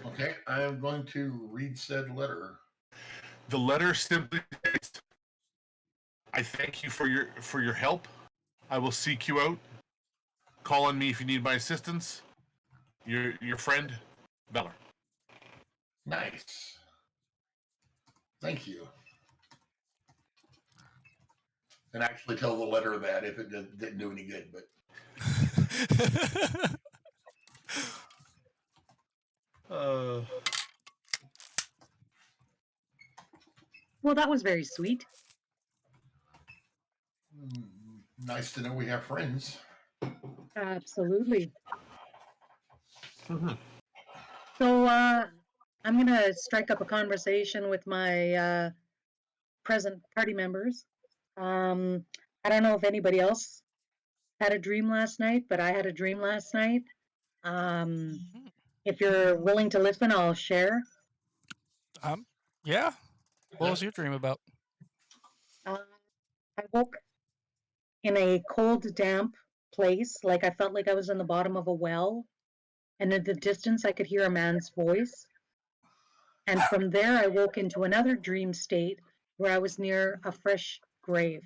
Okay, I am going to read said letter. The letter simply states, I thank you for your help. I will seek you out. Call on me if you need my assistance. Your friend, Valor. Nice. Thank you. And actually tell the letter that if it didn't do any good, but well, that was very sweet. Nice to know we have friends. Absolutely. Mm-hmm. So I'm going to strike up a conversation with my present party members. I don't know if anybody else had a dream last night, but I had a dream last night. If you're willing to listen, I'll share. Yeah. What was your dream about? I woke in a cold, damp place. Like I felt like I was in the bottom of a well. And in the distance, I could hear a man's voice. And from there, I woke into another dream state where I was near a fresh grave.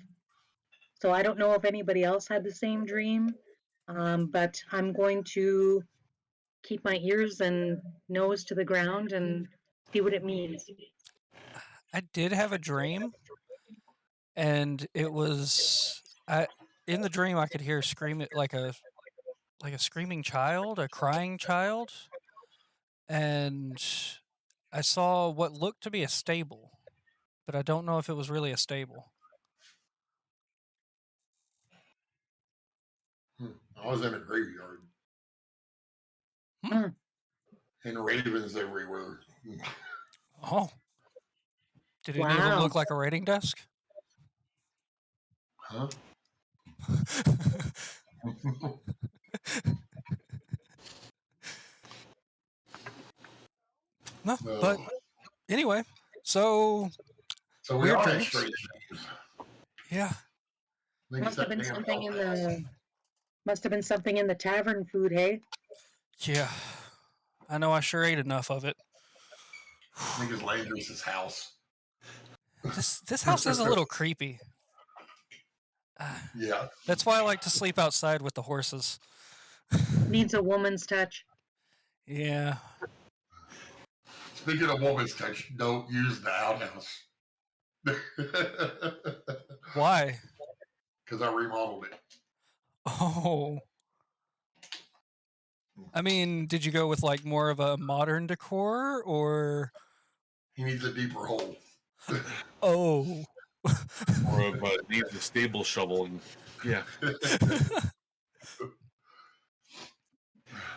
So I don't know if anybody else had the same dream, but I'm going to keep my ears and nose to the ground and see what it means. I did have a dream, and it was in the dream I could hear screaming like a screaming child, a crying child, and I saw what looked to be a stable, but I don't know if it was really a stable. I was in a graveyard. And ravens everywhere. Oh. Did it even look like a writing desk? Huh? No, but anyway, so we all had strange dreams. Yeah. Must have been something in the tavern food, hey? Yeah. I know I sure ate enough of it. I think it's Landry's house. This house is a little creepy. Yeah. That's why I like to sleep outside with the horses. Needs a woman's touch. Yeah. Speaking of woman's touch, don't use the outhouse. Why? Because I remodeled it. Oh. I mean, did you go with like more of a modern decor or? He needs a deeper hole. Oh. Or needs a stable shovel. And, yeah.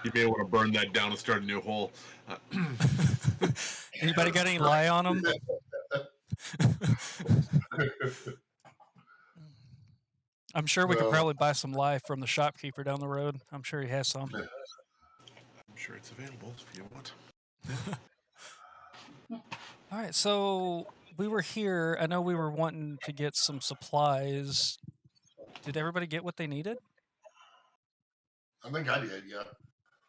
You may want to burn that down and start a new hole. Anybody got any lye on them? I'm sure we could probably buy some lye from the shopkeeper down the road. I'm sure he has some. I'm sure it's available if you want. All right, so we were here. I know we were wanting to get some supplies. Did everybody get what they needed? I think I did, yeah.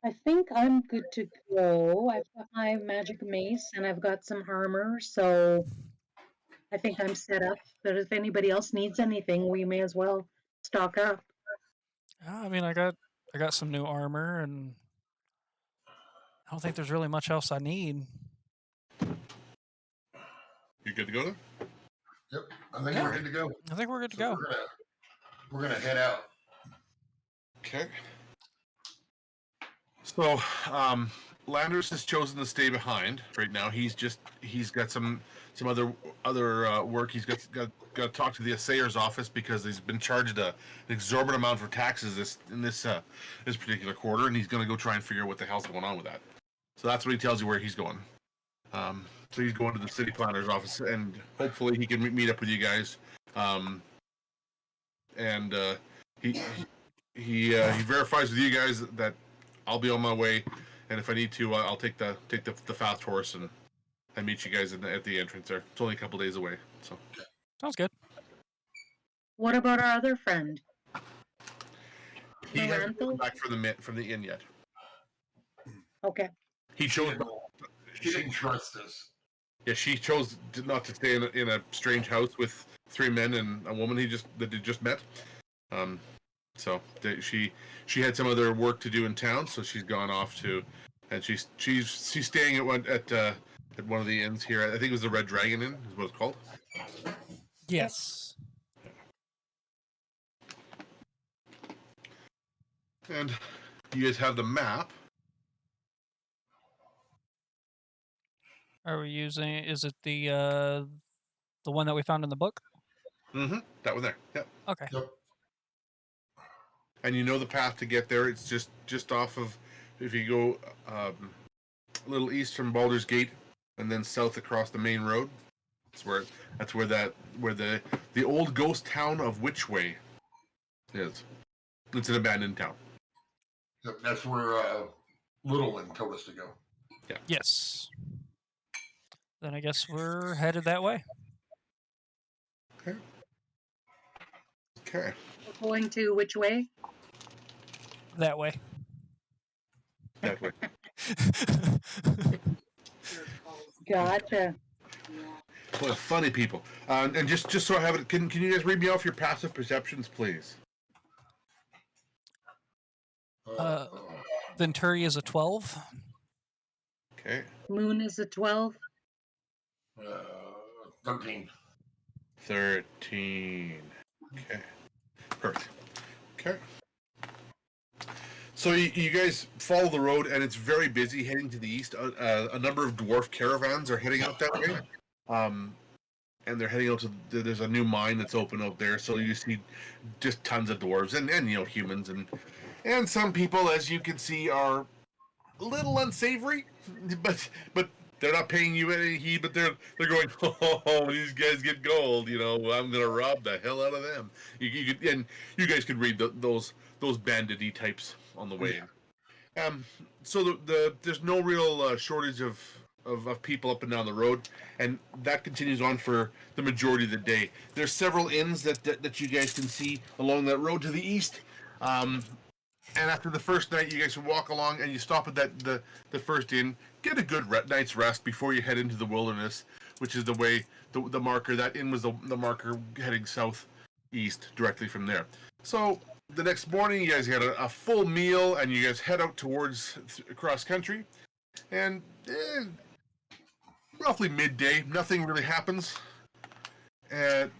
I think I'm good to go. I've got my magic mace and I've got some armor, so I think I'm set up. But if anybody else needs anything, we may as well stock up. I mean, I got some new armor, and I don't think there's really much else I need. You good to go then? Yep, I think we're good to go. I think we're good to go. We're gonna head out. Okay. So, Landers has chosen to stay behind right now. He's got some other work. He's got to talk to the assayer's office because he's been charged an exorbitant amount for taxes in this particular quarter, and he's going to go try and figure out what the hell's going on with that. So that's what he tells you where he's going. So he's going to the city planner's office, and hopefully he can meet up with you guys. He verifies with you guys that I'll be on my way, and if I need to, I'll take the fast horse and meet you guys at the entrance there. It's only a couple days away, so sounds good. What about our other friend? He hasn't come back from the inn yet. Okay. He chose She didn't trust us. Yeah, she chose not to stay in a strange house with 3 men and a woman that they just met. So she had some other work to do in town, so she's gone off to, and she's staying at one of the inns here. I think it was the Red Dragon Inn, is what it's called. Yes. And you guys have the map. Are we using? Is it the one that we found in the book? Mm-hmm. That one there. Yep. Okay. Yep. And you know the path to get there. It's just off of, if you go a little east from Baldur's Gate, and then south across the main road. That's where the old ghost town of Witchway is. It's an abandoned town. Yep, that's where Littleman told us to go. Yeah. Yes. Then I guess we're headed that way. Okay. Okay. We're going to which way? That way. That way. Gotcha. Well, funny people. And just so I have it, can you guys read me off your passive perceptions, please? Venturi is a 12. Okay. Moon is a 12. 13. 13. Okay. Perfect. Okay. So you guys follow the road, and it's very busy heading to the east. A number of dwarf caravans are heading out that way. And they're heading out to, there's a new mine that's open out there, so you see just tons of dwarves and humans and some people, as you can see, are a little unsavory, but they're not paying you any heed, but they're going, oh, these guys get gold, I'm gonna rob the hell out of them. You guys could read those bandit-y types on the way. So there's no real shortage of people up and down the road, and that continues on for the majority of the day. There's several inns that you guys can see along that road to the east. And after the first night, you guys can walk along and you stop at the first inn, get a good night's rest before you head into the wilderness, which is the way the marker. That inn was the marker heading southeast directly from there. So the next morning, you guys get a full meal and you guys head out towards across country, and roughly midday, nothing really happens, and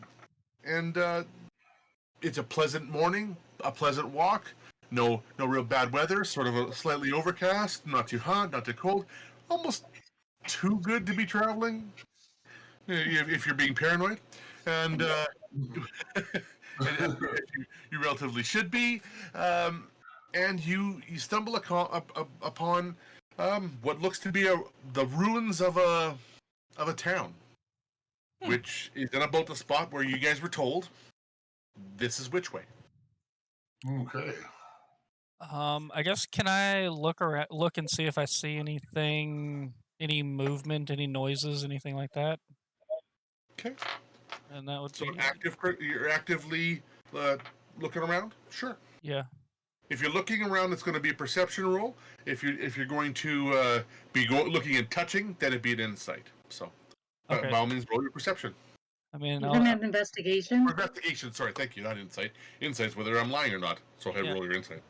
it's a pleasant morning, a pleasant walk. No real bad weather, sort of a slightly overcast, not too hot, not too cold, almost too good to be traveling, if you're being paranoid, and you relatively should be, and you stumble upon what looks to be the ruins of a town, which is in about the spot where you guys were told this is Witchway. Okay. I guess, can I look and see if I see anything, any movement, any noises, anything like that? Okay. And that would So be you're actively looking around? Sure. Yeah. If you're looking around, it's going to be a perception roll. If you're going to be looking and touching, then it'd be an insight. So, Okay. by all means, roll your perception. I mean, Isn't it investigation? Or investigation. Sorry, thank you. Not insight. Insight's whether I'm lying or not. So ahead, Yeah. roll your insight.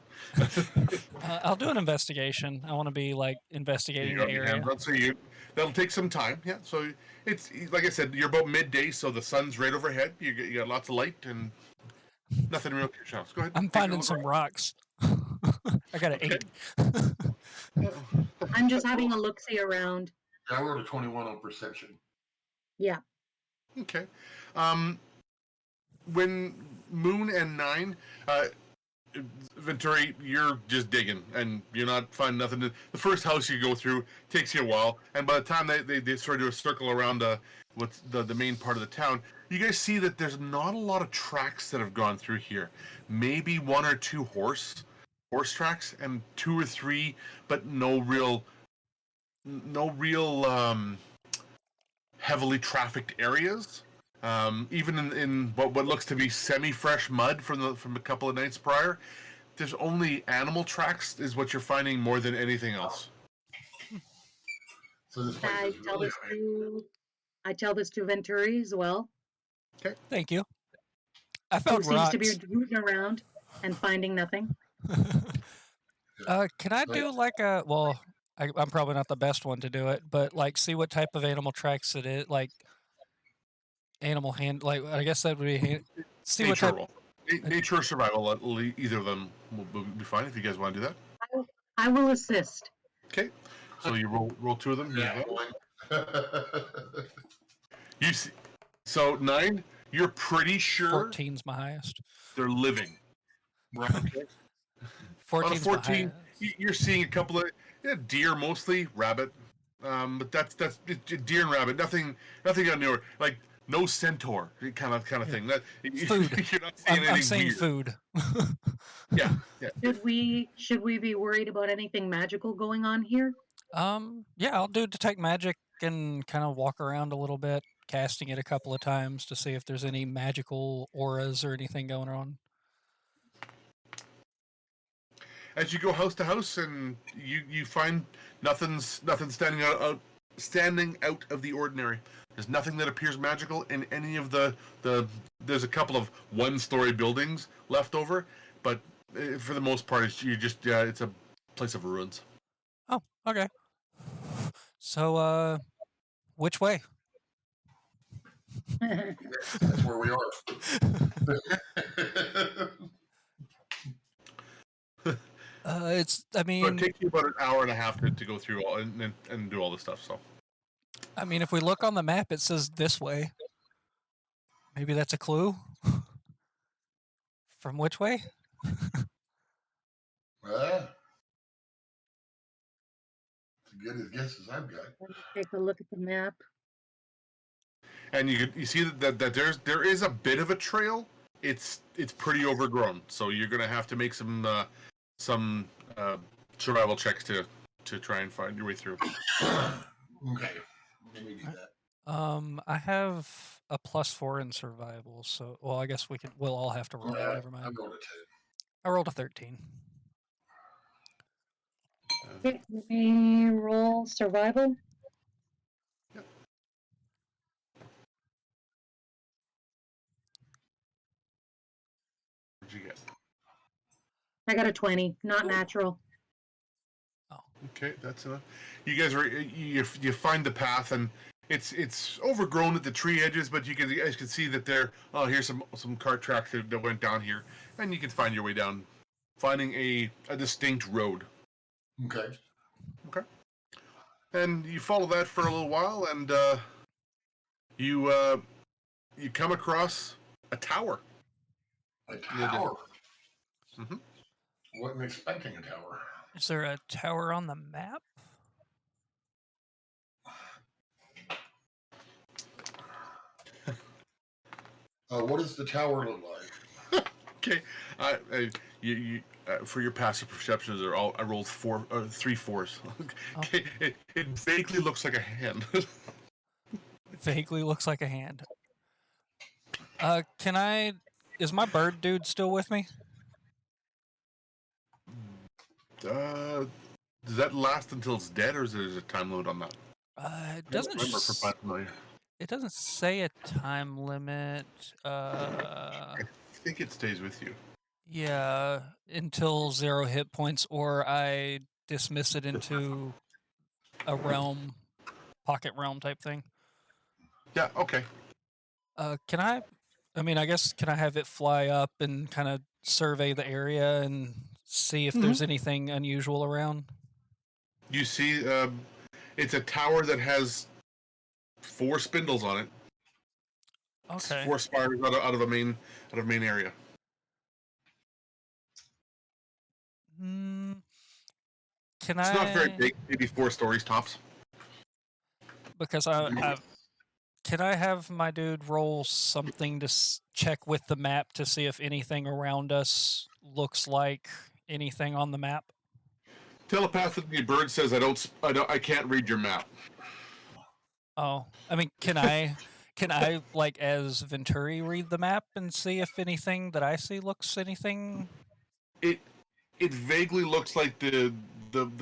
I'll do an investigation. I want to be investigating the area. So that'll take some time. Yeah. So it's like I said, you're about midday, so the sun's right overhead. You got lots of light and nothing real clear shots. Go ahead. I'm finding some rocks. I got an 8. I'm just having a look-see around. I rolled a 21 on perception. Yeah. Okay. When Moon and 9, Venturi, you're just digging, and you're not finding nothing. The first house you go through takes you a while, and by the time they sort of do a circle around what's the main part of the town, you guys see that there's not a lot of tracks that have gone through here. Maybe 1 or 2 horse tracks, and 2 or 3, but no real heavily trafficked areas. Even in what looks to be semi-fresh mud from a couple of nights prior, there's only animal tracks is what you're finding more than anything else. So this place I is tell really this to Venturi as well, Thank you. I who found seems to be rocks. rooting around and finding nothing. Can I do like a well? I'm probably not the best one to do it, but like see what type of animal tracks it is, like animal hand. Like I guess that would be see what Nature type. roll. Nature or survival. Either of them will be fine if you guys want to do that. I will assist. Okay. So you roll two of them. Yeah. You see, so 9. You're pretty sure 14's my highest. they're living. Right. Okay. On a 14's my 14, highest. you're seeing a couple of deer, mostly rabbit. But that's deer and rabbit. Nothing out newer. Like no centaur kind of thing. That Food. You're not seeing anything I'm saying weird. food. Yeah. Should we be worried about anything magical going on here? Yeah, I'll do detect magic and kind of walk around a little bit, casting it a couple of times to see if there's any magical auras or anything going on. As you go house to house, and you find nothing's standing out of the ordinary. There's nothing that appears magical in any of the. There's a couple of one-story buildings left over, but for the most part, it's a place of ruins. Oh, okay. So, which way? That's where we are. I mean, So it takes you about an hour and a half to go through all and do all this stuff. So, I mean, if we look on the map, it says this way. Maybe that's a clue. From which way? As good as guesses I've got. Let me take a look at the map. and you see that there is a bit of a trail. It's pretty overgrown, so you're gonna have to make some survival checks to try and find your way through. Okay, let me do that. I have a +4 in survival, so well, I guess we'll all have to roll. Never I mind. rolled a 10. I rolled a 13. Okay, let me roll survival. What'd you get? I got a 20, not Ooh. natural. Okay, that's enough. You guys you find the path, and it's overgrown at the tree edges, but you guys can see that here's some cart tracks that went down here, and you can find your way down, finding a distinct road. Okay. And you follow that for a little while, and you come across a tower. A tower? Mm-hmm. Wasn't expecting a tower. Is there a tower on the map? What does the tower look like? Okay, you for your passive perceptions are all. I rolled 3 4s. Okay, it vaguely looks like a hand. Vaguely looks like a hand. Is my bird dude still with me? Does that last until it's dead, or is there a time limit on that? It doesn't. It doesn't say a time limit. I think it stays with you. Yeah, until 0 hit points, or I dismiss it into a pocket realm type thing. Yeah. Okay. Can I? I mean, I guess can I have it fly up and kind of survey the area and see if there's anything unusual around? You see, it's a tower that has 4 spindles on it. Okay. 4 spires out of a main area. Can It's not very big, maybe 4 stories tops. Because can I have my dude roll something to check with the map to see if anything around us looks like anything on the map? Telepathically, Bird says I can't read your map. Oh, I mean, can I like as Venturi read the map and see if anything that I see looks anything? It vaguely looks like the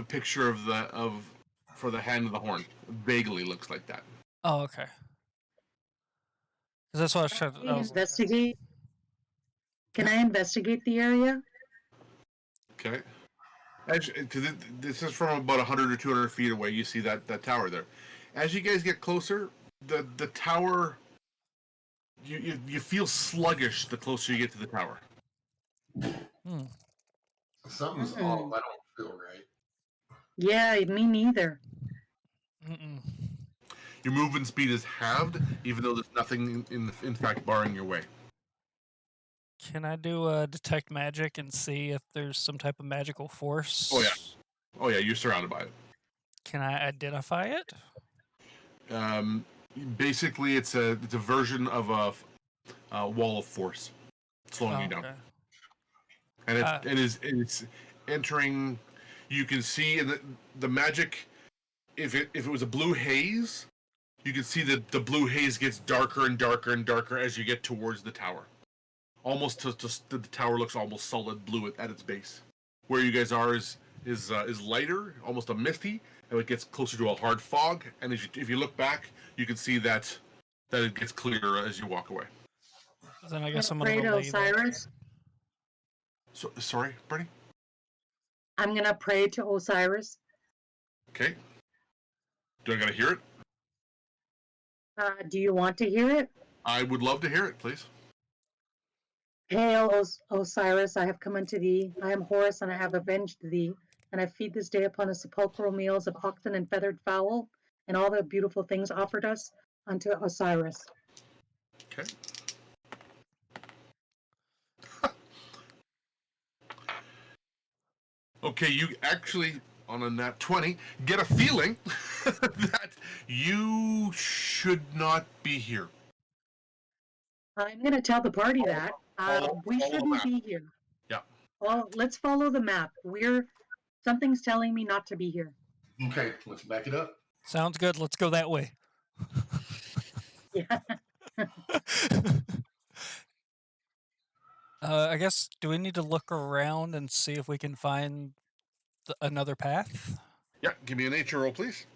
picture of for the hand of the horn. Vaguely looks like that. Oh, okay. Because that's what I was trying to. Can I investigate? Can I investigate the area? Okay. Because this is from about 100 or 200 feet away. You see that tower there. As you guys get closer, the tower, you feel sluggish the closer you get to the tower. Something's off. I don't feel right. Yeah, me neither. Your movement speed is halved, even though there's nothing in fact barring your way. Can I do a detect magic and see if there's some type of magical force? Oh yeah, you're surrounded by it. Can I identify it? Basically, it's a version of a wall of force slowing you down, and it's entering. You can see in the magic. If it was a blue haze, you can see that the blue haze gets darker and darker and darker as you get towards the tower. Almost the tower looks almost solid blue at its base. Where you guys are is lighter, almost a misty, and it gets closer to a hard fog. And if you look back, you can see that it gets clearer as you walk away. Then I guess I'm gonna gonna pray to Osiris. So, sorry, Bernie? I'm gonna pray to Osiris. Okay. Do I gotta hear it? Do you want to hear it? I would love to hear it, please. Hail, Osiris, I have come unto thee. I am Horus, and I have avenged thee. And I feed this day upon the sepulchral meals of oxen and feathered fowl, and all the beautiful things offered us unto Osiris. Okay. Okay, you actually, on a nat 20, get a feeling that you should not be here. I'm going to tell the party that. We shouldn't be here. Yeah. Well, let's follow the map. Something's telling me not to be here. Okay, let's back it up. Sounds good. Let's go that way. Yeah. I guess, do we need to look around and see if we can find another path? Yeah, give me a nature roll, please.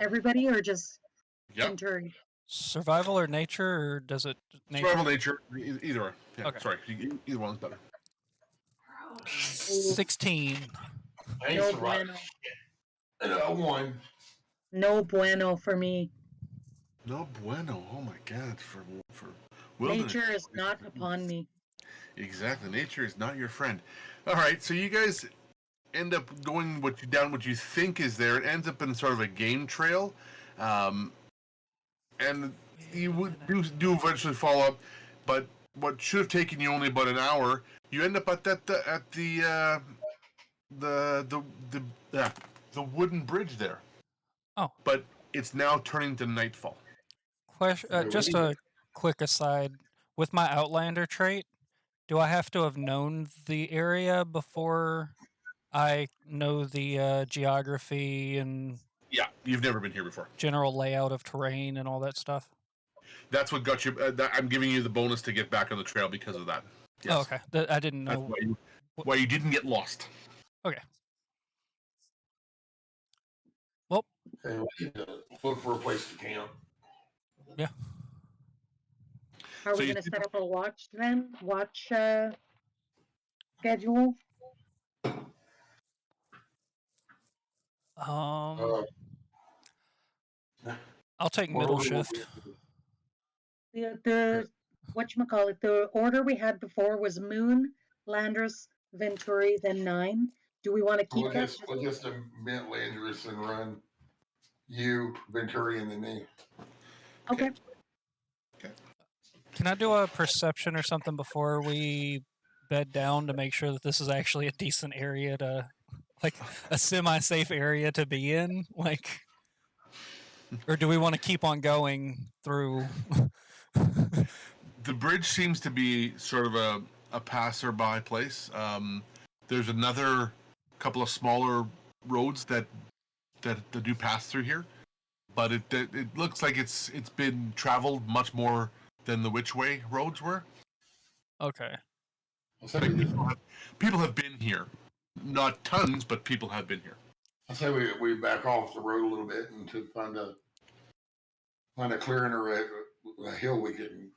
Everybody, or just Yep. in turn? Survival or nature, or does it... Survival, nature, either way. Yeah, Okay. Sorry, either one's better. 16. I ain't No survived. bueno. And I won. No bueno for me. No bueno. Oh my God. For wilderness. Nature is not upon me. Exactly. Nature is not your friend. All right. So you guys end up going down what you think is there. It ends up in sort of a game trail, and you would do eventually follow up. But what should have taken you only about an hour, you end up at the wooden bridge there. Oh. But it's now turning to nightfall. Just a quick aside. With my Outlander trait, do I have to have known the area before I know the geography and... Yeah, you've never been here before. General layout of terrain and all that stuff? That's what got you... I'm giving you the bonus to get back on the trail because of that. Yes. Oh, okay. I didn't know. That's why you didn't get lost. Okay. Well... Okay, we need to look for a place to camp. Yeah. Are we going to set up a watch then? Watch schedule? I'll take middle shift. The whatchamacallit, the order we had before was Moon, Landris, Venturi, then 9. Do we want to keep that? We'll just admit Landris and run you, Venturi, and then me. Okay. Can I do a perception or something before we bed down to make sure that this is actually a decent area to, like, a semi-safe area to be in? Like, or do we want to keep on going through? The bridge seems to be sort of a passerby place. There's another couple of smaller roads that do pass through here, but it looks like it's been traveled much more than the which way roads were. Okay. People have been here, not tons, but people have been here. I say we back off the road a little bit and to find a clearing or a hill we can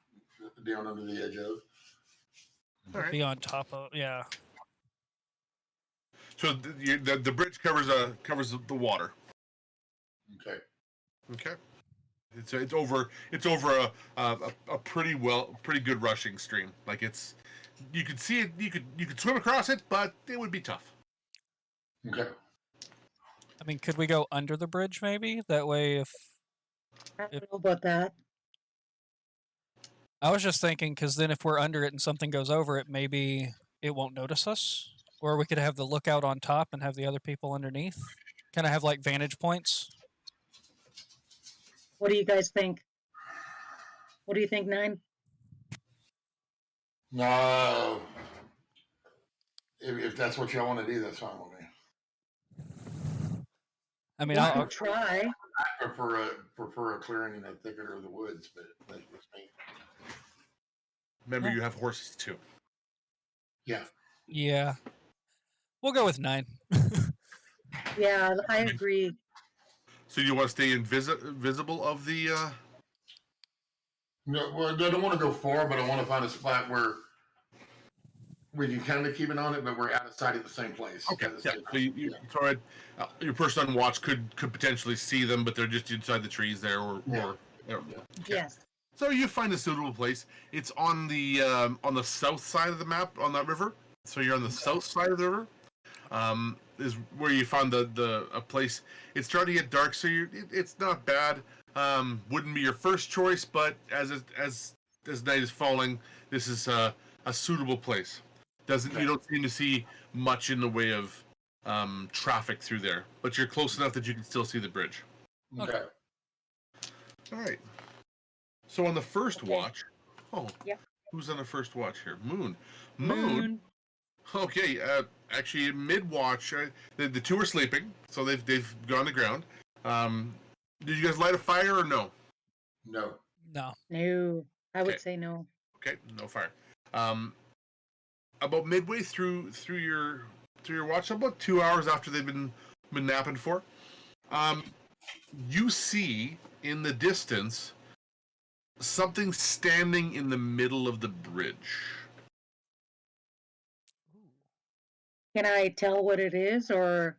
down under the edge of. All right. Be on top of, yeah. So the bridge covers the water. Okay. Okay. It's over a pretty good rushing stream. Like you could see it, you could swim across it, but it would be tough. Okay. I mean, could we go under the bridge maybe? That way if I don't know about that. I was just thinking, because then if we're under it and something goes over it, maybe it won't notice us. Or we could have the lookout on top and have the other people underneath. Kind of have like vantage points. What do you guys think? What do you think, 9? No. If that's what y'all want to do, that's fine with me. I mean, We I'll could try. I prefer a clearing in a thicket or the woods, but that's just me. Remember, you have horses too. Yeah. yeah. We'll go with 9. Yeah, I agree. So you want to stay visible of the? No, well, I don't want to go far, but I want to find a spot where we can kind of keep it on it, but we're out of sight at the same place. Okay. At the Yeah. same So time. it's all right. Your person on watch could potentially see them, but they're just inside the trees there, or. Okay. Yes. So you find a suitable place. It's on the south side of the map on that river. So you're on the south side of the river. Is where you found a place. It's starting to get dark, so it's not bad. Wouldn't be your first choice, but as night is falling, this is a suitable place. You don't seem to see much in the way of traffic through there, but you're close enough that you can still see the bridge. Okay. All right. So on the first watch, Yep. who's on the first watch here? Moon. Okay. Actually, mid watch, the two are sleeping, so they've gone to ground. Did you guys light a fire or no? No. No. No. I would Okay. say no. Okay, no fire. About midway through your watch, about 2 hours after they've been napping for, you see in the distance something standing in the middle of the bridge. Can I tell what it is, or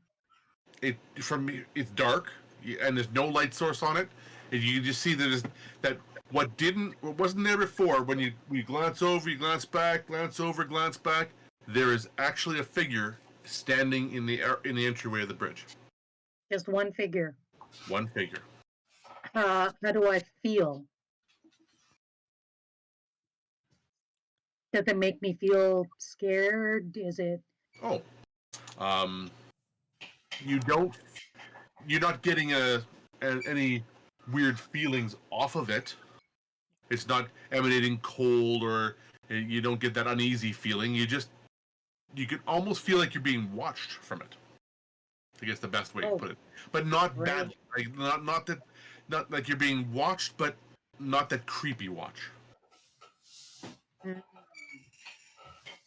It's dark and there's no light source on it, and you just see that what wasn't there before. When you glance over, you glance back, glance over, glance back. There is actually a figure standing in the entryway of the bridge. just one figure? One figure. How do I feel? Does it make me feel scared? Is it? Oh, you're not getting any weird feelings off of it. It's not emanating cold, or you don't get that uneasy feeling. You can almost feel like you're being watched from it. I guess the best way to put it, but not Right. bad. Like not like you're being watched, but not that creepy watch.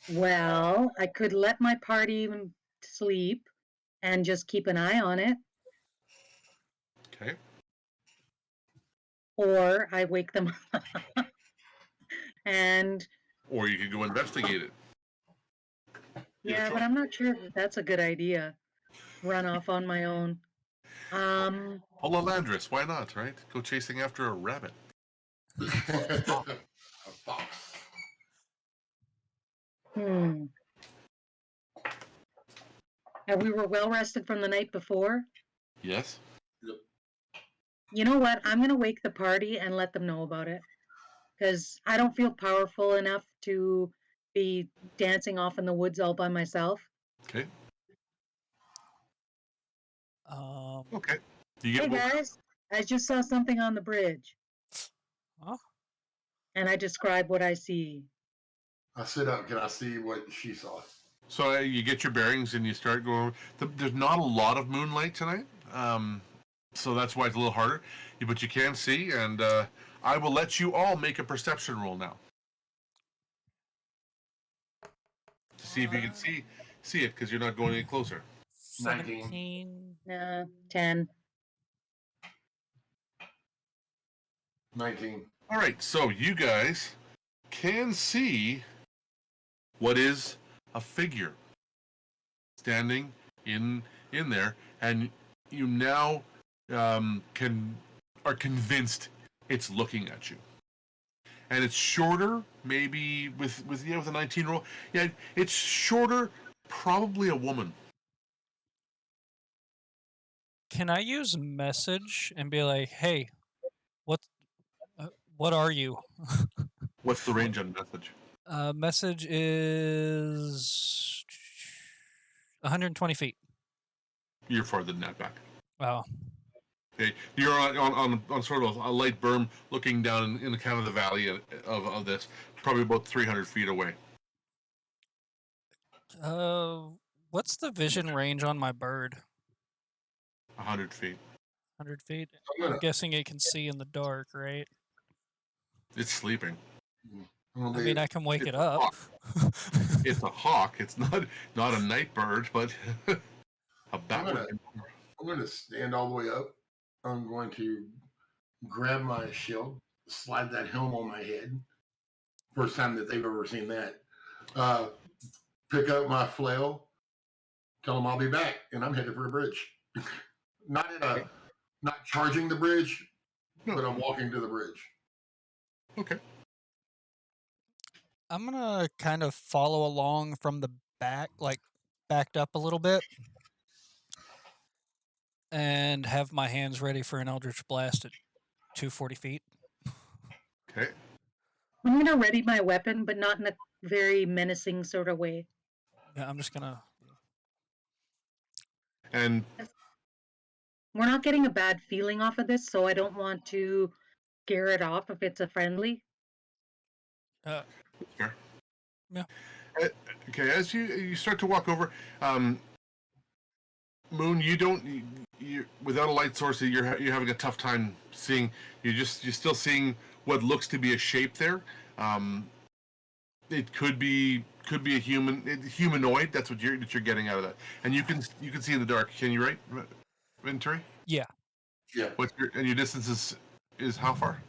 Well, I could let my party sleep and just keep an eye on it, Okay. or I wake them up and Or you could go investigate it. yeah, but I'm not sure if that's a good idea. Run off on my own. Hola Landris, why not, right? Go chasing after a rabbit. A fox. And we were well rested from the night before. Yes. You know what? I'm going to wake the party and let them know about it. Because I don't feel powerful enough to be dancing off in the woods all by myself. Okay. Okay. You Hey get woke. guys, I just saw something on the bridge. Huh? And I describe what I see. I sit up. Can I see what she saw? So you get your bearings and you start going. There's not a lot of moonlight tonight, so that's why it's a little harder. But you can see, and I will let you all make a perception roll now to see if you can see it, because you're not going any closer. 19. 17. 10. 19. All right, so you guys can see what is a figure standing in there, and you now are convinced it's looking at you. And it's shorter, maybe with a 19 roll. Yeah, it's shorter, probably a woman. Can I use message and be like, "Hey, what are you?" What's the range on message? Message is 120 feet. You're farther than that back. Wow. Okay, you're on sort of a light berm, looking down in the kind of the valley of this, probably about 300 feet away. What's the vision range on my bird? 100 feet. 100 feet. I'm I'm gonna- guessing it can see in the dark, right? It's sleeping. I'm I mean, I can wake it's it a up. It's a hawk. It's not a night bird, but a bat. I'm going to stand all the way up. I'm going to grab my shield, slide that helm on my head. First time that they've ever seen that. Pick up my flail, tell them I'll be back, and I'm headed for a bridge. Not charging the bridge, but I'm walking to the bridge. Okay. I'm gonna kind of follow along from the back, like backed up a little bit, and have my hands ready for an Eldritch Blast at 240 feet. Okay. I'm going to ready my weapon, but not in a very menacing sort of way. Yeah, I'm just gonna. And We're not getting a bad feeling off of this, so I don't want to scare it off if it's a friendly. fair. Yeah. Okay. As you start to walk over, Moon, you without a light source, you're having a tough time seeing. You're still seeing what looks to be a shape there. It could be a humanoid. That's what you're getting out of that. And you can see in the dark. Can you write, Venturi? Yeah. Yeah. Your distance is how far?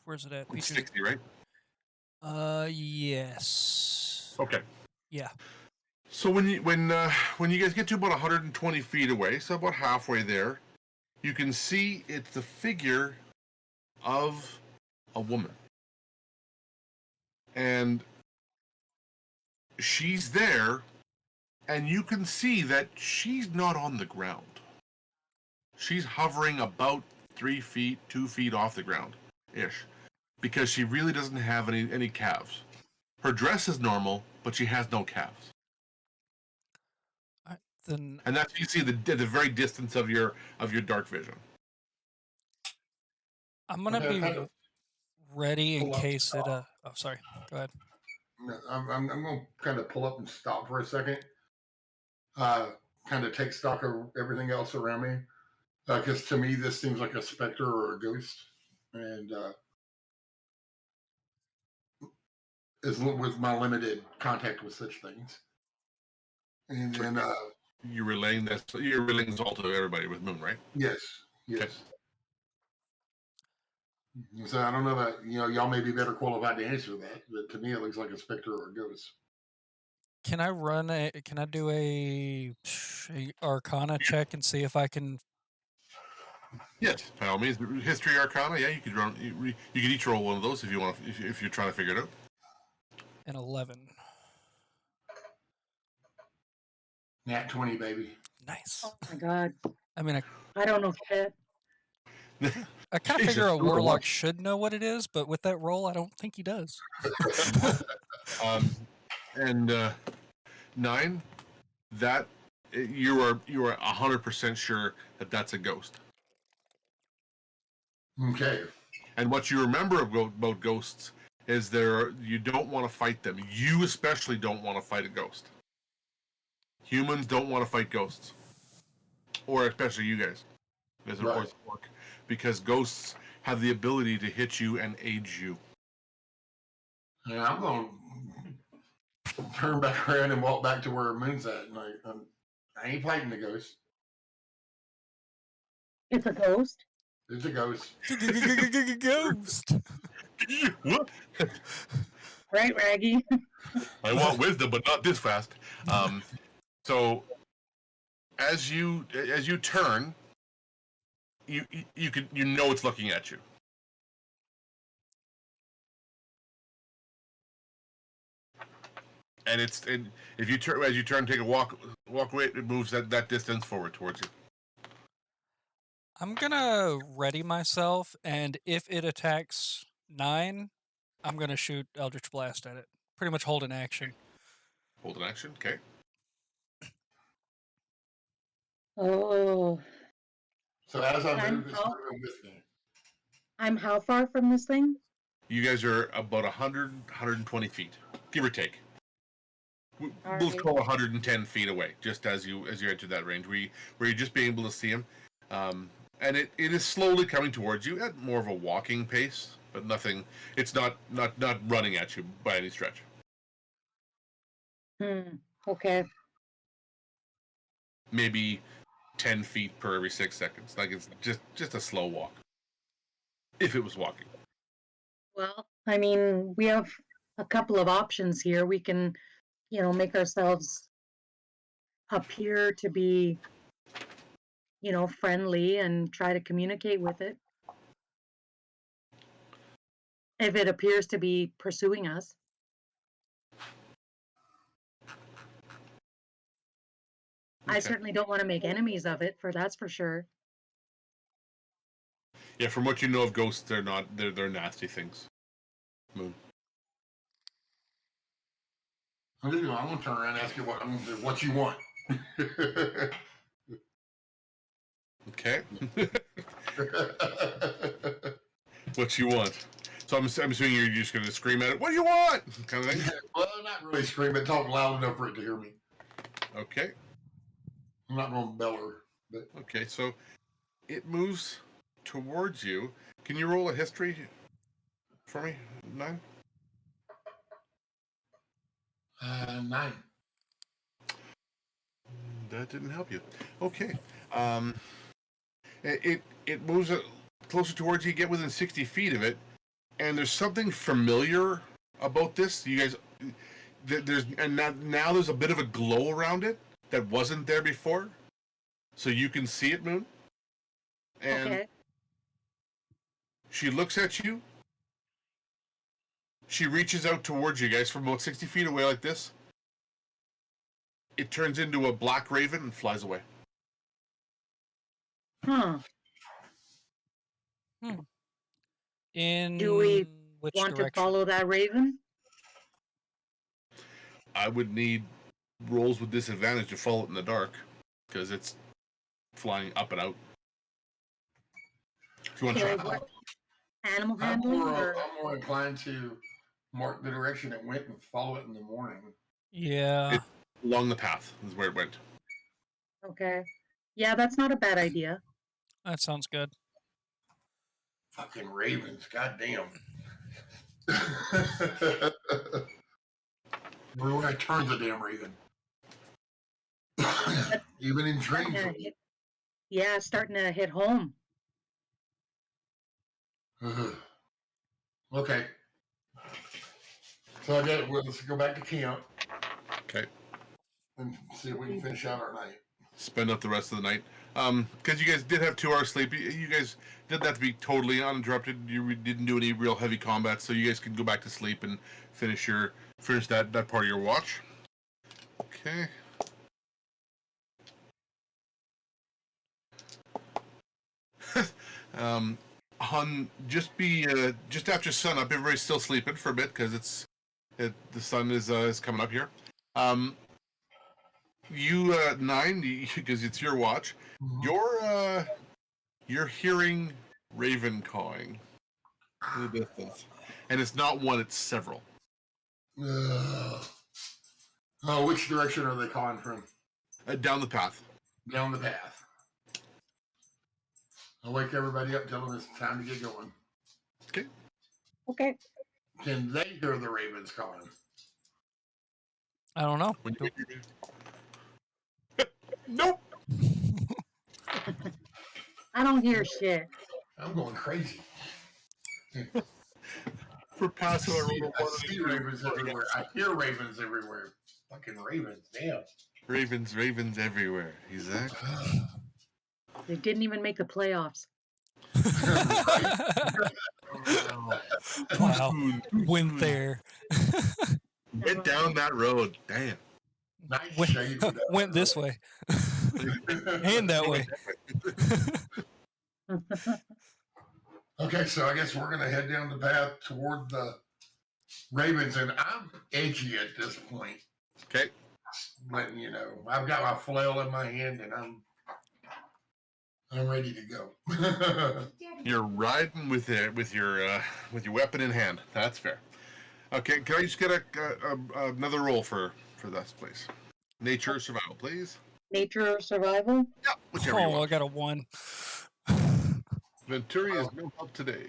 Where's it at? It's Features. 60, right? Yes. Okay. Yeah. So when you guys get to about 120 feet away, so about halfway there, you can see it's the figure of a woman. And she's there, and you can see that she's not on the ground. She's hovering about 3 feet, 2 feet off the ground, ish, because she really doesn't have any calves. Her dress is normal, but she has no calves. Then And that's you see at the very distance of your dark vision. I'm gonna Okay, be kind of ready in pull up case it. Oh, sorry. Go ahead. I'm going to kind of pull up and stop for a second. Kind of take stock of everything else around me. Because to me, this seems like a specter or a ghost. And with my limited contact with such things. And then, You're relaying this all to everybody with Moon, right? yes. Okay. So I don't know that, y'all may be better qualified to answer that, but to me, it looks like a specter or a ghost. Can I do a Arcana check and see if I can? Yes, by all means. History Arcana, yeah, you could run. You could each roll one of those if you want. If you're trying to figure it out. An 11. Nat 20, baby. Nice. Oh my god. I mean, I don't know shit. I kind of Jesus, figure a look at warlock what- should know what it is, but with that roll, I don't think he does. And 9, that you are 100% sure that that's a ghost. Okay. And what you remember about ghosts is you don't want to fight them. You especially don't want to fight a ghost. Humans don't want to fight ghosts, or especially you guys, as an Right. orc, because ghosts have the ability to hit you and age you. Yeah, I'm going to turn back around and walk back to where Moon's at. And I ain't fighting the ghost. It's a ghost. It's a ghost. Ghost. What? Right, Raggy? I want wisdom, but not this fast. So as you turn, you know it's looking at you. And if you turn as you turn, take a walk away, it moves that distance forward towards you. I'm gonna ready myself, and if it attacks 9, I'm gonna shoot Eldritch Blast at it. Pretty much hold an action. Hold an action, okay. Oh. So as I I'm move, it's out. moving with me. I'm how far from this thing? You guys are about 120 feet, give or take. We'll Alright. call 110 feet away, just as you enter that range, where you're just being able to see him. And it is slowly coming towards you at more of a walking pace, but nothing. It's not running at you by any stretch. Okay. Maybe 10 feet per every 6 seconds. Like it's just a slow walk. If it was walking. Well, I mean, we have a couple of options here. We can, make ourselves appear to be, friendly and try to communicate with it. If it appears to be pursuing us. I certainly don't want to make enemies of it, that's for sure. Yeah, from what you know of ghosts, they're nasty things. Moon. I'm gonna turn around and ask you what you want. Okay. What you want? So I'm assuming you're just going to scream at it. What do you want? Kind of thing. Well, not really scream, but talk loud enough for it to hear me. Okay. I'm not going to beller. But Okay. So it moves towards you. Can you roll a history for me? 9. 9. That didn't help you. Okay. It moves closer towards you. You get within 60 feet of it, and there's something familiar about this. You guys, now there's a bit of a glow around it that wasn't there before, so you can see it, Moon. And Okay. she looks at you. She reaches out towards you guys from about 60 feet away, like this. It turns into a black raven and flies away. Huh. In Do we which want direction? to follow that raven? I would need rolls with disadvantage to follow it in the dark, because it's flying up and out. If you want to try. Animal I'm handling? more inclined to mark the direction it went and follow it in the morning. Yeah. Along the path is where it went. Okay. Yeah, that's not a bad idea. That sounds good. Fucking ravens, goddamn. Everywhere I turn, the damn raven. Even in dreams. Yeah, starting to hit home. Okay. So let's go back to camp. Okay. And see if we can finish out our night. Spend up the rest of the night. Because you guys did have 2 hours sleep. You guys did that to be totally uninterrupted. You didn't do any real heavy combat, so you guys can go back to sleep and finish that part of your watch. Okay. Just after sunup, everybody's still sleeping for a bit because the sun is coming up here. You 9, because it's your watch. Mm-hmm. You're hearing raven cawing in the distance, and it's not one; it's several. Which direction are they calling from? Down the path. Down the path. I'll wake everybody up, tell them it's time to get going. Okay. Okay. Can they hear the ravens calling? I don't know. When you nope. I don't hear shit. I'm going crazy. For passive, I see ravens everywhere. I hear ravens everywhere. Fucking ravens, damn. Ravens everywhere. Exactly. They didn't even make the playoffs. Wow. Went there. Get down that road. Damn. Nice Went, shade. went this way. And that way. Okay, so I guess we're gonna head down the path toward the ravens, and I'm edgy at this point. Okay. Letting you know, I've got my flail in my hand, and I'm ready to go. You're riding with your weapon in hand. That's fair. Okay, can I just get another roll for this, please? Nature or survival, please. Nature or survival? Yeah, whichever you Oh, want. I got a 1. Venturi is no help today.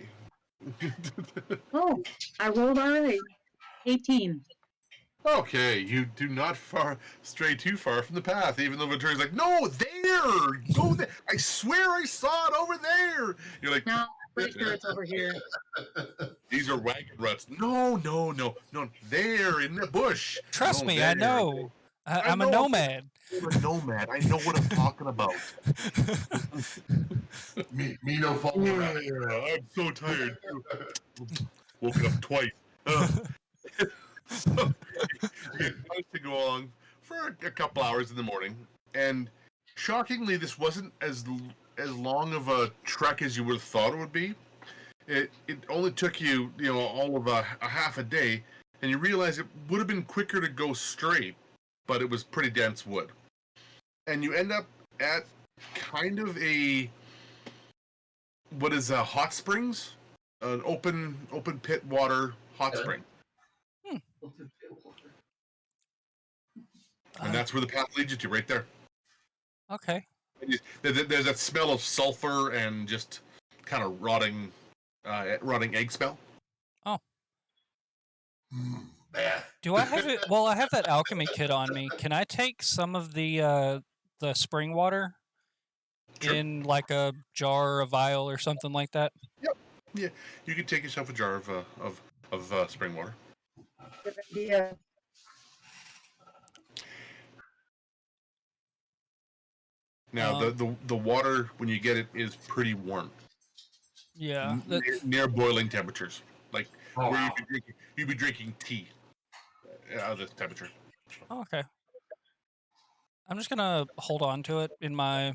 Oh, I rolled alright. 18. Okay, you do not stray too far from the path, even though Venturi's like, no, there! Go there! I swear I saw it over there! You're like, No, pretty sure it's over here. these are wagon ruts. No, there in the bush. Trust No, me, there. I know. I'm a nomad. I'm a nomad. I know what I'm talking about. me no fault. I'm so tired. Woken up twice. So, you managed to go along for a couple hours in the morning, and shockingly, this wasn't as long of a trek as you would have thought it would be. It only took you, all of a half a day, and you realize it would have been quicker to go straight, but it was pretty dense wood. And you end up at kind of hot springs, an open pit water hot spring. And that's where the path leads you to, right there. Okay. There's that smell of sulfur and just kind of rotting egg smell. Oh. Bad. Do I have it? Well, I have that alchemy kit on me. Can I take some of the spring water Sure. in like a jar, a vial, or something like that? Yep. Yeah, you can take yourself a jar of spring water. Good idea. Now the water when you get it is pretty warm. Yeah. Near boiling temperatures, like Oh, where wow. you'd be drinking tea at this temperature. Oh, okay. I'm just gonna hold on to it in my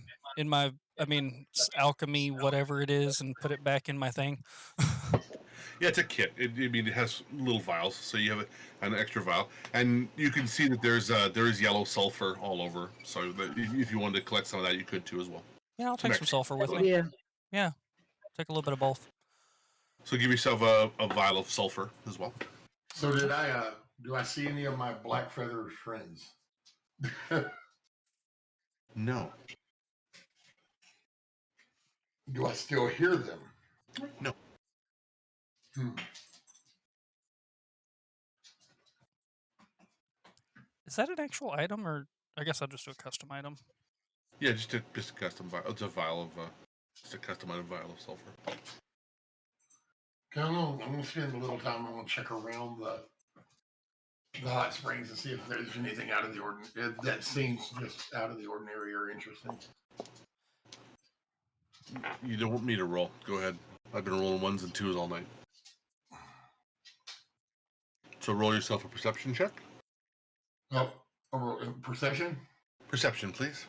alchemy whatever it is and put it back in my thing. Yeah, it's a kit. It has little vials, so you have an extra vial, and you can see that there is yellow sulfur all over. So that if you wanted to collect some of that, you could too as well. Yeah, I'll take some sulfur with Good me. idea. Yeah, take a little bit of both. So give yourself a vial of sulfur as well. So do I see any of my black feather friends? No. Do I still hear them? No. Is that an actual item, or I guess I'll just do a custom item? Yeah, just a custom vial. It's a vial of just a customized vial of sulfur. I'm gonna spend a little time. I'm gonna check around the hot springs and see if there's anything out of the ordinary that seems just out of the ordinary or interesting. You don't want me to roll. Go ahead. I've been rolling 1s and 2s all night. So roll yourself a perception check. Oh, perception? Perception, please.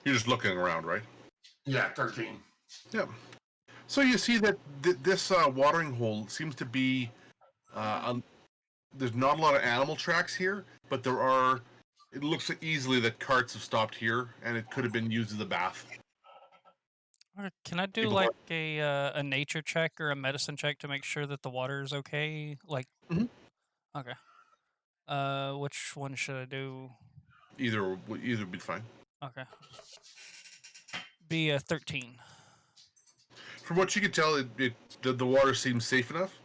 You're just looking around, right? Yeah, 13. Yeah. So you see that this watering hole seems to be... there's not a lot of animal tracks here, but there are... It looks easily that carts have stopped here, and it could have been used as a bath. Can I do People like a nature check or a medicine check to make sure that the water is okay? Like, Mhm. Okay. Which one should I do? Either would be fine. Okay. Be a 13. From what you can tell, the water seems safe enough.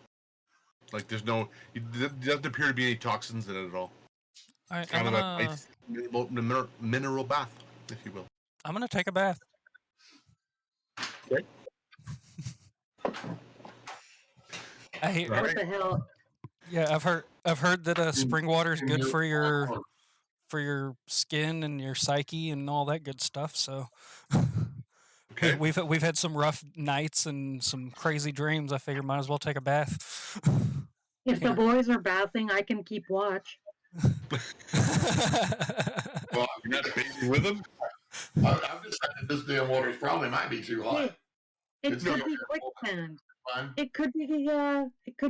Like there's no, there doesn't appear to be any toxins in it at all. All right, It's kind of a nice mineral bath, if you will. I'm gonna take a bath. Okay. I hear, What the hell? yeah, I've heard that spring water is good for your Or- skin and your psyche and all that good stuff. So Okay. we've had some rough nights and some crazy dreams. I figure might as well take a bath. If the boys are bathing, I can keep watch. Well, You're not bathing with them? I've decided this damn water probably might be too hot. Hey, it It's could not be your fault. quicksand. Fine. It could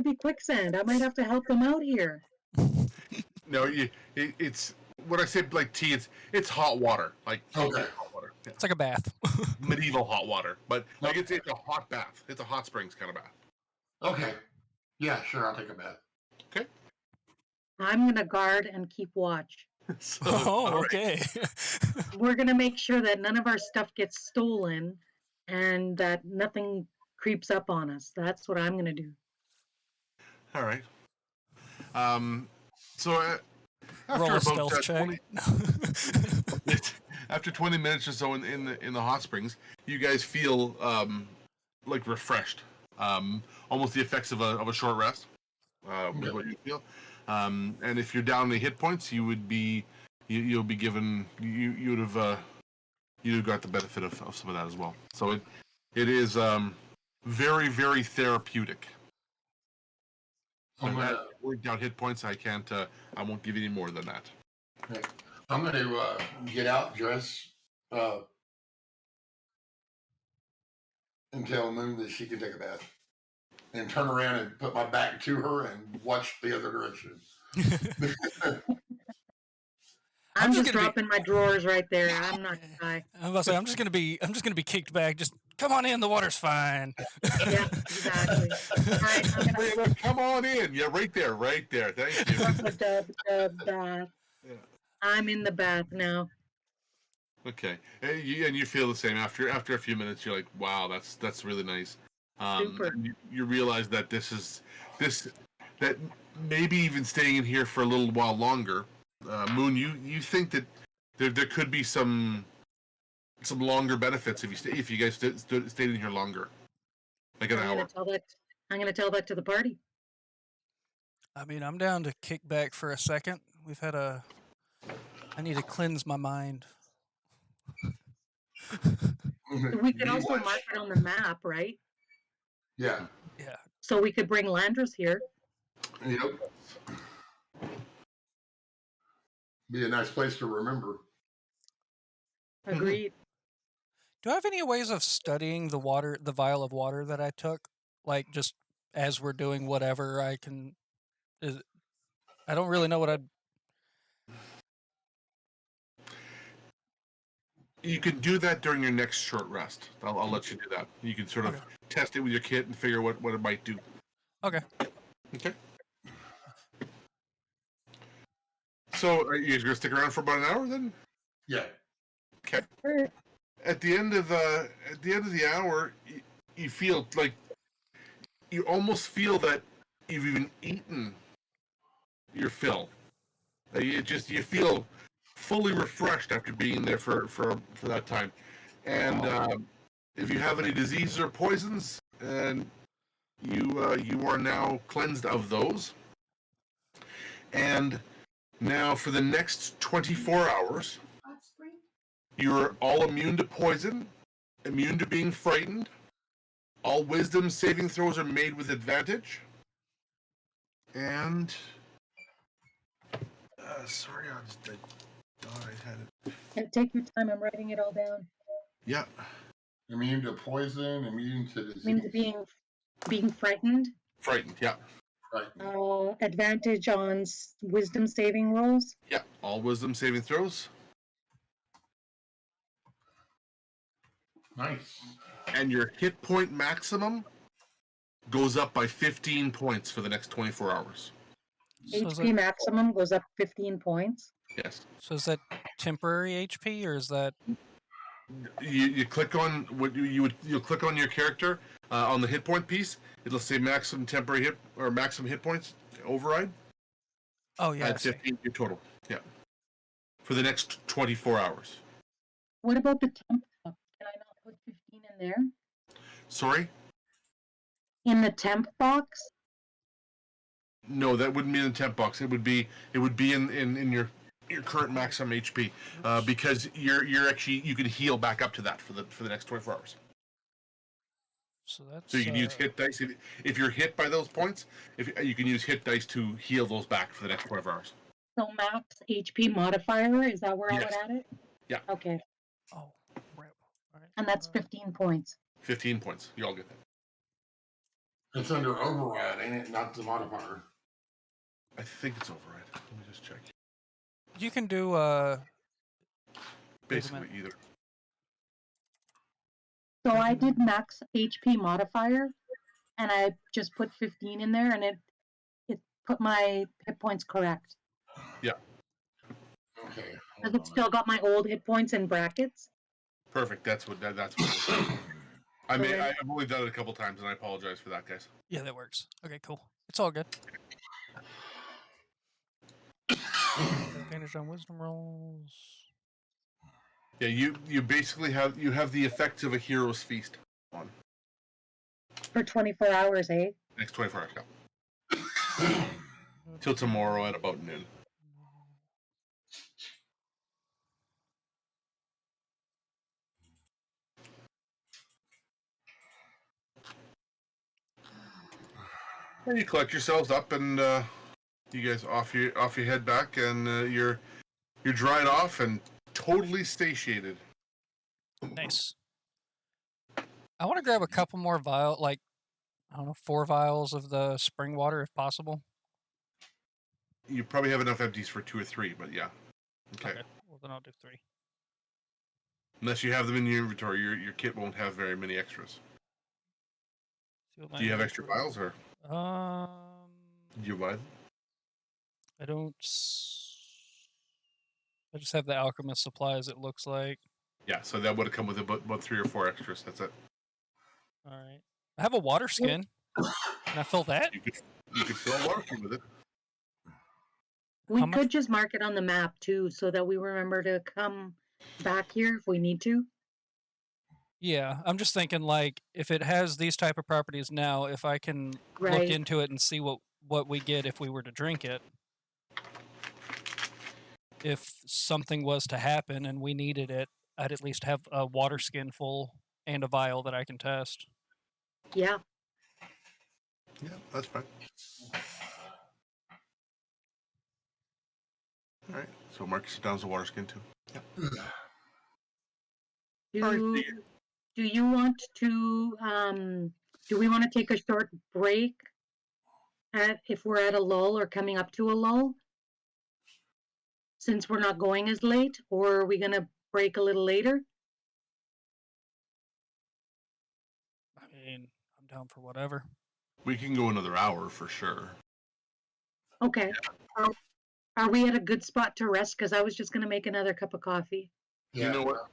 be quicksand. I might have to help them out here. No, it's when I say like tea, it's hot water, like Okay. hot water. Yeah. It's like a bath. Medieval hot water, but like it's a hot bath. It's a hot springs kind of bath. Okay. Yeah, sure. I'll take a bath. Okay. I'm gonna guard and keep watch. So, Oh, all right. okay. We're gonna make sure that none of our stuff gets stolen and that nothing creeps up on us. That's what I'm gonna do. All right. So after Roll a about stealth check. 20, after 20 minutes or so in the hot springs, you guys feel like refreshed. Almost the effects of a short rest. Is what you feel. And if you're down the hit points, you'll be given you'd have got the benefit of some of that as well. So it is very, very therapeutic. I'm gonna, Work down hit points. I can't. I won't give you any more than that. I'm gonna get out, dress, and tell Moon that she can take a bath, and turn around and put my back to her and watch the other direction. I'm just just gonna dropping my drawers right there. I'm not shy. I'm about to say I'm just gonna be kicked back. Just come on in. The water's fine. Yeah, exactly. All right, I'm gonna Hey, look, come on in. Yeah, right there. Thank you. put the bath. Yeah. I'm in the bath now. Okay, and you feel the same after a few minutes. You're like, wow, that's really nice. Super. And you realize that that maybe even staying in here for a little while longer. Moon, you think that there could be some longer benefits if you guys stayed in here longer, like an hour. I'm gonna tell that to the party. I mean, I'm down to kick back for a second. I need to cleanse my mind. We could also mark it on the map, right? Yeah. Yeah. So we could bring Landris here. Yep. Be a nice place to remember. Agreed. Do I have any ways of studying the vial of water that I took? Like just as we're doing whatever I can. I don't really know what I'd. You can do that during your next short rest. I'll let you do that. You can sort of test it with your kit and figure what it might do. Okay. Okay. So are you guys gonna stick around for about an hour then? Yeah. Okay. At the end of the hour, you feel like you almost feel that you've even eaten your fill. You feel fully refreshed after being there for that time. And if you have any diseases or poisons, and you are now cleansed of those. And now for the next 24 hours, you're all immune to poison, immune to being frightened. All wisdom saving throws are made with advantage. And sorry, I thought I had it. Yeah, take your time. I'm writing it all down. Yeah. Immune to poison, immune to disease. Means being frightened. Frightened, yeah. Frightened. Advantage on wisdom saving rolls. Yeah. All wisdom saving throws. Nice. And your hit point maximum goes up by 15 points for the next 24 hours. So is HP maximum goes up 15 points. Yes. So is that temporary HP or is that? You click on what you'll click on your character on the hit point piece. It'll say maximum temporary hit or maximum hit points override. Oh yeah. At 15 your total. Yeah. For the next 24 hours. What about the temp box? Can I not put 15 in there? Sorry? In the temp box? No, that wouldn't be in the temp box. It would be in your current maximum HP because you're actually you can heal back up to that for the next 24 hours. So that's. So you can use hit dice if you're hit by those points. If you can use hit dice to heal those back for the next 24 hours. So max HP modifier, is that where I would Yes. add it? Yeah. Okay. Oh, rip. All right. And that's 15 points. 15 points. You all get that. It's under override, ain't it? Not the modifier. I think it's override. Let me just check. You can do Basically either. So I did max HP modifier, and I just put 15 in there, and it put my hit points correct. Yeah. Okay. Because it's still got my old hit points in brackets. Perfect. That's what. That's what. I've only done it a couple times, and I apologize for that, guys. Yeah, that works. Okay, cool. It's all good. Advantage on wisdom rolls. Yeah, you basically have the effects of a hero's feast on For 24 hours, eh? next 24 hours. Yeah. Till tomorrow at about noon. And you collect yourselves up, and you guys off you head back, and you're dried off and totally satiated. Nice. I want to grab a couple more vial, like I don't know, 4 vials of the spring water if possible. You probably have enough empties for 2 or 3, but yeah. Okay. Well, then I'll do 3. Unless you have them in your inventory, your kit won't have very many extras. Do you have extra vials, or do you buy them? I don't. I just have the alchemist supplies. It looks like. Yeah, so that would have come with about 3 or 4 extras. That's it. All right. I have a water skin. Can I fill that? You could fill a water skin with it. We could just mark it on the map too, so that we remember to come back here if we need to. Yeah, I'm just thinking like if it has these type of properties now, if I can look into it and see what we get if we were to drink it. If something was to happen and we needed it, I'd at least have a water skin full and a vial that I can test. Yeah. Yeah, that's fine. All right, so Marcus down as a water skin too. Yeah. Do you want to? Do we want to take a short break if we're at a lull or coming up to a lull? Since we're not going as late, or are we going to break a little later? I mean, I'm down for whatever. We can go another hour for sure. Okay. Yeah. Are we at a good spot to rest? Because I was just going to make another cup of coffee. Yeah. You know what?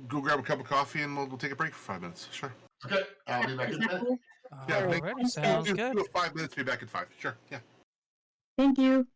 Go grab a cup of coffee and we'll take a break for 5 minutes. Sure. Okay, I'll be back in 10. Cool? Yeah, sounds good. Do 5 minutes, be back in 5. Sure, yeah. Thank you.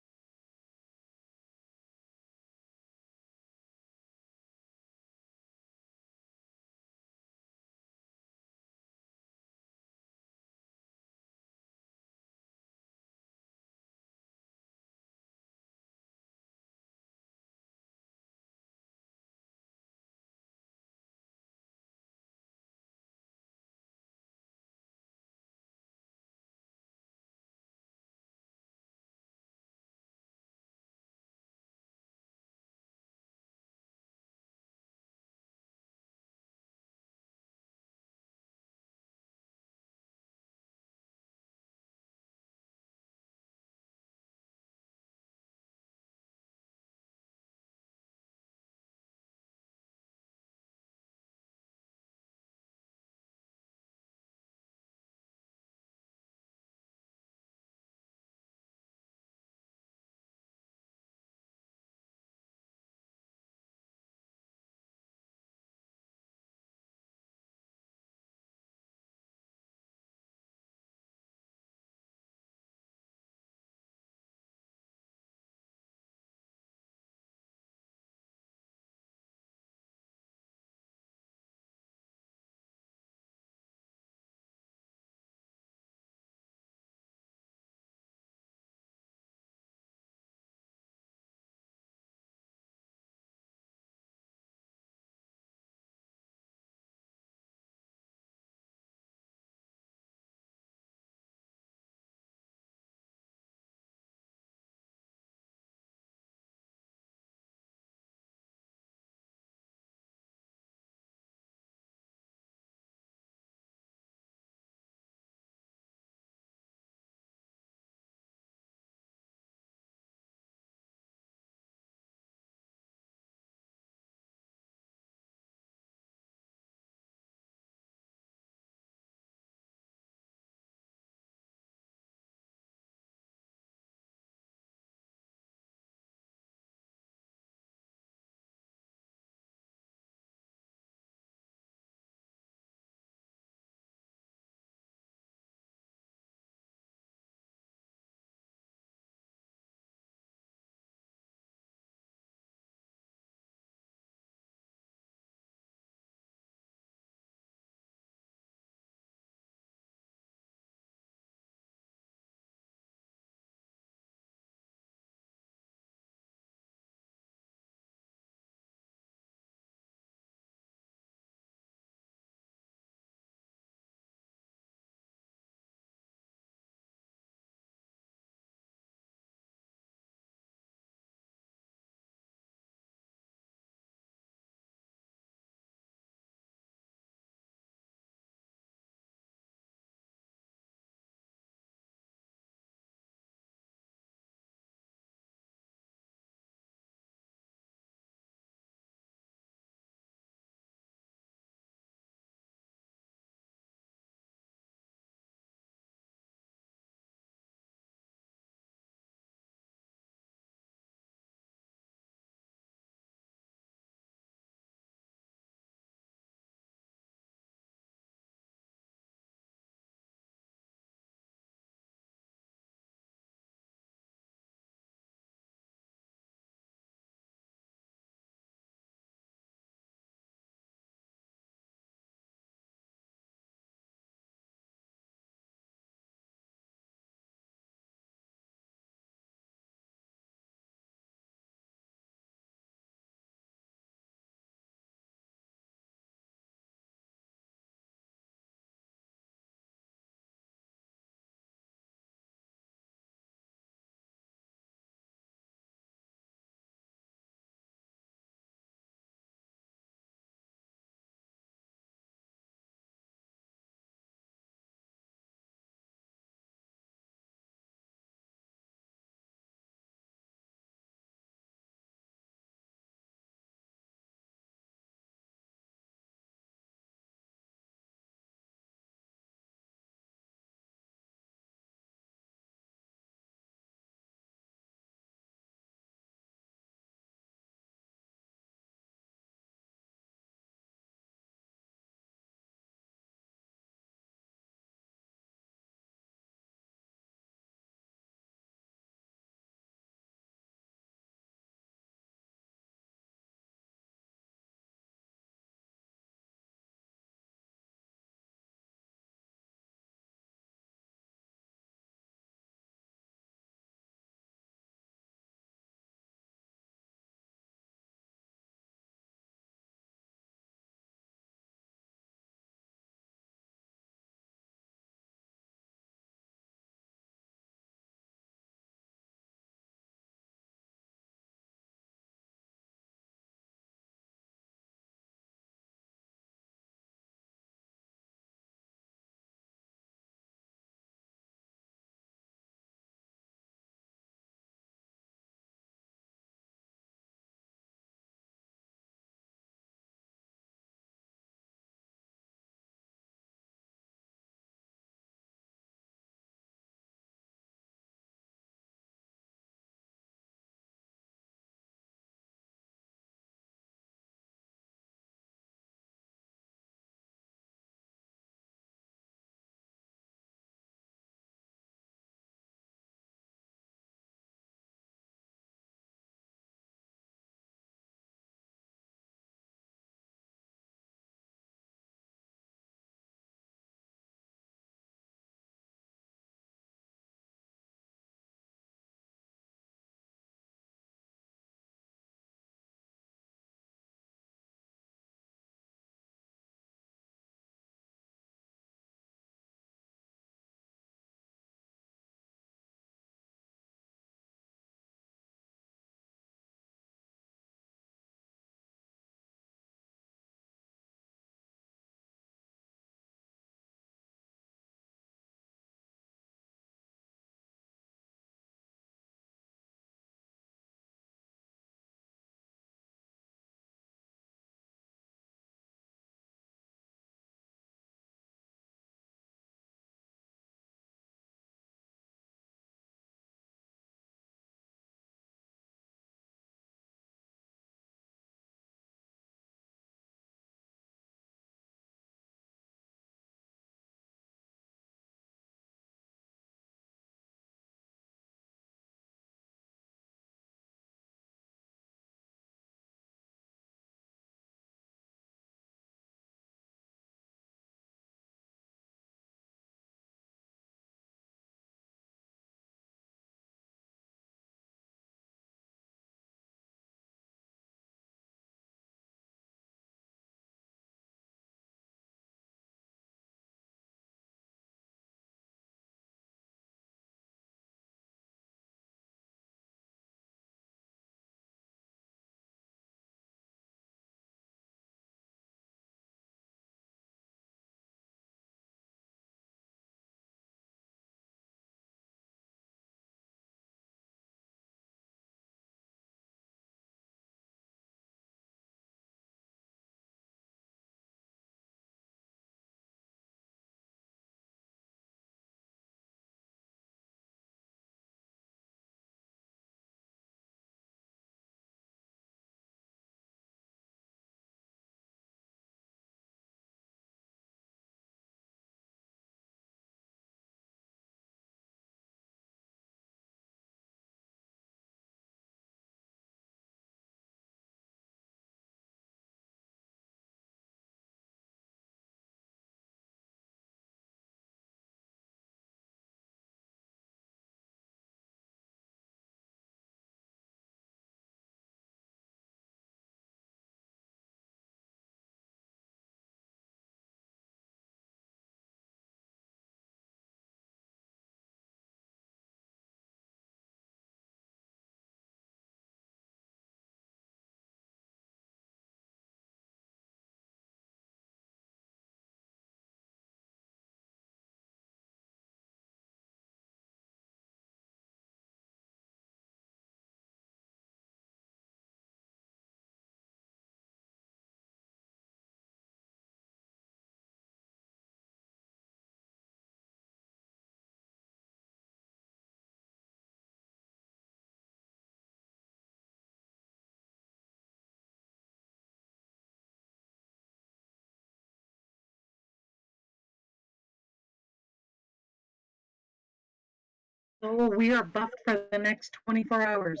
Oh, we are buffed for the next 24 hours.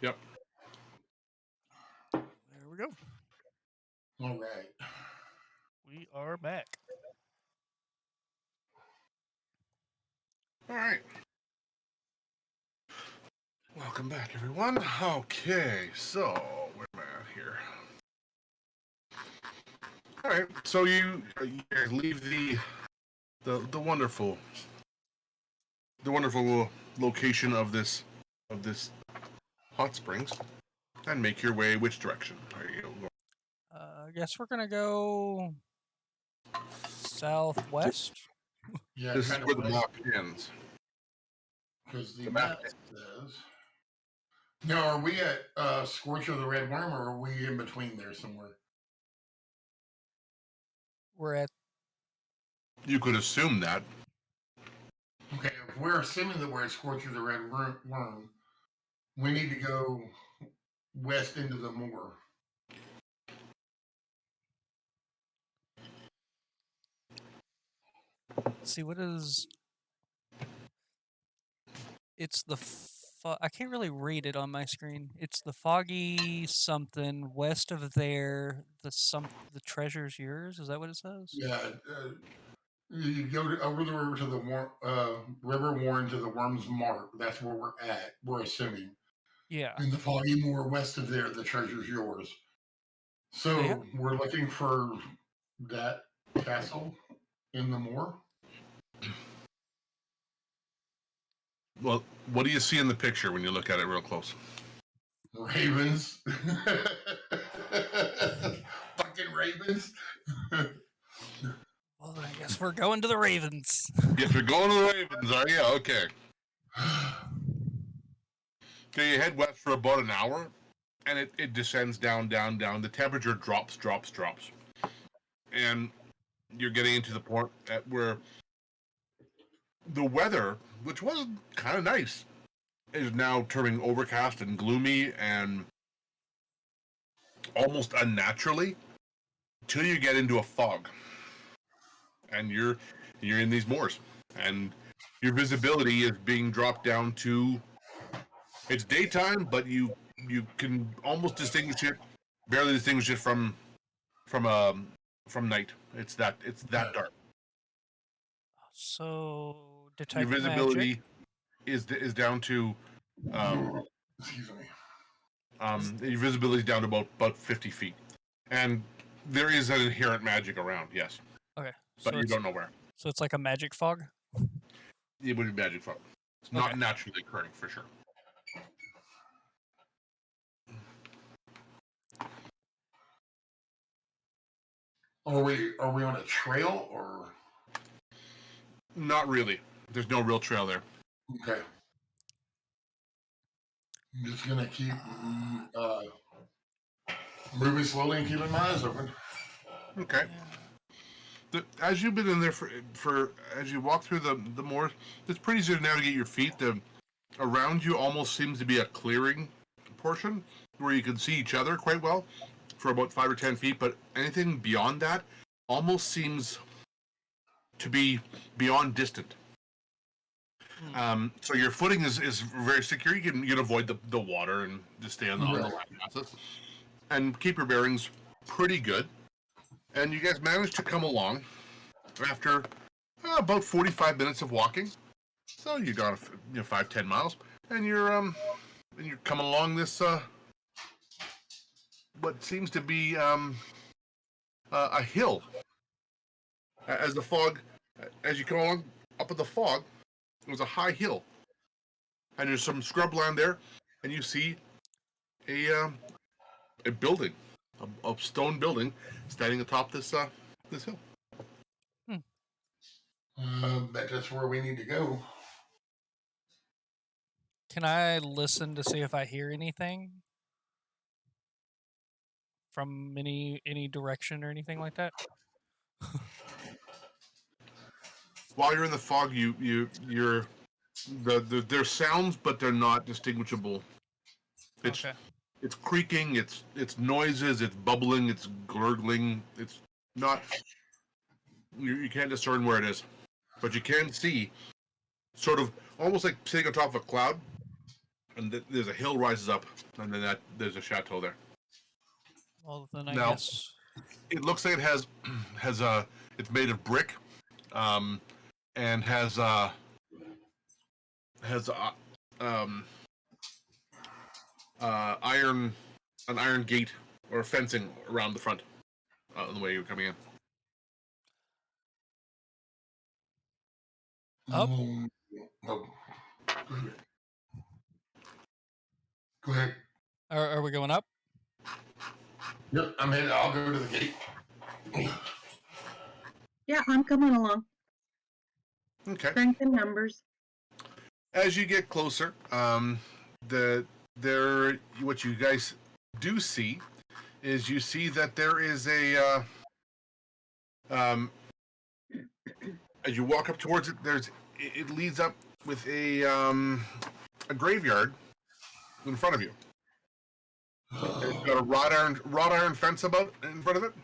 Yep. There we go. All right. We are back. All right. Welcome back, everyone. Okay, so where am I at here? All right, so you guys leave the wonderful location of this hot springs and make your way. Which direction are you going? I guess we're gonna go southwest. Yeah, This is kind where of the map ends. because the the map map. says. Now, are we at Scorch of the Red Worm, or are we in between there somewhere? We're at You could assume that. Okay, if we're assuming that we're at Scorch of the Red Worm, we need to go west into the moor. see what is. It's the. I can't really read it on my screen. It's the foggy something west of there. The treasure's yours. Is that what it says? Yeah, you go over the river to the River Warren to the Worm's Mark. That's where we're at. We're assuming. Yeah. In the foggy moor west of there, the treasure's yours. So Yeah. we're looking for that castle in the moor. Well, what do you see in the picture when you look at it real close? Ravens. Fucking ravens. Well, then I guess we're going to the Ravens. Yes, we're going to the Ravens, are you? Okay. Okay, you head west for about an hour, and it descends down. The temperature drops. And you're getting into the point at where the weather, which was kind of nice, is now turning overcast and gloomy and almost unnaturally till you get into a fog. And you're in these moors, and your visibility is being dropped down to, it's daytime, but you can almost distinguish it, barely distinguish it from night. It's that dark. So Your detect visibility magic. is down to Excuse me. your visibility is down to about 50 feet, and there is an inherent magic around, yes, Okay. but So you it's, don't know where. so it's like a magic fog. It would be magic fog. It's Okay. not naturally occurring for sure. Are we on a trail or? Not really. There's no real trail there. Okay. I'm just gonna keep moving slowly and keeping my eyes open. Okay. As you've been in there for as you walk through the moors, it's pretty easy to navigate your feet. Around you almost seems to be a clearing portion where you can see each other quite well for about 5 or 10 feet, but anything beyond that almost seems to be beyond distant. So your footing is very secure. You can avoid the water and just stay on the land masses and keep your bearings pretty good. And you guys managed to come along after about 45 minutes of walking. So you got 5-10 miles, and you're coming along this what seems to be a hill. As you come along up in the fog, there's a high hill, and there's some scrubland there, and you see a building, a stone building, standing atop this hill. Bet that's where we need to go. Can I listen to see if I hear anything from any direction or anything like that? While you're in the fog, there's sounds, but they're not distinguishable. It's creaking, it's noises, it's bubbling, it's gurgling. It's not. You can't discern where it is, but you can see, sort of almost like sitting on top of a cloud, and there's a hill rises up, and then there's a chateau there. Well, then I Now, guess it looks like it has it's made of brick, and has an iron gate or fencing around the front, the way you're coming in. Up. Oh. Go ahead. Are we going up? Yep, I'm headed. I'll go to the gate. Yeah, I'm coming along. Okay. Strength in numbers. As you get closer, what you guys do see is you see that there is a as you walk up towards it, it leads up with a graveyard in front of you. It's got a wrought iron fence in front of it,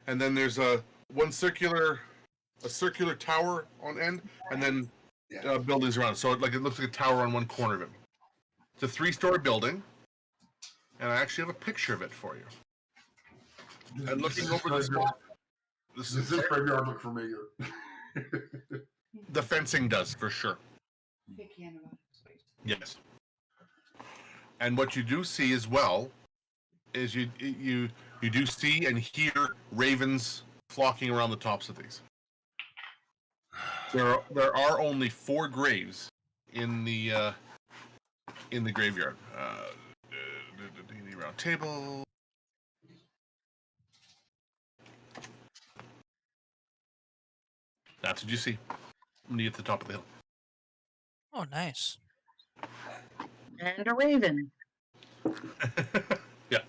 and then there's a circular tower on end, and then buildings around. So it looks like a tower on one corner of it. It's a 3-story building, and I actually have a picture of it for you. And looking over the spot, Does this graveyard look familiar? The fencing does for sure. Yes. And what you do see as well is you do see and hear ravens flocking around the tops of these. There are only 4 graves in the graveyard. Round table. That's what you see when you get to the top of the hill. Oh, nice. And a raven. Yeah.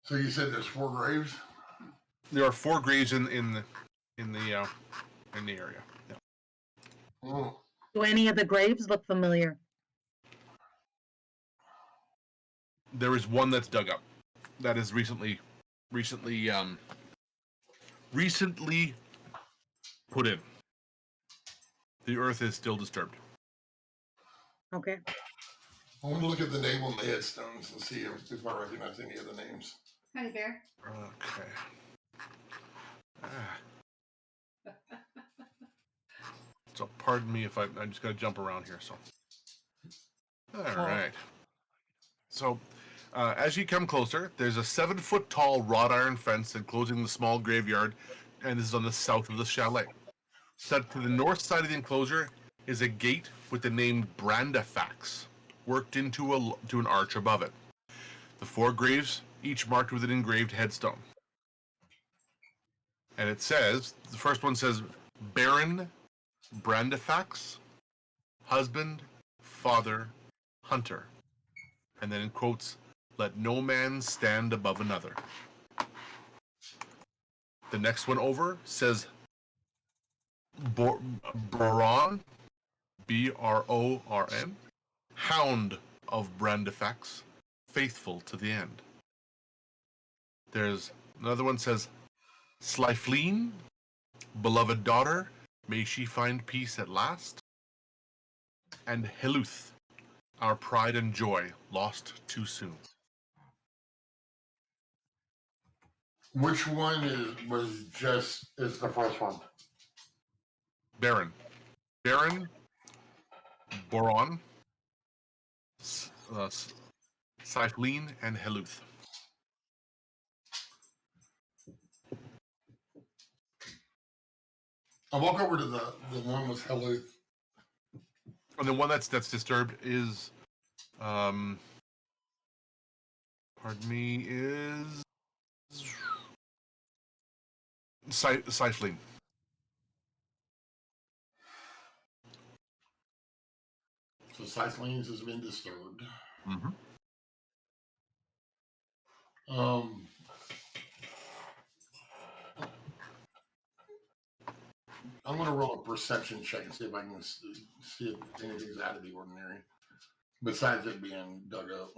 So you said there's 4 graves? There are 4 graves in the area. Yeah. Oh. Do any of the graves look familiar? There is one that's dug up. That is recently put in. The earth is still disturbed. Okay. I want to look at the name on the headstones and see if I recognize any of the names. Honey bear. Okay. So pardon me if I just got to jump around here. So. All right. So, as you come closer, there's a 7-foot-tall wrought iron fence enclosing the small graveyard, and this is on the south of the chalet. Set to the north side of the enclosure is a gate with the name Brandifax worked into an arch above it. The 4 graves, each marked with an engraved headstone. And it says, the first one says, Baron Brandifax, husband, father, hunter. And then in quotes, let no man stand above another. The next one over says Boron, Brorn, hound of Brandifax, faithful to the end. There's another one says Slyfleen, beloved daughter, may she find peace at last. And Heluth, our pride and joy, lost too soon. Which one is the first one? Baron, Boron, Slyfleen, and Heluth. I'll walk over to the one with Heluth. And the one that's disturbed is, pardon me, is Slyfleen. So Slyfleen's has been disturbed. Mm-hmm. I'm going to roll a perception check and see if I can see if anything's out of the ordinary, besides it being dug up.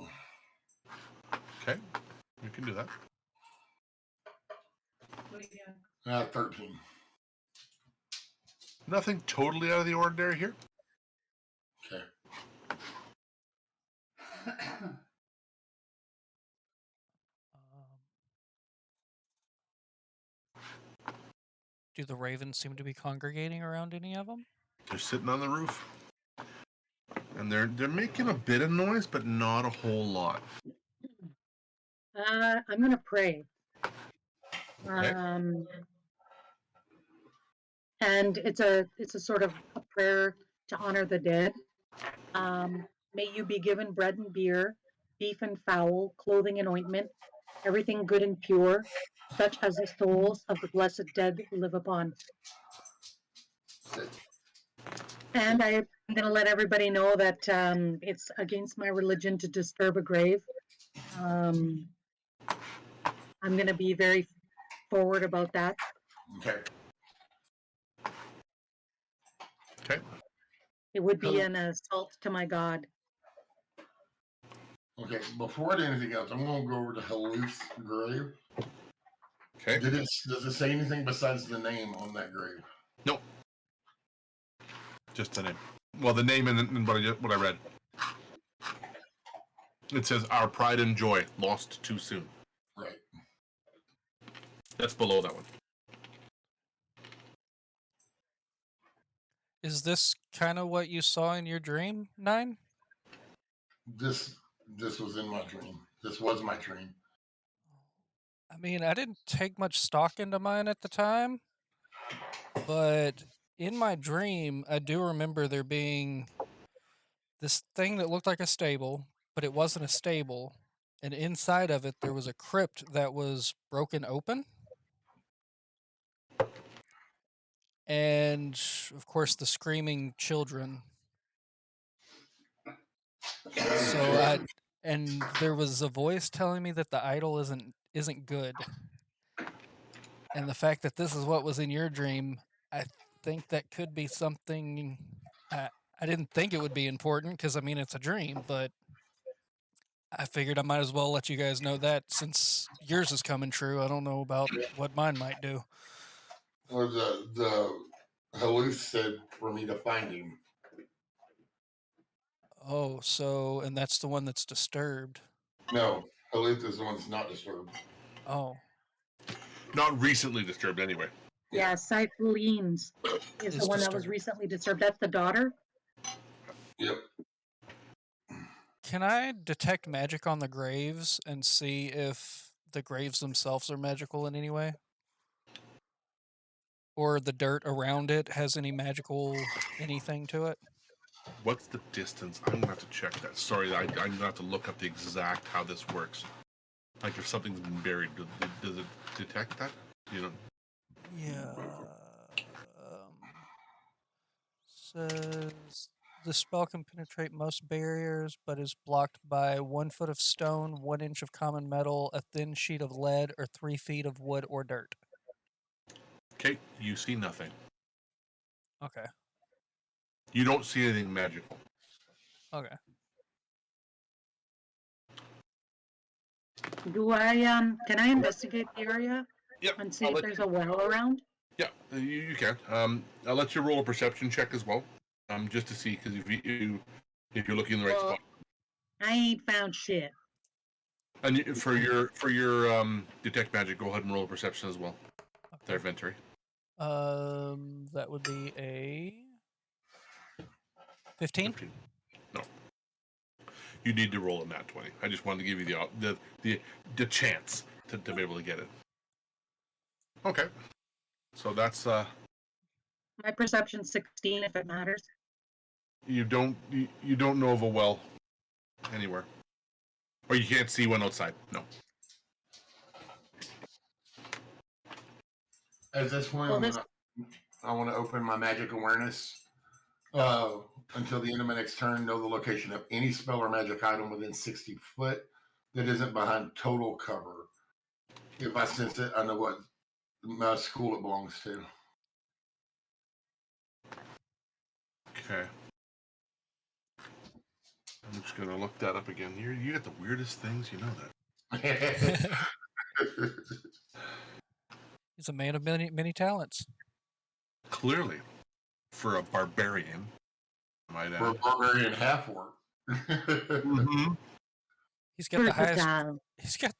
Okay, you can do that. What are you doing? 13. Nothing totally out of the ordinary here. Do the ravens seem to be congregating around any of them? They're sitting on the roof. And they're making a bit of noise, but not a whole lot. I'm gonna pray. Okay. And it's a sort of a prayer to honor the dead. May you be given bread and beer, beef and fowl, clothing and ointment, everything good and pure, such as the souls of the blessed dead live upon. And I'm going to let everybody know that it's against my religion to disturb a grave. I'm going to be very forward about that. Okay. Okay. It would be an assault to my God. Okay. Before I do anything else, I'm going to go over to Haluf's grave. Okay. Does it say anything besides the name on that grave? Nope. Just the name. Well, the name and what I read. It says, "Our pride and joy lost too soon." Right. That's below that one. Is this kind of what you saw in your dream, 9? This was in my dream. This was my dream. I mean, I didn't take much stock into mine at the time, but in my dream, I do remember there being this thing that looked like a stable, but it wasn't a stable. And inside of it, there was a crypt that was broken open. And, of course, the screaming children. And there was a voice telling me that the idol isn't good. And the fact that this is what was in your dream, I think that could be something. I didn't think it would be important because, I mean, it's a dream, but I figured I might as well let you guys know that since yours is coming true. I don't know about what mine might do. Well, the Haluf said for me to find him. Oh, and that's the one that's disturbed. No, Haluf is the one that's not disturbed. Oh. Not recently disturbed, anyway. Yeah, Cyphlene's is the one that was recently disturbed. That's the daughter? Yep. Can I detect magic on the graves and see if the graves themselves are magical in any way? Or the dirt around it has any magical anything to it? What's the distance? I'm gonna have to check that. Sorry, I'm gonna have to look up the exact how this works. Like if something's been buried, does it detect that? You know. Yeah. Says the spell can penetrate most barriers, but is blocked by 1 foot of stone, 1 inch of common metal, a thin sheet of lead, or 3 feet of wood or dirt. Okay, you see nothing. Okay. You don't see anything magical. Okay. Can I investigate the area? Yep. And see if there's a well around? Yeah, you can. I'll let you roll a perception check as well, just to see, because if you're looking in the right spot. I ain't found shit. And for your detect magic, go ahead and roll a perception as well. Okay. Their inventory. That would be a 15? No. You need to roll a nat 20. I just wanted to give you the chance to be able to get it. Okay. So that's my perception's 16 if it matters. You don't know of a well anywhere. Or you can't see one outside. No. At this point, I want to open my magic awareness. Until the end of my next turn, know the location of any spell or magic item within 60 foot that isn't behind total cover. If I sense it, I know what school it belongs to. Okay. I'm just gonna look that up again. You got the weirdest things, you know that. He's a man of many talents. Clearly, for a barbarian, might add. For a barbarian half-orc. Mm-hmm. He's got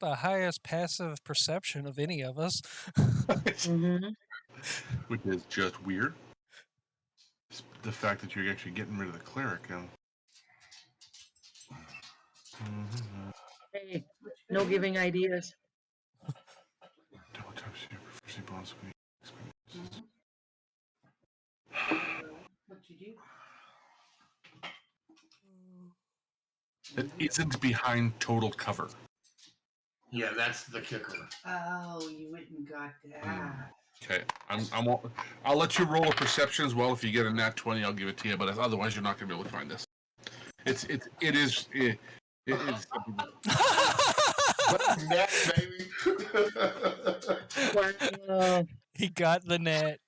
the highest passive perception of any of us. Mm-hmm. Which is just weird. The fact that you're actually getting rid of the cleric now. Hey, no giving ideas. Double tap super proficiency bonus. What you do? It isn't behind total cover. Yeah, that's the kicker. Oh, you went and got that. Okay, I'll let you roll a perception as well. If you get a nat 20, I'll give it to you. But otherwise, you're not going to be able to find this. It is. Net, baby. Wow. He got the net.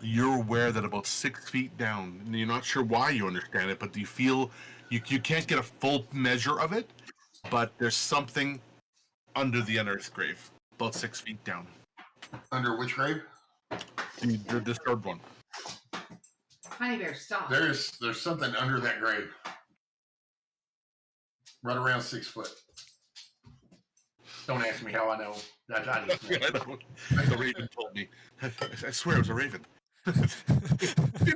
You're aware that about 6 feet down, and you're not sure why you understand it, but you feel you can't get a full measure of it, but there's something under the unearthed grave, about 6 feet down. Under which grave? The disturbed one. Honey Bear, stop. There's something under that grave. Right around 6 foot. Don't ask me how I know. I just know. I know. The raven told me. I swear it was a raven. The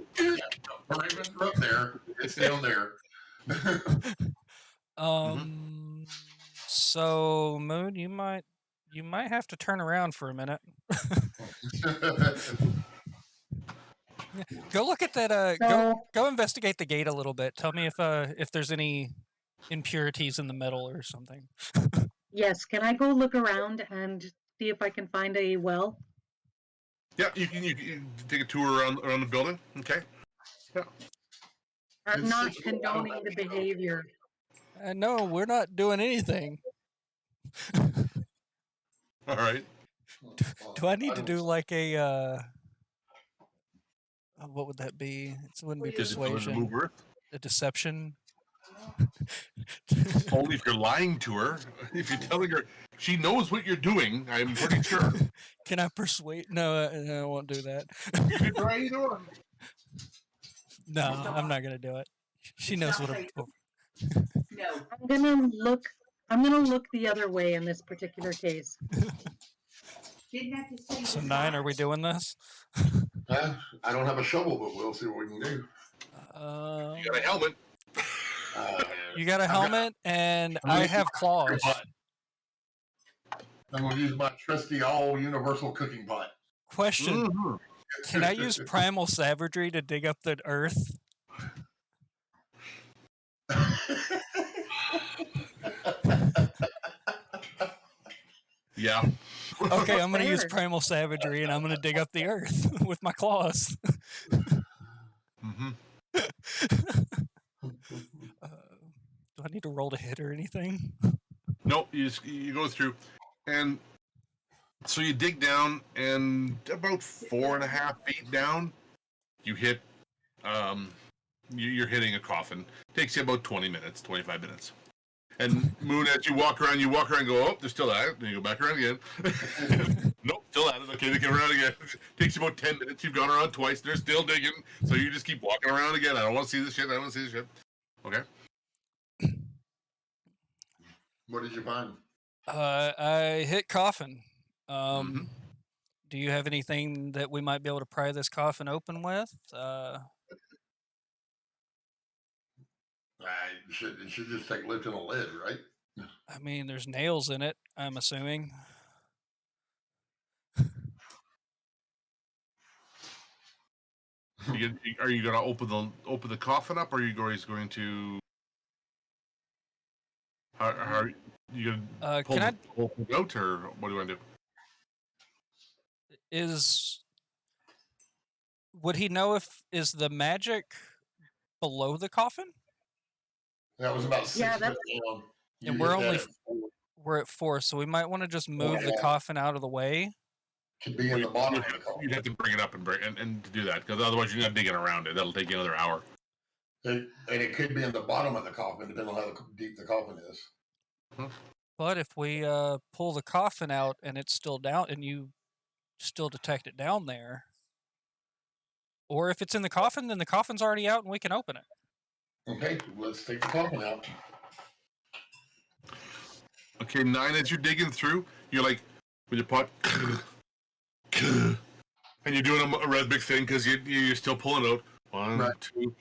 raven's up there. It's down there. So Moon, you might have to turn around for a minute. Go look at that. Go investigate the gate a little bit. Tell me if there's any impurities in the metal or something. Yes, can I go look around and see if I can find a well? Yeah, you can take a tour around the building. Okay. Yeah. I'm not condoning the behavior. No, we're not doing anything. All right. Do I need to do like a what would that be? It wouldn't be persuasion. A deception. Only if you're lying to her. If you're telling her she knows what you're doing, I'm pretty sure. Can I persuade? No, I won't do that. You can try either one. No, I'm not gonna do it. She knows what I'm. No. I'm gonna look the other way in this particular case. Didn't have to say So 9, are we doing this? I don't have a shovel, but we'll see what we can do. You got a helmet. You got a helmet, and I have claws. I'm going to use my trusty all-universal cooking pot. Question. Mm-hmm. Can I use primal savagery to dig up the earth? Yeah. Okay, I'm going to use primal savagery, and I'm going to dig up the earth with my claws. Mm-hmm. Do I need to roll to hit or anything? Nope, you go through, and so you dig down, and about 4.5 feet down, you hit. You're hitting a coffin. Takes you about 20 minutes, 25 minutes. And Moon, as you walk around, and go, oh, they're still at it. Then you go back around again. Nope, still at it. Okay, they come around again. Takes you about 10 minutes. You've gone around twice. They're still digging. So you just keep walking around again. I don't want to see this shit. Okay. What did you find? I hit coffin. Do you have anything that we might be able to pry this coffin open with? It should just take lifting a lid, right? I mean, there's nails in it, I'm assuming. Are you going to open the coffin up, or are you going to? How are you going to pull it out, or what do you want to do? Would he know is the magic below the coffin? That was about 6 foot long. And we're at 4, so we might want to just move the coffin out of the way. Could be in the bottom of the coffin. You'd have to bring it up and to do that, because otherwise you're not digging around it. That'll take you another hour. And it could be in the bottom of the coffin, depending on how deep the coffin is. Huh? But if we pull the coffin out and it's still down, and you still detect it down there, or if it's in the coffin, then the coffin's already out and we can open it. Okay, let's take the coffin out. Okay, 9, as you're digging through, you're like, with your pot, and you're doing a red big thing because you're still pulling out 1, Right. 2,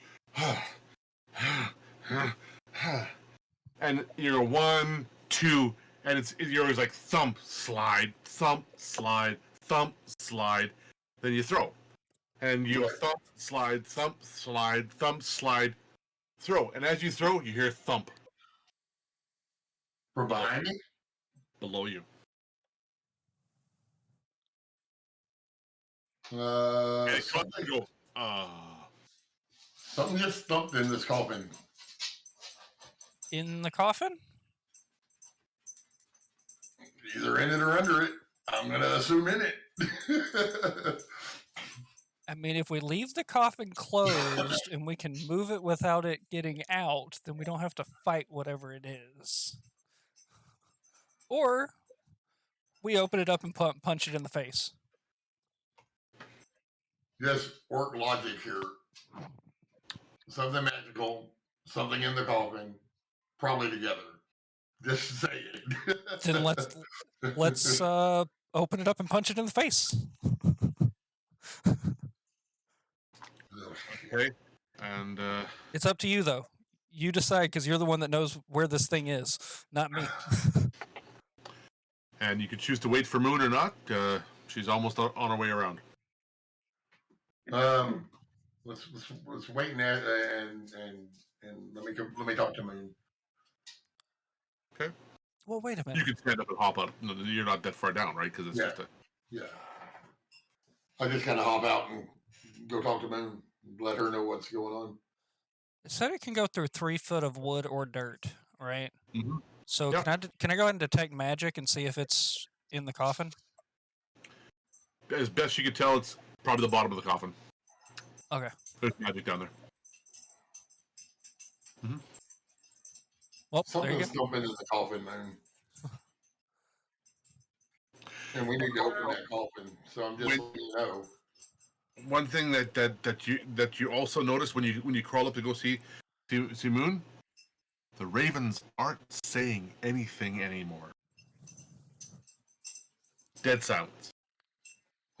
and you're 1, 2, and you're always like thump, slide, thump, slide, thump, slide. Then you throw, and you thump, slide, thump, slide, thump, slide, throw. And as you throw, you hear thump From behind me? below you. And it comes and go, Something gets thumped in this coffin. In the coffin? Either in it or under it. I'm going to assume in it. I mean, if we leave the coffin closed and we can move it without it getting out, then we don't have to fight whatever it is. Or we open it up and punch it in the face. Just orc logic here. Something magical, something in the coffin, probably together. Just say it. Then let's open it up and punch it in the face. okay, and It's up to you, though. You decide, because you're the one that knows where this thing is, not me. and you can choose to wait for Moon or not. She's almost on her way around. Let's wait and let me talk to Moon. Okay. Well, wait a minute. You can stand up and hop up. No, you're not that far down, right? Because it's just a. Yeah. I just kind of hop out and go talk to Moon. Let her know what's going on. It said it can go through 3 foot of wood or dirt, right? Mm-hmm. So Yep. can I go ahead and detect magic and see if it's in the coffin? As best you can tell, it's probably the bottom of the coffin. Okay. There's magic down there. Mm-hmm. Well, there you Something's go. jumping into the coffin, Moon. And we need to open that coffin. So I'm just letting you know. One thing that you also notice when you crawl up to go see Moon, the ravens aren't saying anything anymore. Dead silence.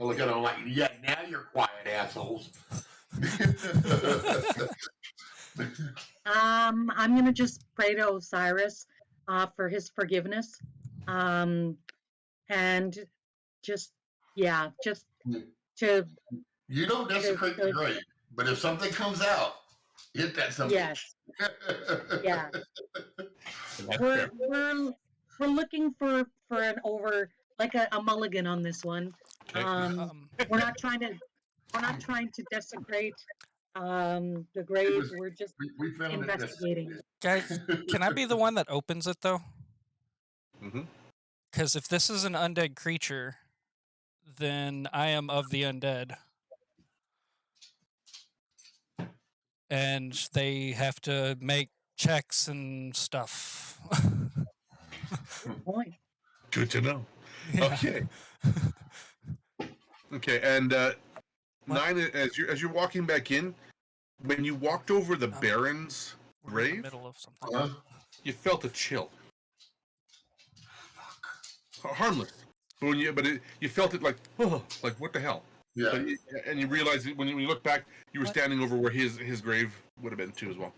I look at them like, yeah, now you're quiet, assholes. I'm gonna just pray to Osiris for his forgiveness, and just to You don't desecrate the grave, but if something comes out, hit that something. yes, yeah. That's We're fair. we're looking for an like a mulligan on this one. Okay. We're not trying to desecrate the grave. We're just we found investigating. Guys, can I be the one that opens it, though? Mm-hmm. Because if this is an undead creature, then I am of the undead. And they have to make checks and stuff. Point. Good to know. Yeah. Okay. Okay, and Nine, as you're walking back in, when you walked over the Baron's We're in the grave, middle of something. you felt a chill. Harmless, but you felt it like, oh, like what the hell? Yeah. But and you realize that when you look back, you were standing over where his grave would have been too as well.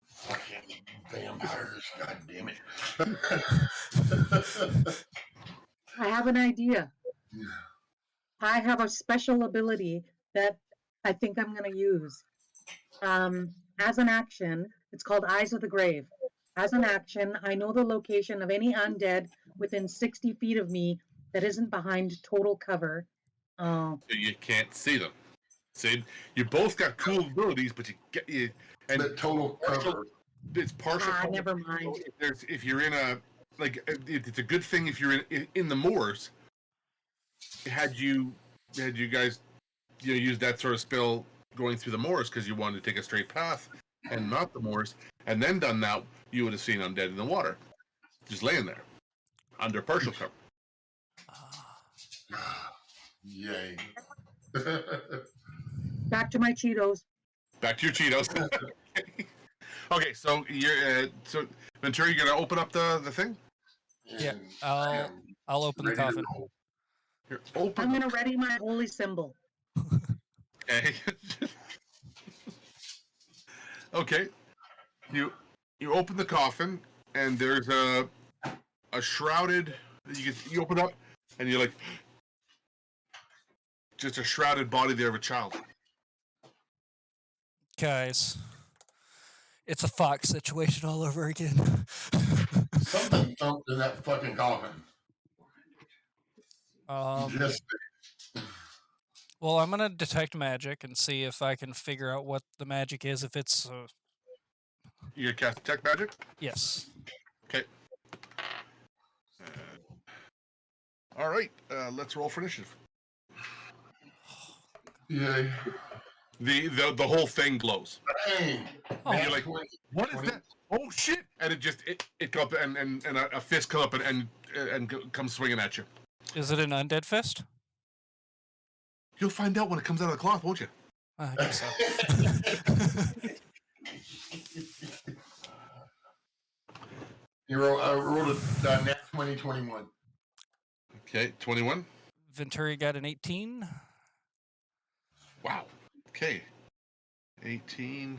Fucking vampires, god damn it. I have an idea. I have a special ability that I think I'm going to use. As an action, it's called Eyes of the Grave. As an action, I know the location of any undead within 60 feet of me that isn't behind total cover. You can't see them. See, you both got cool abilities, but and But total cover. it's partial. cover. Never mind. So if you're in a it's a good thing if you're in the moors. Had you guys use that sort of spell going through the moors because you wanted to take a straight path and not the moors, and then done that, you would have seen undead in the water, just laying there under partial cover. Yay. Back to my Cheetos. Back to your Cheetos. Okay, so you're so Ventura, you're gonna open up the thing. Yeah, And I am I'll open the ready to coffin. roll. You're open. I'm gonna ready my holy symbol. Okay. Okay. You open the coffin, and there's a shrouded. You open up, and you're like, just a shrouded body there of a child. Guys, it's a Fox situation all over again. Something thumped in that fucking coffin. Just Well, I'm gonna detect magic and see if I can figure out what the magic is. If it's You gonna cast detect magic? yes. Okay. All right. Let's roll for initiative. yeah. The whole thing glows. Dang. Oh, And you're like, what is that? Oh shit! And it comes up and a fist come up and comes swinging at you. is it an undead fist? You'll find out when it comes out of the cloth, won't you? I guess so. I rolled a nat 2021. Okay, 21. Venturi got an 18. Wow. Okay. 18,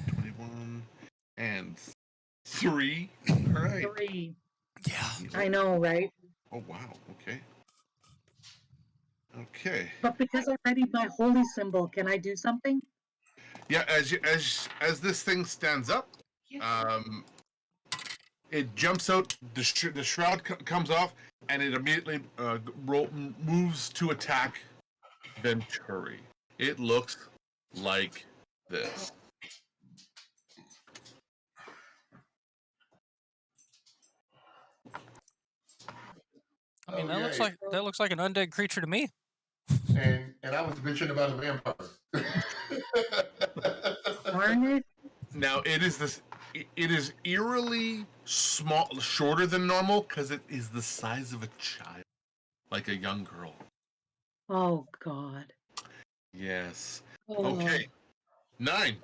21, and 3. All right. 3. Yeah. I know, right? Oh wow. Okay. Okay. But because I readied my holy symbol, can I do something? Yeah. As this thing stands up, it jumps out. The shroud comes off, and it immediately moves to attack Venturi. It looks like this. I mean, Oh, that yeah. looks like an undead creature to me. And I was bitching about a vampire. Darn it. Now it is eerily shorter than normal because it is the size of a child, like a young girl. Oh, God. Yes. Oh. Okay. 9.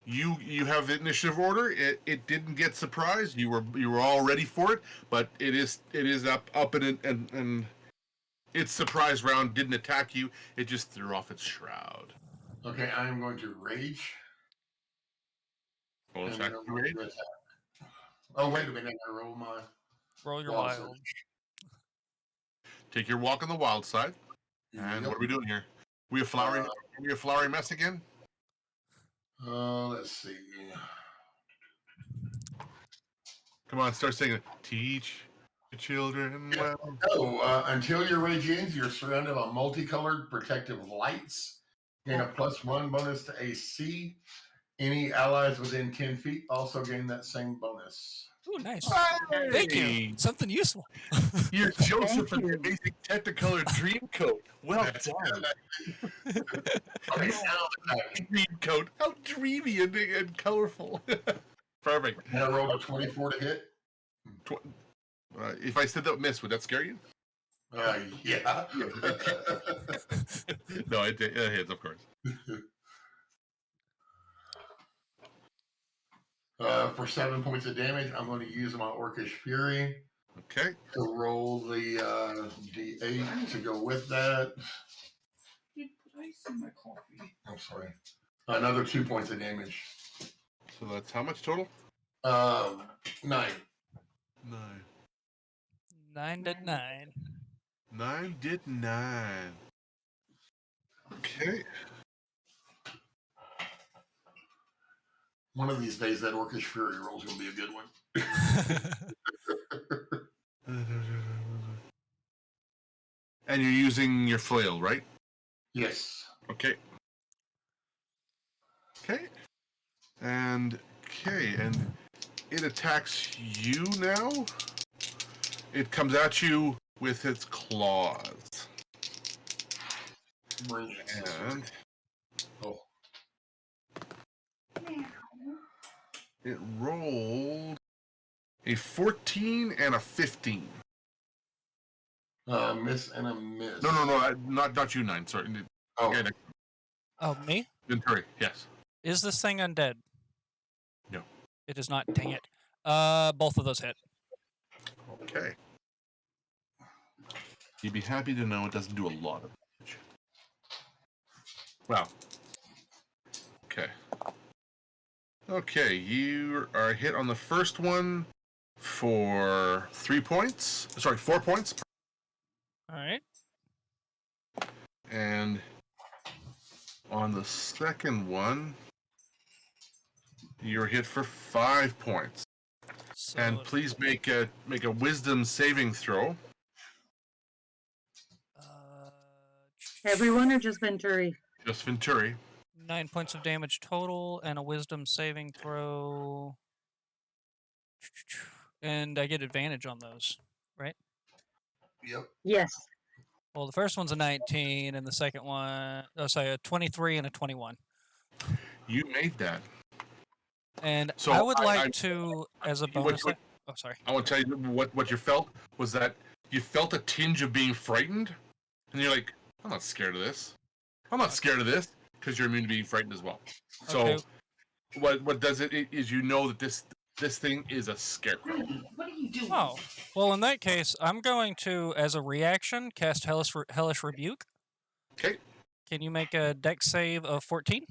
You have initiative order. It didn't get surprised. You were all ready for it, but it is up and its surprise round didn't attack you. It just threw off its shroud. Okay, I am going to rage. Roll and attack. then I'm going to attack. Oh, wait a minute. I roll my Roll your wild wild. Take your walk on the wild side. And what are we doing here? We a flowery mess again? Let's see. Come on, start singing. Teach the children well. Oh, until your rage ends, you're surrounded by multicolored protective lights. Gain a +1 bonus to AC. Any allies within 10 feet also gain that same bonus. Ooh, nice. Hey! Thank you. Something useful. You're Joseph Thank in the you. amazing Technicolor dream coat. Well done. Okay, now Dream coat. How dreamy and colorful. Perfect. I rolled a 24 to hit. If I said that miss, would that scare you? Yeah. No, it hits, of course. For 7 points of damage, I'm going to use my Orcish Fury Okay. to roll the D8 to go with that. You put ice in my coffee. I'm sorry. Another 2 points of damage. So that's how much total? 9. 9. 9 to 9. 9 did 9. Okay. One of these days, that Orcish Fury roll is going to be a good one. And you're using your flail, right? Yes. Okay. Okay. And it attacks you now. It comes at you with its claws. Bring it. And Oh. it rolled a 14 and a 15. Miss and a miss. No, not you, 9. Sorry. Oh, Okay, next. Oh, me? Venturi, yes. Is this thing undead? No. It is not. Dang it. Both of those hit. Okay. You'd be happy to know it doesn't do a lot of damage. Wow. Okay. Okay, you are hit on the first one for 3 points. Sorry, 4 points. All right. And on the second one, you're hit for 5 points. So And please make a wisdom saving throw. Everyone or just Venturi? Just Venturi. 9 points of damage total and a wisdom saving throw. And I get advantage on those, right? Yep. Yes. Well, the first one's a 19, and the second one, a 23 and a 21. You made that. And So I would like to, as a bonus. what- Oh, sorry. I want to tell you what you felt was that you felt a tinge of being frightened, and you're like, I'm not scared of this. I'm not scared of this, because you're immune to being frightened as well. So Okay. what does it is you know that this thing is a scarecrow. What are you doing? Oh, well, in that case, I'm going to, as a reaction, cast Hellish Rebuke. Okay. Can you make a dex save of 14?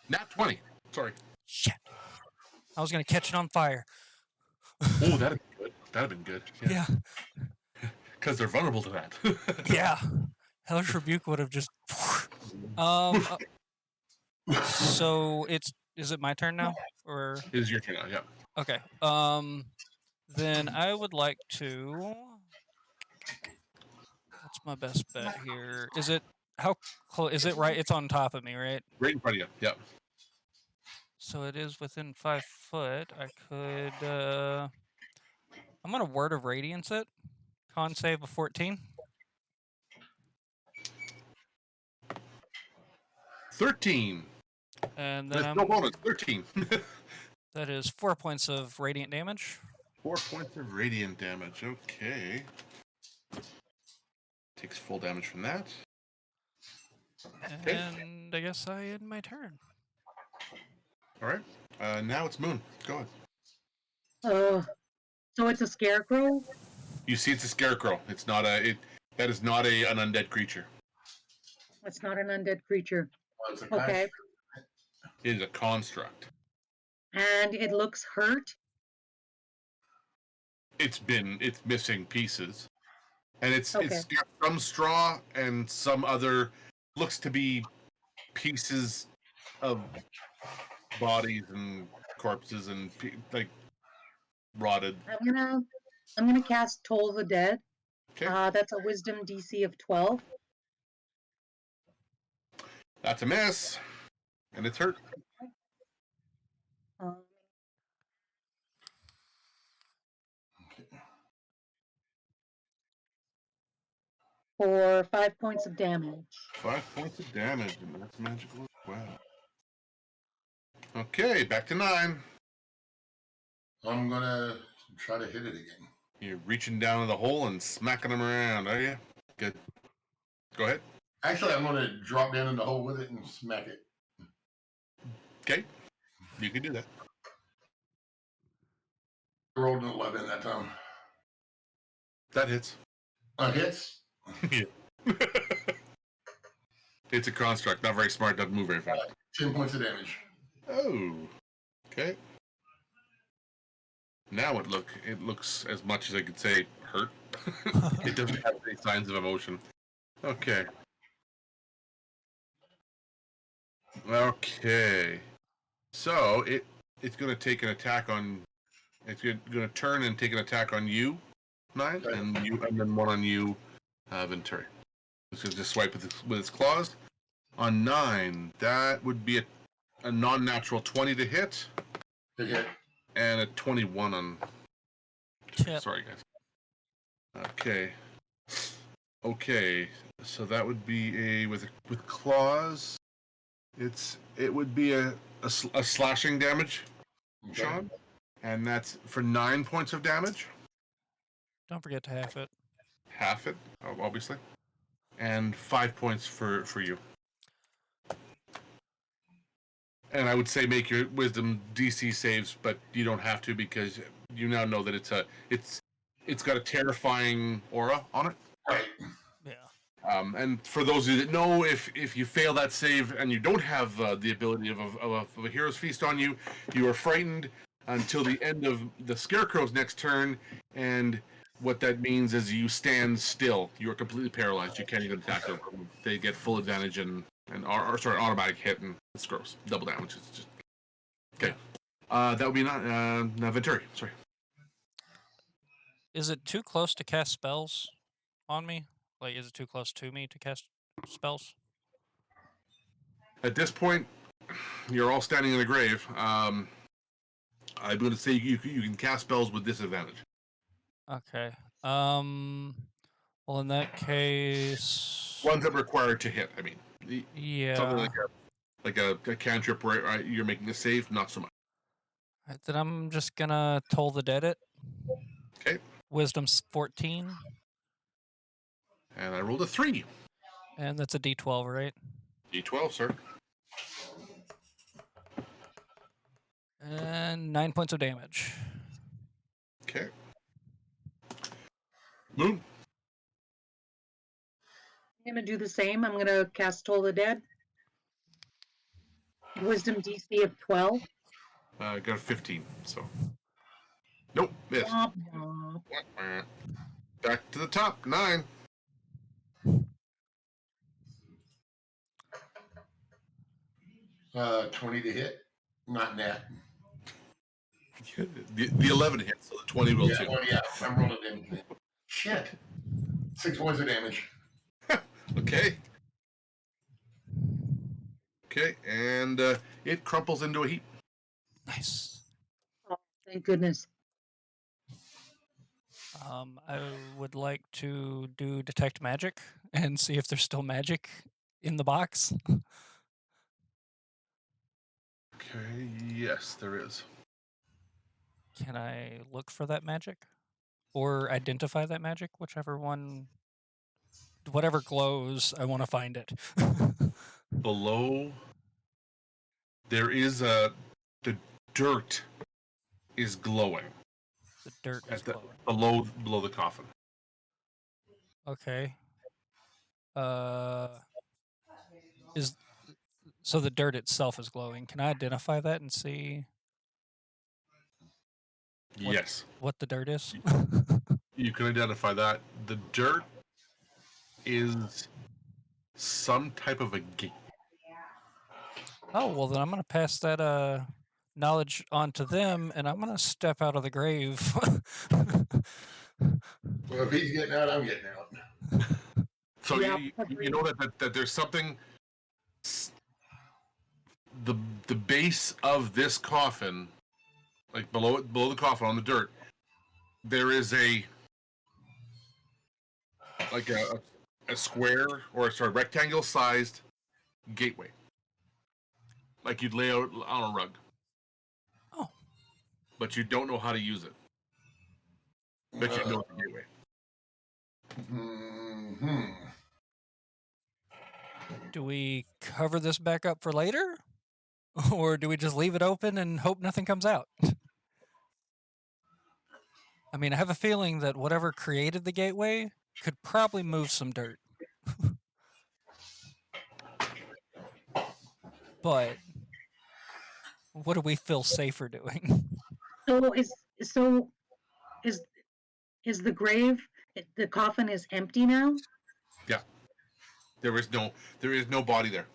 Nat 20. Sorry. Shit. I was going to catch it on fire. Oh, that'd be good. That'd have been good. Yeah. Because they're vulnerable to that. Yeah. Hellish Rebuke would have just. So is it my turn now, or It is your turn now. Yeah. okay? Then I would like to. What's my best bet here? Is it how close? Is it right? It's on top of me, right? Right in front of you. Yeah. So it is within 5 foot. I could. I'm gonna Word of Radiance it. Con save of 14. 13. And then There's no bonus. 13. that is 4 points of radiant damage. 4 points of radiant damage. Okay. Takes full damage from that. Okay. And I guess I end my turn. All right. Now it's Moon. Go ahead. So it's a scarecrow? You see, it's a scarecrow. It's not a. That is not an undead creature. It's not an undead creature. Well, it's a Okay. It is a construct. And it looks hurt? It's missing pieces, and it's Okay. got some straw and some other looks to be pieces of bodies and corpses and like rotted. I'm gonna cast Toll the Dead. Okay, That's a Wisdom DC of 12. that's a miss, and it's hurt. Um, for 5 points of damage. 5 points of damage, and that's magical as well. Okay, back to 9. I'm gonna try to hit it again. You're reaching down in the hole and smacking them around, are you? Good. Go ahead. Actually, I'm gonna drop down in the hole with it and smack it. Okay, you can do that. I rolled an 11 that time. That hits. Hits. It's a construct, not very smart, doesn't move very fast. 10 points of damage. Oh, okay. Now it looks as much as I could say hurt. It doesn't have any signs of emotion. Okay. Okay. So it's going to take an attack on. It's going to turn and take an attack on you, 9, Okay. and then one on you, Venturi. It's going to just swipe with its claws. On 9, that would be a non-natural 20 to hit, Big hit. and a 21 on. Yep. Sorry, guys. Okay. So that would be with claws. It would be a slashing damage, Okay. Sean, and that's for 9 points of damage. Don't forget to half it. Half it, obviously, and 5 points for you. And I would say make your wisdom DC saves, but you don't have to because you now know that it's got a terrifying aura on it. Right. Yeah. And for those of you that know, if you fail that save and you don't have the ability of a hero's feast on you, you are frightened until the end of the Scarecrow's next turn, and what that means is you stand still. You are completely paralyzed. You can't even attack them. They get full advantage and automatic hit, and it's gross. Double damage. It's just okay. That would be not Venturi. Sorry. Is it too close to cast spells on me? Like, is it too close to me to cast spells? At this point, you're all standing in the grave. I'm going to say you can cast spells with disadvantage. Okay. Well, in that case, Ones that require to hit. I mean, yeah. something like a cantrip where you're making a save, not so much. Right, then I'm just gonna toll the dead it. Okay. Wisdom's 14. And I rolled a 3. And that's a D12, right? D12, sir. And 9 points of damage. Okay. Moon. I'm going to do the same. I'm going to cast Toll the Dead. Wisdom DC of 12. Got a 15, so. Nope, missed. Womp womp. Back to the top, 9. Uh, 20 to hit. Not net. The 11 hits, so the 20 will too. Well, yeah, I'm rolling in. Shit. 6 points of damage. Okay. Okay, and it crumples into a heap. Nice. Oh, thank goodness. I would like to do detect magic and see if there's still magic in the box. Okay, yes, there is. Can I look for that magic? Or identify that magic? Whichever one. Whatever glows, I want to find it. Below, there is the dirt is glowing. The dirt is glowing. Below the coffin. Okay. So the dirt itself is glowing. Can I identify that and see Yes. what the dirt is? You can identify that. The dirt is some type of a gate. Oh, well then I'm going to pass that knowledge on to them, and I'm going to step out of the grave. Well, if he's getting out, I'm getting out. So Yeah, you know that there's something. The base of this coffin, like below the coffin on the dirt, there is a square or rectangle sized gateway, like you'd lay out on a rug. Oh. But you don't know how to use it. But you know the gateway. Mm-hmm. Do we cover this back up for later? Or do we just leave it open and hope nothing comes out? I mean, I have a feeling that whatever created the gateway could probably move some dirt. But what do we feel safer doing? So is the grave, the coffin is empty now? Yeah. There is no body there.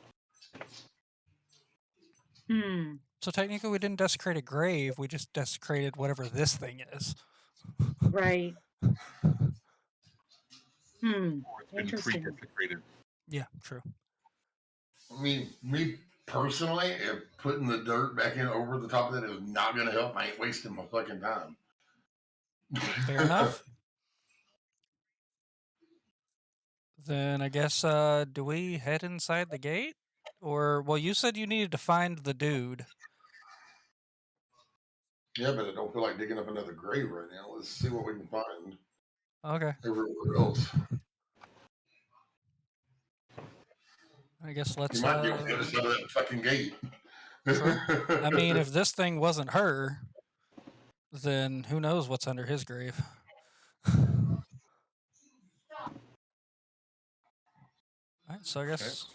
So technically we didn't desecrate a grave, we just desecrated whatever this thing is. Right. It's been Interesting. pre-desecrated. Yeah, true. I mean, me personally, if putting the dirt back in over the top of that is not going to help, I ain't wasting my fucking time. Fair enough. Then I guess, do we head inside the gate? Or, well, you said you needed to find the dude. Yeah, but I don't feel like digging up another grave right now. Let's see what we can find Okay. everywhere else. I guess let's, You might be able to get us out of that fucking gate. I mean, if this thing wasn't her, then who knows what's under his grave? All right, so I guess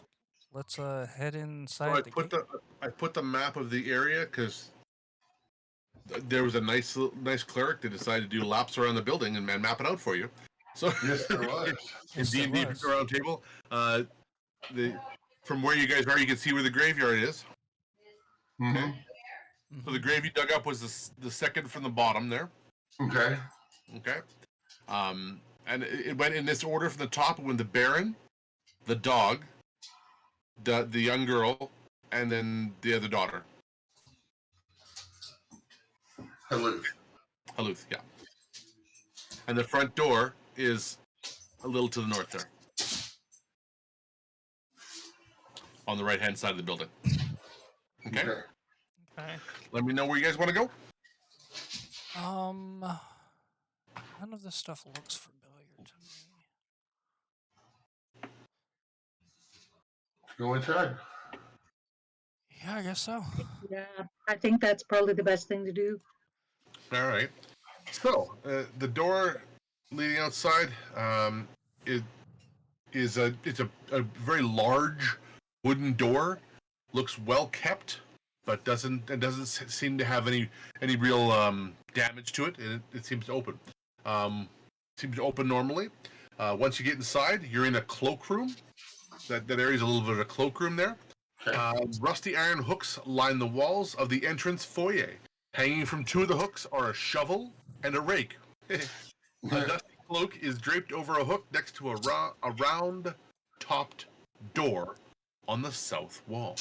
let's head inside So the gate. I put the map of the area because there was a nice cleric that decided to do laps around the building and map it out for you. So Yes, there was. in D&D round table, from where you guys are, you can see where the graveyard is. Mm-hmm. So the grave you dug up was the second from the bottom there. Okay. Okay. And it went in this order from the top. When the Baron, the dog, the young girl, and then the other daughter. Haluth, yeah. And the front door is a little to the north there. On the right-hand side of the building. Okay? Okay. Let me know where you guys want to go. None of this stuff looks familiar to me. Go inside. Yeah, I guess so. Yeah, I think that's probably the best thing to do. All right. So the door leading outside it's a very large wooden door. Looks well kept, but doesn't seem to have any real damage to it. It seems to open. Seems to open normally. Once you get inside, you're in a cloakroom. That area is a little bit of a cloakroom there. Rusty iron hooks line the walls of the entrance foyer. Hanging from two of the hooks are a shovel and a rake. A dusty cloak is draped over a hook next to a round-topped door on the south wall.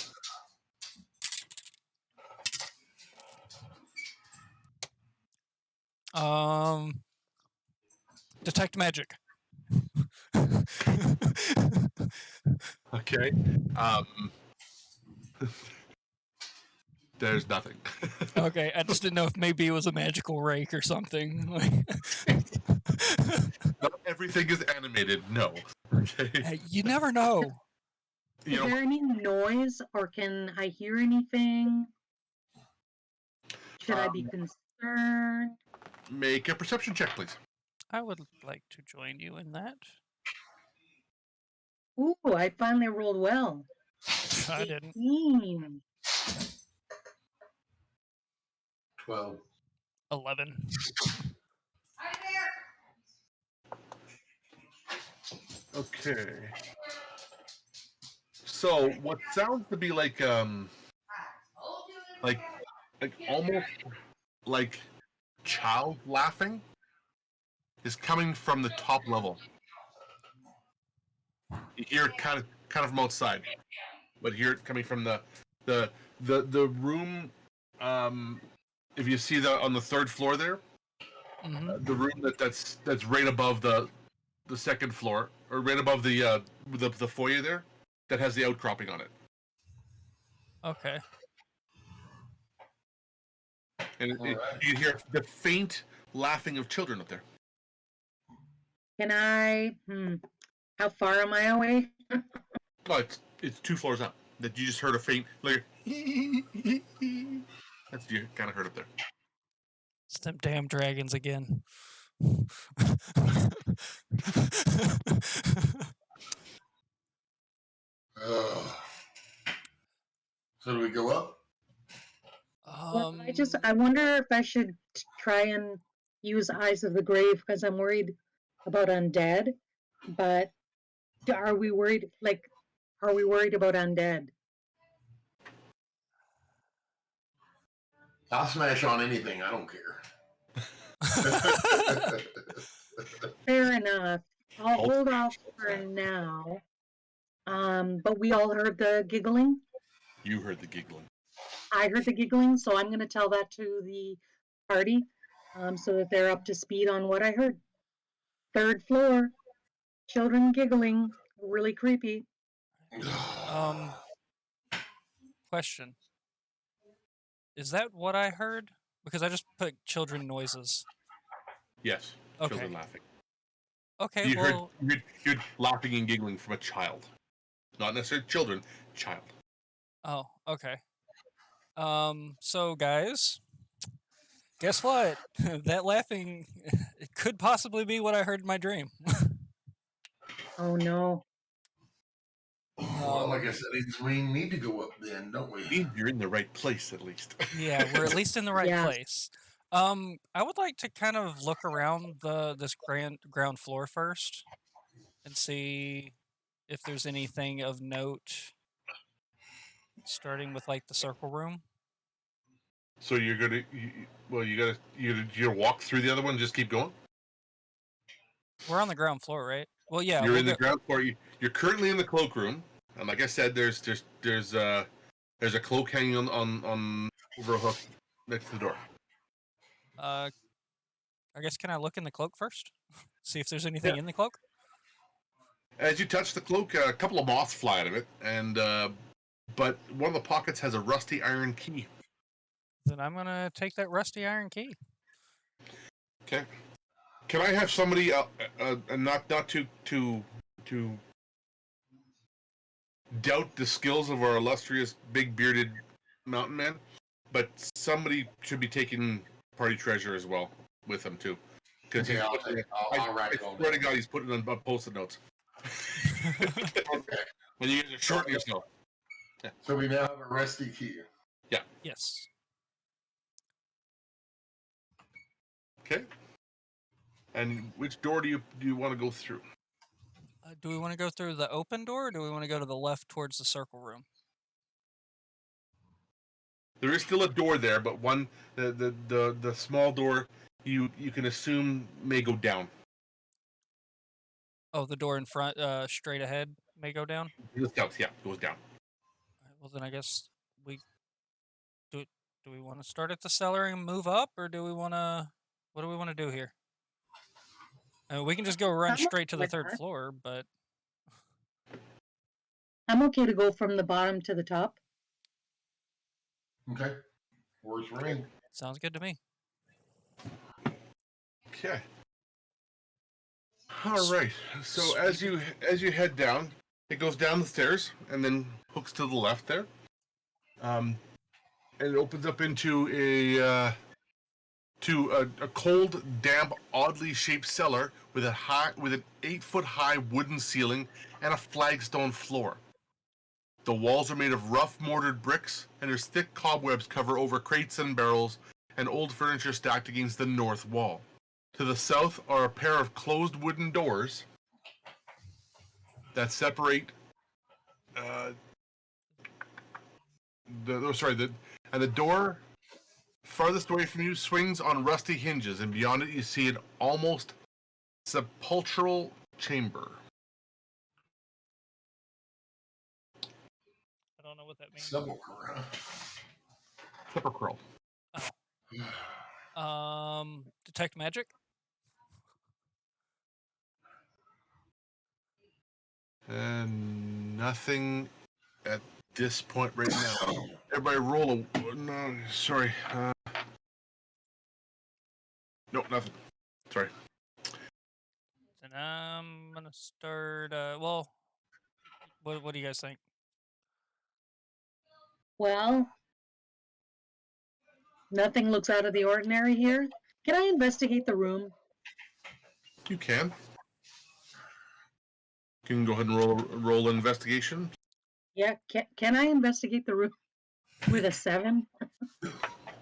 Detect magic. Okay. There's nothing. Okay, I just didn't know if maybe it was a magical rake or something. Not everything is animated. No. Okay. Hey, you never know. Is there any noise, or can I hear anything? Should I be concerned? Make a perception check, please. I would like to join you in that. Ooh, I finally rolled well. I didn't. 18. 12. 11. Okay. So what sounds to be like almost like child laughing is coming from the top level. You hear it kind of from outside, but hear it coming from the room. If you see on the third floor there, the room that's right above the second floor, or right above the foyer there, that has the outcropping on it. Okay. And you hear the faint laughing of children up there. Can I? How far am I away? Oh, it's 2 floors up. That you just heard a faint like. That's you kind of heard up there. It's them damn dragons again. So do we go up? Well, I wonder if I should try and use Eyes of the Grave, because I'm worried about undead. But are we worried about undead? I'll smash on anything. I don't care. Fair enough. I'll hold off for now. But we all heard the giggling. You heard the giggling. I heard the giggling, so I'm going to tell that to the party, so that they're up to speed on what I heard. 3rd floor, children giggling, really creepy. Question. Is that what I heard? Because I just put children noises. Yes. Okay. Children laughing. Okay, You heard laughing and giggling from a child. Not necessarily children, child. Oh, okay. So guys, guess what? That laughing it could possibly be what I heard in my dream. Oh no. Well, like I said, we need to go up then, don't we? Means you're in the right place at least. Yeah, we're at least in the right Yeah. place. I would like to kind of look around this ground floor first and see if there's anything of note, starting with like the circle room. So you're gonna, you walk through the other one, and just keep going. We're on the ground floor, right? Well, yeah, You're we'll in the go. ground floor. You're currently in the cloakroom, and like I said, there's a cloak hanging on over a hook next to the door. I guess can I look in the cloak first? See if there's anything in the cloak. As you touch the cloak, a couple of moths fly out of it, and but one of the pockets has a rusty iron key. Then I'm gonna take that rusty iron key. Okay. Can I have somebody, not to doubt the skills of our illustrious big bearded mountain man, but somebody should be taking party treasure as well with him too. Because Okay, I'll write it all swear to down. God, he's putting on post-it notes. Okay. When you guys are shorting yourself. So we now have a rusty key. Yes. Okay. And which door do you want to go through? Do we want to go through the open door, or do we want to go to the left towards the circle room? There is still a door there, but the small door you can assume may go down. Oh, the door in front, straight ahead, may go down. It goes down. Alright, well, then I guess we do. Do we want to start at the cellar and move up, or do we want to? What do we want to do here? We can just go run I'm straight to okay the with third that. floor, but I'm okay to go from the bottom to the top. Okay. Works for me. sounds good to me. Okay. All right. So as you head down, it goes down the stairs and then hooks to the left there. And it opens up into a cold, damp, oddly shaped cellar with an 8-foot high wooden ceiling and a flagstone floor. The walls are made of rough mortared bricks, and there's thick cobwebs cover over crates and barrels and old furniture stacked against the north wall. To the south are a pair of closed wooden doors that separate the door farthest away from you swings on rusty hinges, and beyond it you see an almost sepulchral chamber. I don't know what that means. Sepulchre. Sepulchral. Detect magic. And nothing at this point right now. Everybody roll a... No, sorry. Nope, nothing. Sorry. And I'm gonna start. Well, what do you guys think? Well, nothing looks out of the ordinary here. Can I investigate the room? You can. You can go ahead and roll an investigation. Yeah, can I investigate the room with a 7? I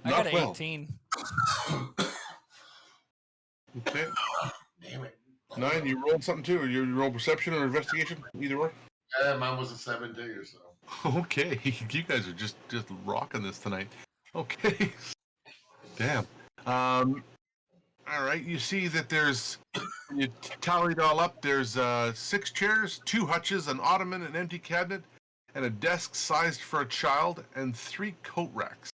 got Not an well. 18. Okay. Damn it. 9, you rolled something too, or you roll perception or investigation? Either or. Yeah, mine was a 7 too, so. Okay, you guys are just rocking this tonight. Okay. Damn. All right, you see that there's, you tally it all up, there's 6 chairs, 2 hutches, an ottoman, an empty cabinet, and a desk sized for a child, and 3 coat racks.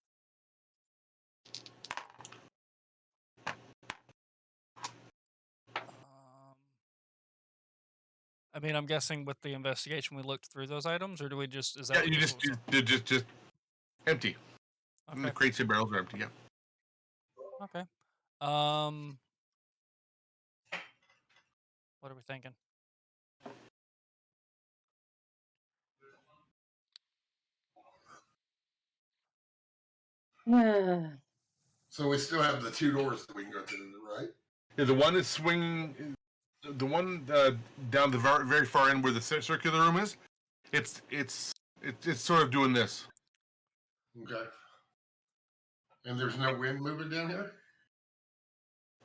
I mean, I'm guessing with the investigation we looked through those items, or do we just? Is that Yeah, what you this just empty. was? And the Okay. crates and barrels are empty, yeah. Okay. What are we thinking? So we still have the 2 doors that we can go through, right? Yeah, the one is swinging. The one down the very far end where the circular room is. It's sort of doing this. Okay. And there's no wind moving down here?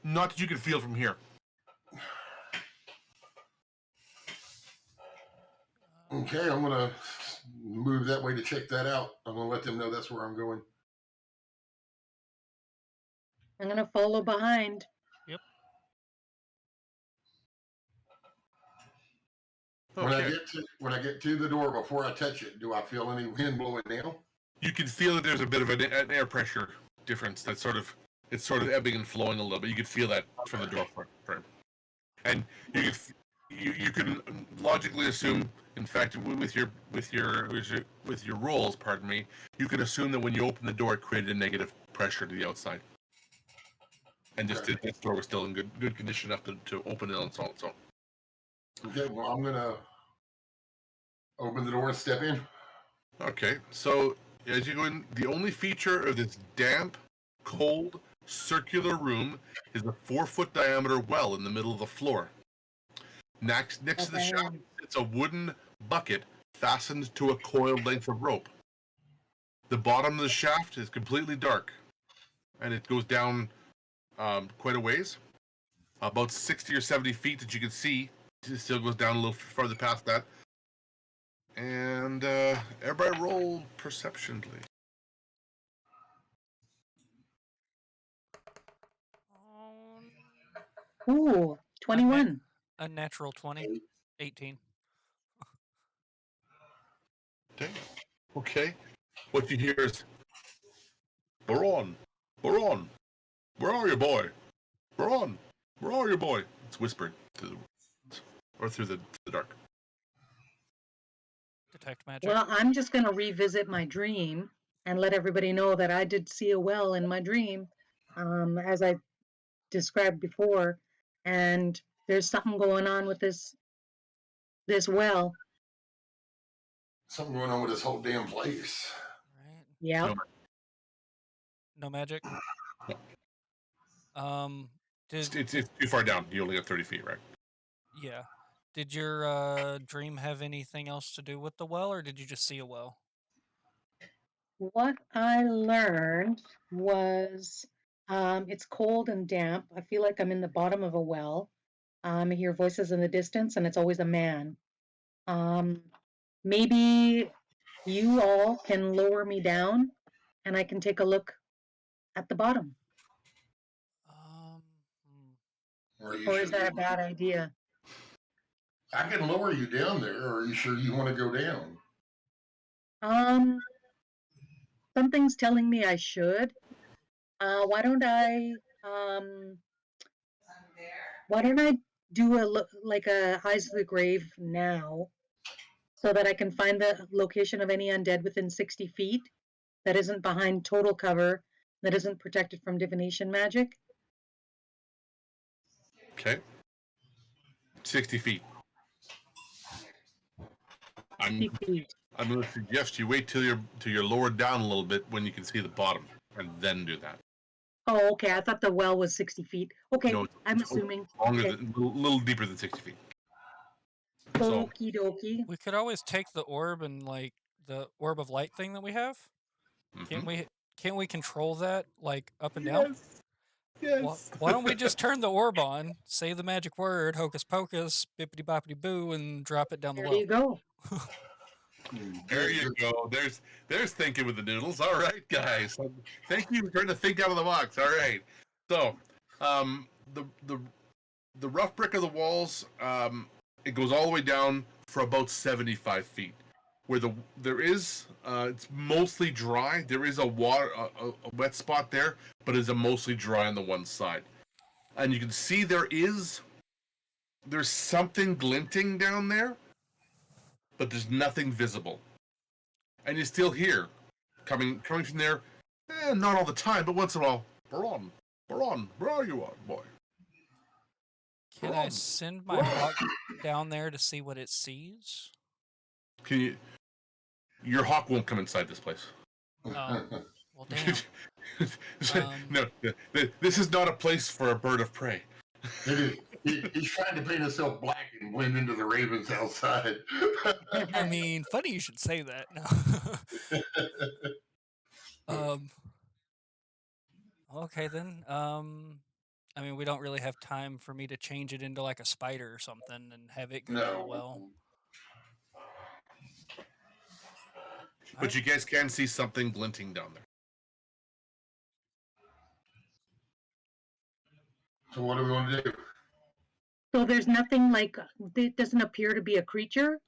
Not that you can feel from here. Okay, I'm going to move that way to check that out. I'm going to let them know that's where I'm going. I'm going to follow behind. Yep. Okay. When I get to the door, before I touch it, do I feel any wind blowing down? You can feel that there's a bit of an air pressure difference. It's sort of ebbing and flowing a little bit. You can feel that from the door frame, and you can logically assume. In fact, with your rolls, pardon me, you can assume that when you open the door, it created a negative pressure to the outside, and just this door was still in good condition enough to open it on its own. So. Okay, well, I'm going to open the door and step in. Okay, so as you go in, the only feature of this damp, cold, circular room is a 4-foot diameter well in the middle of the floor. Next to the shaft, it's a wooden bucket fastened to a coiled length of rope. The bottom of the shaft is completely dark, and it goes down quite a ways, about 60 or 70 feet that you can see. It still goes down a little farther past that. And everybody roll perception, please. Ooh, 21. A natural 20. 18. Damn. Okay. What you hear is, Baron, where are you, boy? Baron, where are you, boy? It's whispered through the dark. Detect magic. Well, I'm just going to revisit my dream and let everybody know that I did see a well in my dream, as I described before, and there's something going on with this well. Something going on with this whole damn place. Right. Yeah. No magic. It's too far down. You only have 30 feet, right? Yeah. Did your dream have anything else to do with the well, or did you just see a well? What I learned was it's cold and damp. I feel like I'm in the bottom of a well. I hear voices in the distance, and it's always a man. Maybe you all can lower me down, and I can take a look at the bottom. Or is that a bad idea? I can lower you down there, or are you sure you want to go down? Something's telling me I should. Why don't I do like a Eyes of the Grave now, so that I can find the location of any undead within 60 feet that isn't behind total cover, that isn't protected from divination magic? Okay. 60 feet. I'm going to suggest you wait till you're lowered down a little bit when you can see the bottom, and then do that. Oh, okay. I thought the well was 60 feet. Okay, No, I'm assuming. Longer Okay. a little deeper than 60 feet. Okie dokie. We could always take the orb and like the orb of light thing that we have. Mm-hmm. Can't we control that like up and down? Yes. Why don't we just turn the orb on, say the magic word, hocus pocus, bippity boppity boo, and drop it down the well? There you go. There you go. There's thinking with the noodles. All right, guys. Thank you for trying to think out of the box. All right. So, the rough brick of the walls, it goes all the way down for about 75 feet. Where there is, it's mostly dry. There is a wet spot there, but it's mostly dry on the one side. And you can see there's something glinting down there, but there's nothing visible. And you still hear coming from there, not all the time, but once in a while, Baron, where are you, boy? Can I send my hawk down there to see what it sees? Your hawk won't come inside this place. Well, Well, damn. No, this is not a place for a bird of prey. He's trying to paint himself black and blend into the ravens outside. I mean, funny you should say that. No. Okay then. I mean, we don't really have time for me to change it into like a spider or something and have it go No. well. But you guys can see something glinting down there. So what do we want to do? So there's nothing like, it doesn't appear to be a creature?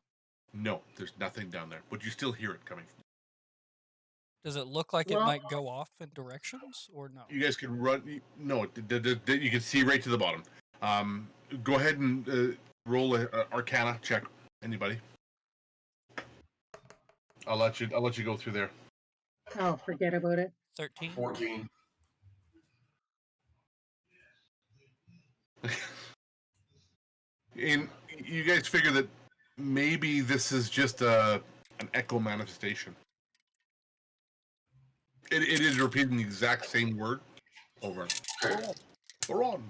No, there's nothing down there, but you still hear it coming. Does it look like it might go off in directions or no? You guys can run. No, you can see right to the bottom. Go ahead and roll a Arcana check. Anybody? I'll let you go through there. Oh, forget about it. 13. 14. And you guys figure that maybe this is just an echo manifestation. It is repeating the exact same word over. Baron.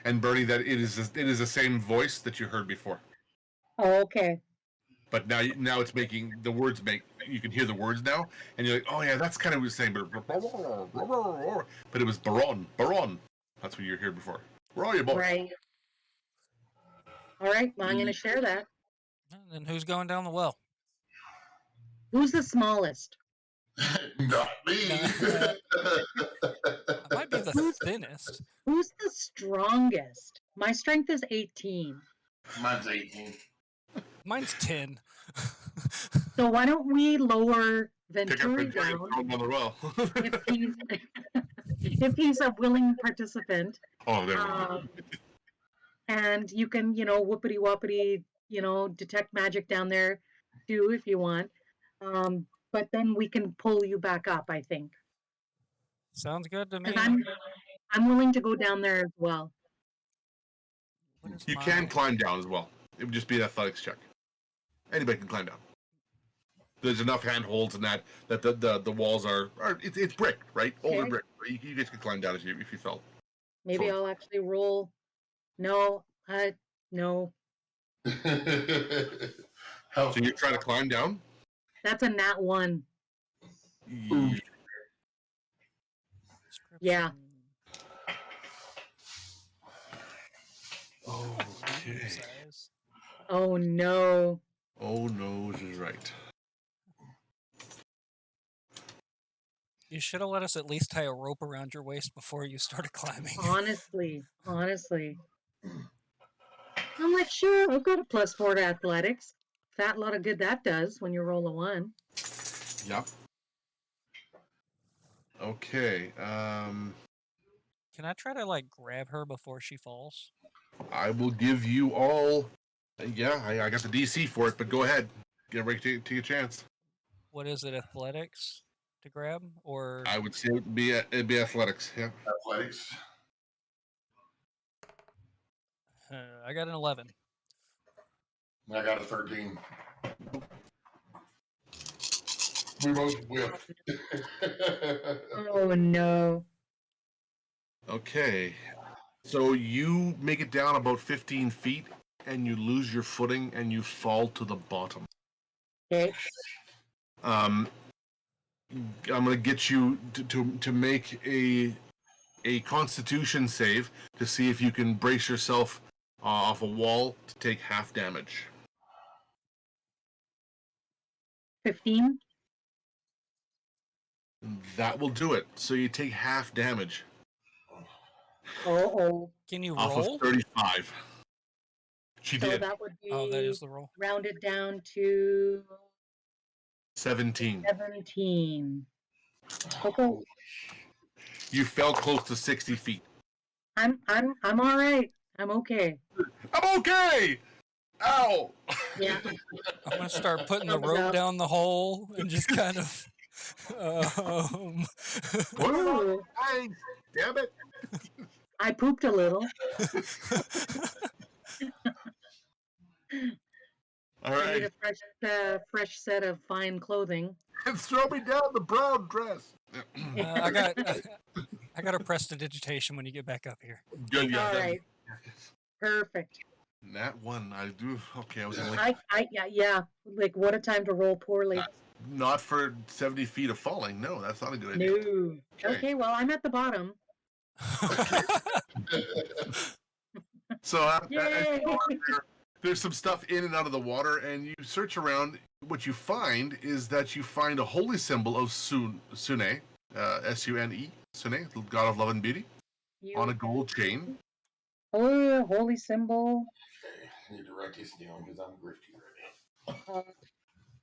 And Bernie, that it is the same voice that you heard before. Oh, okay. But now it's making the words you can hear the words now, and you're like, oh yeah, that's kind of what it was saying, but it was Baron. That's what you heard before. Where are you, boy? Right. All right, well, I'm going to share that. And who's going down the well? Who's the smallest? Not me. I might be the thinnest. Who's the strongest? My strength is 18. Mine's 18. Mine's 10. So why don't we lower Pick up Venturi and throw down him on the well. if he's a willing participant? Oh, there we go. And you can, whoopity whoppity, detect magic down there too if you want. But then we can pull you back up, I think. Sounds good to me. And I'm willing to go down there as well. You can climb down as well. It would just be an athletics check. Anybody can climb down. There's enough handholds and that the walls are it's brick, right? Okay. Older brick. You guys could climb down if you felt. Maybe I'll actually roll. No, no. So you're trying to climb down? That's a nat 1. Yeah. Okay. Oh no. Oh no is right. You should have let us at least tie a rope around your waist before you started climbing. Honestly. I'm like, sure, I've got a +4 to athletics. Fat lot of good that does when you roll a 1. Yep. Okay. Can I try to grab her before she falls? I will give you all. Yeah, I got the DC for it, but go ahead. Get ready to take a chance. What is it? Athletics to grab, or I would say it'd be athletics. Yeah. Athletics. I got an 11. I got a 13. We both whipped. Oh no. Okay. So you make it down about 15 feet, and you lose your footing, and you fall to the bottom. Okay. I'm gonna get you to make a Constitution save to see if you can brace yourself off a wall to take half damage. 15. That will do it. So you take half damage Oh. Can you off roll? of 35. She So did. that would be Oh, that is the roll. rounded down to 17. 17. Okay. You fell close to 60 feet. I'm all right. I'm okay. I'm okay. Ow. Yeah. I'm gonna start putting the rope down the hole and just kind of. Ooh, Hey, damn it. I pooped a little. All I need right. a fresh set of fine clothing. And throw me down the brown dress. I got to press the digitation when you get back up here. Good, yeah. All right. Perfect. That one, I do. Okay, I was in like Yeah. Like, what a time to roll poorly. not for 70 feet of falling. No, that's not a good idea. No. Okay, well, I'm at the bottom. So Yay! there's some stuff in and out of the water, and you search around. What you find is that you find a holy symbol of Sune, S-U-N-E, Sune, the god of love and beauty, on a gold chain. Oh, holy symbol. I need to write this down because I'm grifty right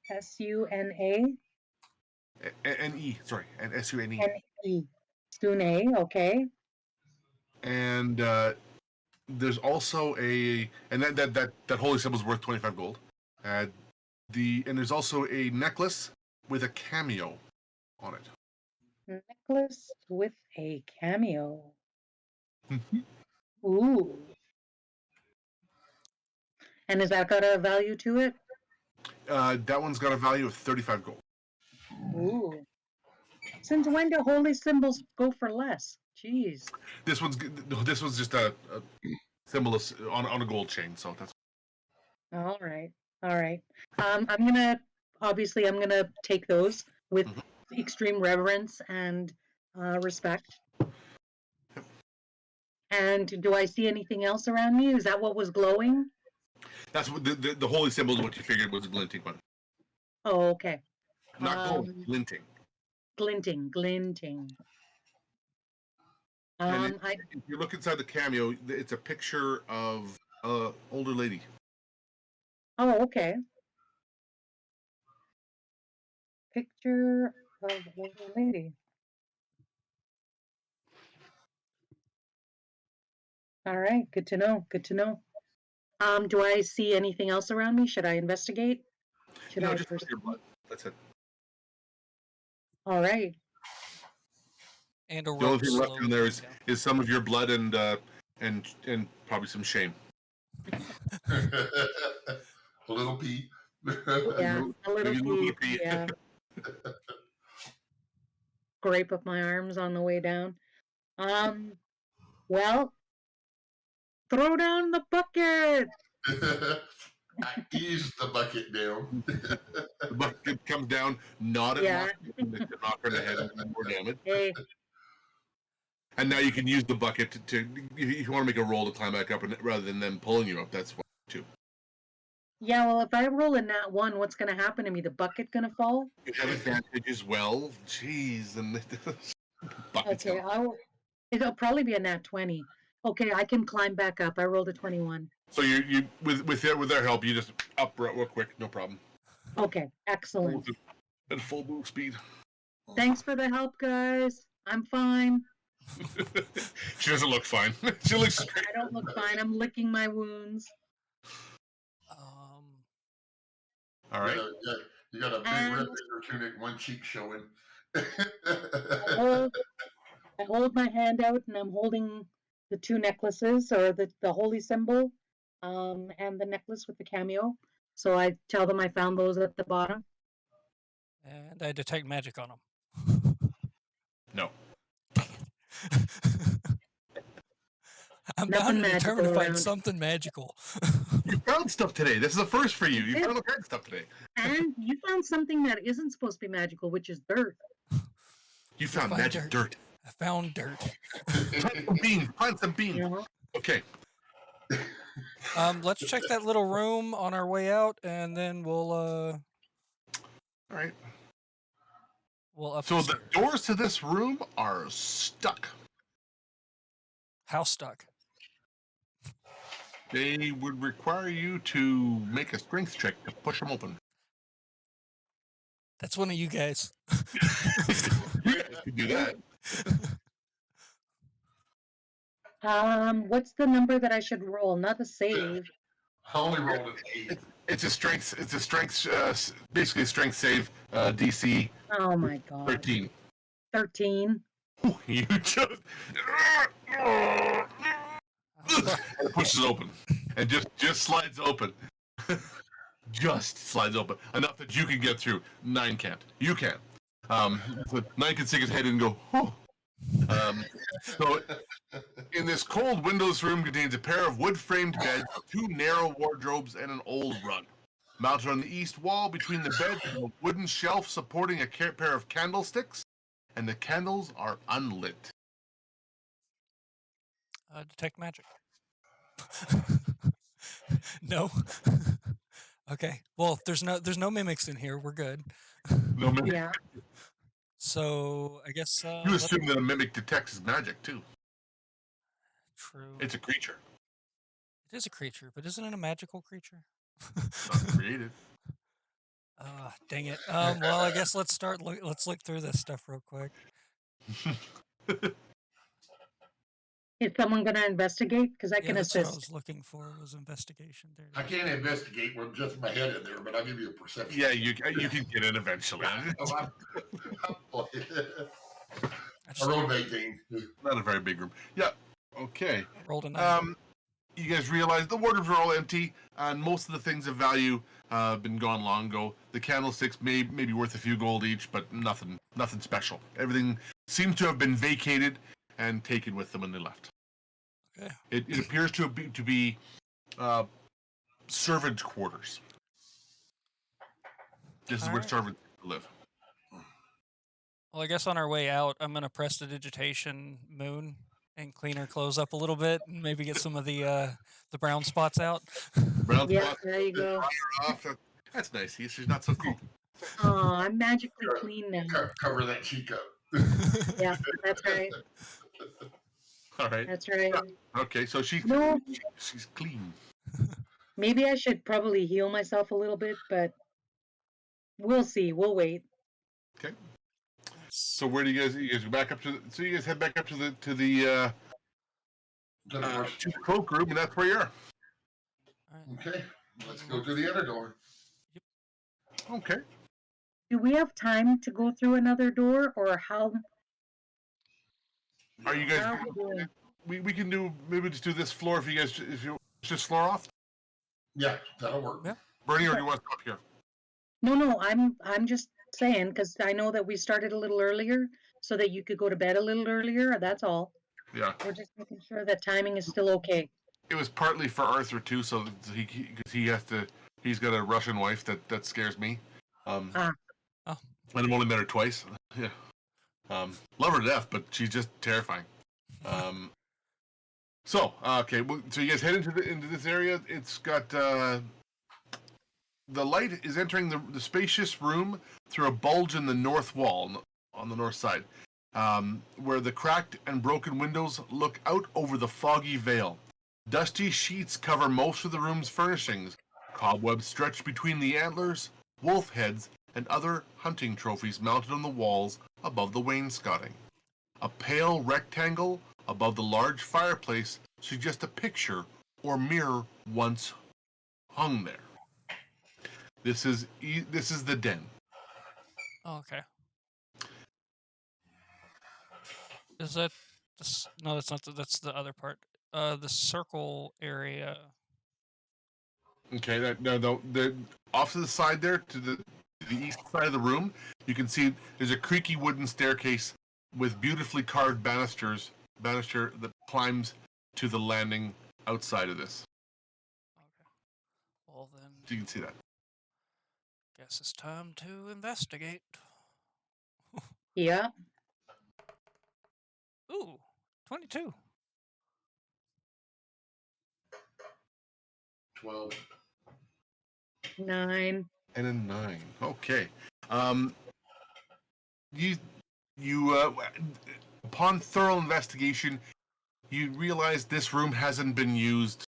S-U-N-A? N-E, sorry, and S-U-N-E. N-E. Sune, okay. And there's also and that holy symbol is worth 25 gold. And there's also a necklace with a cameo on it. Necklace with a cameo. Mhm. Ooh. And has that got a value to it? That one's got a value of 35 gold. Ooh. Since when do holy symbols go for less? Jeez. This one's just a symbol on a gold chain, so that's All right. All right. I'm gonna take those with extreme reverence and respect. And do I see anything else around me? Is that what was glowing? that's what the holy symbol is what you figured was a glinting one. Oh, okay. Not gold, glinting. Glinting. And if you look inside the cameo, it's a picture of an older lady. Oh, okay. Picture of older lady. All right, good to know. Good to know. Do I see anything else around me? Should I investigate? Should No, I just first? your blood. That's it. All right. And a The only rope thing left slowly in there going down. is some of your blood and probably some shame. A little pee. Yeah, a little maybe a little pee. pee. Yeah. Scrape up my arms on the way down. Well, throw down the bucket. I ease the bucket down. The bucket comes down, not at Yeah. knock her in the head and do more damage. Hey, And now you can use the bucket to if you want to make a roll to climb back up, rather than them pulling you up. That's one too. yeah. Well, if I roll a nat 1, what's gonna happen to me? The bucket gonna fall? You have advantage as well. Jeez, and bucket's Okay, it'll probably be a nat 20. Okay, I can climb back up. I rolled a 21. So you with their help, you just up real quick, no problem. Okay, excellent. At full move speed. Thanks for the help, guys. I'm fine. She doesn't look fine. She looks great. I don't look fine. I'm licking my wounds. All right. You got a big red finger tunic, one cheek showing. I hold my hand out and I'm holding the 2 necklaces, or the holy symbol, and the necklace with the cameo. So I tell them I found those at the bottom. And I detect magic on them. No. I'm Nothing bound and determined to magical find around. something magical. You found stuff today. This is a first for you. You Yeah. found all kinds of stuff today. And you found something that isn't supposed to be magical, which is dirt. You found Find magic dirt. I found dirt. Plant some beans. Plant some beans. You know? Okay. Let's check that little room on our way out, and then we'll All right. up. So the the doors to this room are stuck. How stuck? They would require you to make a strength check to push them open. That's one of you guys. You guys could do that. What's the number that I should roll? Not a save. I only rolled an 8. It's a strength. Basically a strength save. DC Oh my god. 13. 13. You just it pushes open, and just slides open. Just slides open enough that you can get through. 9 can't. You can. So Nine can stick his head in and go, oh. So in this cold, windowless room contains a pair of wood-framed beds, 2 narrow wardrobes, and an old rug. Mounted on the east wall between the beds is a wooden shelf supporting a pair of candlesticks, and the candles are unlit. Detect magic. No. Okay. Well, there's no mimics in here. We're good. No mimic. Yeah. So I guess You assume that a mimic detects his magic too. True. It's a creature. It is a creature, but isn't it a magical creature? Not created. Dang it. Well, I guess let's look through this stuff real quick. Is someone going to investigate? Because I Yeah, can that's what I assist. was looking for was investigation. There. I can't investigate with just my head in there, but I'll give you a perception. Yeah, you can get in eventually. I rolled 18. Not a very big room. Yeah. Okay. Rolled a 9. You guys realize the wardrobes are all empty, and most of the things of value been gone long ago. The candlesticks may be worth a few gold each, but nothing special. Everything seems to have been vacated and taken with them when they left. Okay. It appears to be servant quarters. This is where servants live. Well, I guess on our way out, I'm gonna prestidigitation Moon and clean her clothes up a little bit, and maybe get some of the brown spots out. Brown Yeah, spots, there you go. off. That's nice. She's not so cool. Oh, I'm magically clean now. Cover that cheek up. Yeah, that's right. All right. That's right. Okay, so she's clean. Maybe I should probably heal myself a little bit, but we'll see. We'll wait. Okay. So where do you guys go back up to? So you guys head back up to the cloakroom, and that's where you are. Okay, let's go to the other door. Okay. Do we have time to go through another door, or how? Are you guys? How are we doing? We can do maybe just do this floor if you just floor off. Yeah, that'll work. Yeah. Bernie, or do you want to stop here? No, I'm just saying because I know that we started a little earlier, so that you could go to bed a little earlier. That's all. Yeah. We're just making sure that timing is still okay. It was partly for Arthur too, so he's got a Russian wife that scares me. And I've only met her twice. Yeah. Love her to death, but she's just terrifying. So you guys head into this area. It's got the light is entering the spacious room through a bulge in the north wall on the north side, where the cracked and broken windows look out over the foggy veil. Dusty sheets cover most of the room's furnishings. Cobwebs stretch between the antlers, wolf heads, and other hunting trophies mounted on the walls above the wainscoting. A pale rectangle above the large fireplace suggests a picture or mirror once hung there. This is the den. Oh, okay. Is that? No, that's not. That's the other part. The circle area. Okay, the off to the side there, to the east side of the room, you can see there's a creaky wooden staircase with beautifully carved banister that climbs to the landing outside of this. Okay. Well then. So you can see that. Guess it's time to investigate. Yeah. Ooh, 22. 12. 9. And a 9. Okay. You upon thorough investigation, you realize this room hasn't been used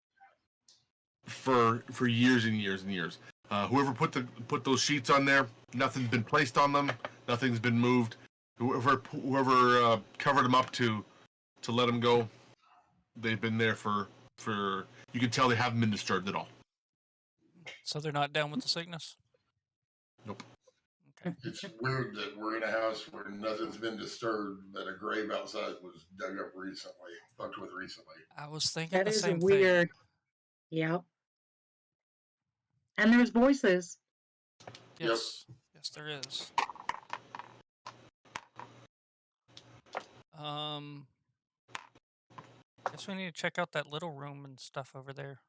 for years and years and years. Whoever put those sheets on there, nothing's been placed on them, nothing's been moved. Whoever covered them up to let them go, they've been there for you can tell they haven't been disturbed at all. So they're not down with the sickness? Nope. Okay. It's weird that we're in a house where nothing's been disturbed, that a grave outside was dug up recently, fucked with recently. I was thinking That the is same weird. Yep. And there's voices. thing. Yes. Yes, there is. Guess we need to check out that little room and stuff over there.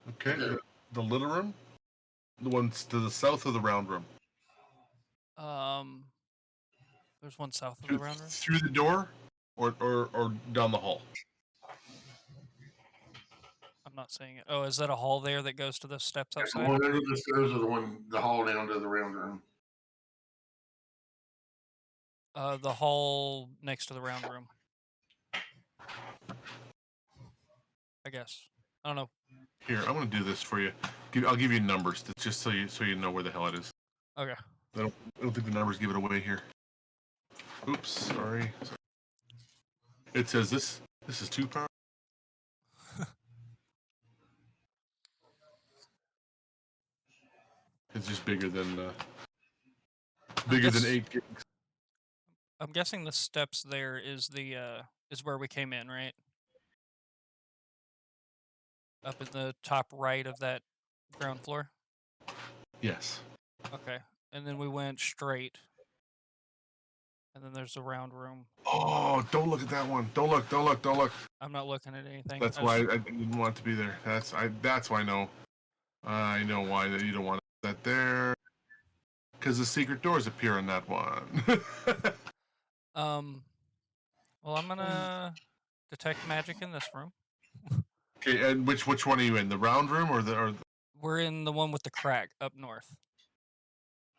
Okay, the little room? The ones to the south of the round room? There's one south of the round room. Through the door or down the hall? I'm not seeing it. Oh, is that a hall there that goes to the steps The outside? one under the stairs or the hall down to the round room? The hall next to the round room. I guess. I don't know. Here, I'm going to do this for you. I'll give you numbers just so you know where the hell it is. Okay. I don't think the numbers give it away here. Oops, sorry. It says this is 2 power. It's just bigger than 8 gigs. I'm guessing the steps there is is where we came in, right? Up in the top right of that ground floor. Yes. Okay. And then we went straight. And then there's the round room. Oh, don't look at that one. Don't look. I'm not looking at anything. That's why I didn't want it to be there. That's why I know. I know why you don't want that there. Because the secret doors appear on that one. Well, I'm gonna detect magic in this room. Okay, and which one are you in? The round room or the? We're in the one with the crack up north.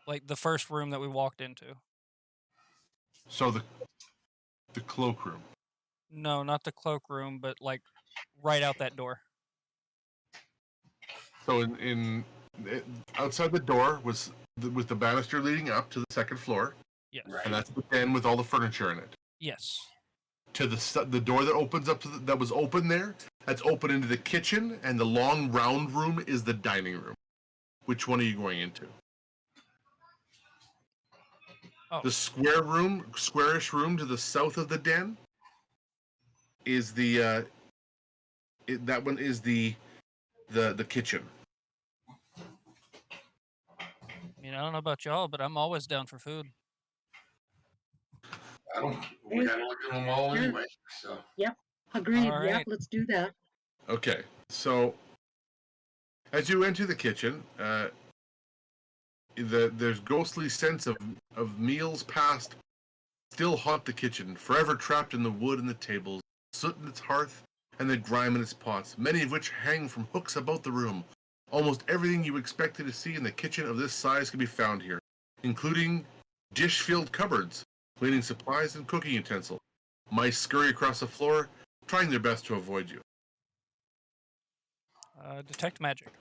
Like the first room that we walked into. So the cloakroom. No, not the cloakroom, but like right out that door. So outside the door was the banister leading up to the second floor. Yes. Right. And that's the den with all the furniture in it. Yes. To the door that opens up that was open there, that's open into the kitchen, and the long round room is the dining room. Which one are you going into? Oh. The squarish room to the south of the den is that one is the kitchen. I mean, I don't know about y'all, but I'm always down for food. We gotta look at them all anyway. So. Yep. Agreed. All Yep. right. Let's do that. Okay, so as you enter the kitchen, there's ghostly sense of meals past still haunt the kitchen, forever trapped in the wood and the tables, soot in its hearth, and the grime in its pots, many of which hang from hooks about the room. Almost everything you expected to see in the kitchen of this size can be found here, including dish-filled cupboards, cleaning supplies, and cooking utensils. Mice scurry across the floor, trying their best to avoid you. Detect magic.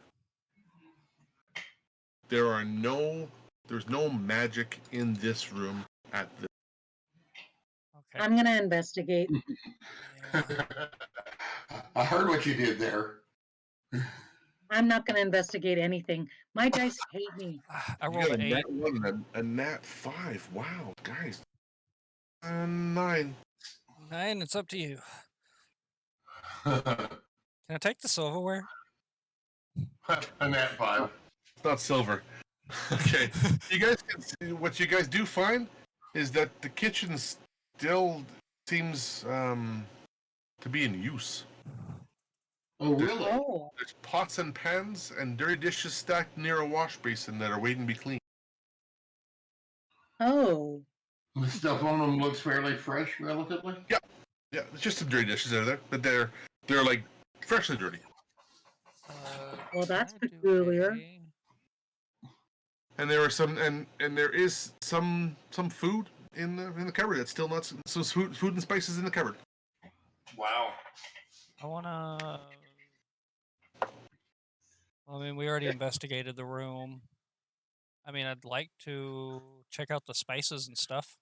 There's no magic in this room at this. Okay. I'm gonna investigate. I heard what you did there. I'm not gonna investigate anything. My dice hate me. I rolled an 8. Nat 1 and a nat 5. Wow, guys. 9. 9, it's up to you. Can I take the silverware? A nat 5. It's not silver. Okay. You guys can see, what you guys do find is that the kitchen still seems to be in use. Oh, really? Oh, There's pots and pans and dirty dishes stacked near a wash basin that are waiting to be cleaned. oh. The stuff on them looks fairly fresh, relatively. Yeah, it's just some dirty dishes that are there, but they're like freshly dirty. Well, that's Can I do peculiar. And there are there is some food in the cupboard that's still not some food and spices in the cupboard. Wow. I wanna. Well, I mean, we already investigated the room. I mean, I'd like to check out the spices and stuff.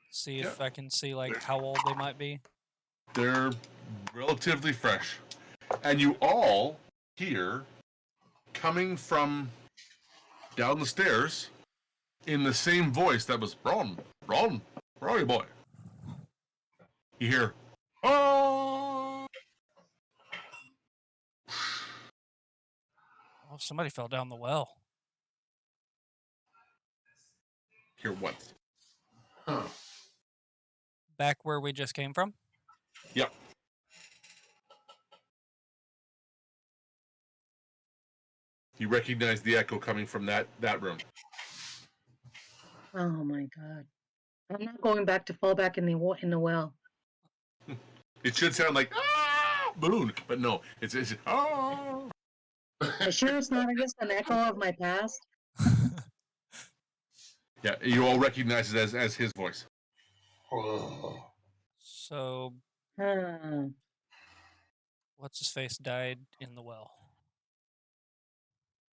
See if I can see like how old they might be. They're relatively fresh, and you all hear coming from down the stairs in the same voice that was Ron, Ronnie boy. You hear, oh. Oh, somebody fell down the well. Hear what? Huh. Back where we just came from? Yep. You recognize the echo coming from that room. Oh my god. I'm not going back to fall back in the well. It should sound like balloon, but no, it's oh. I sure it's not just an echo of my past. Yeah, you all recognize it as his voice. Oh. So, Hmm. what's his face died in the well?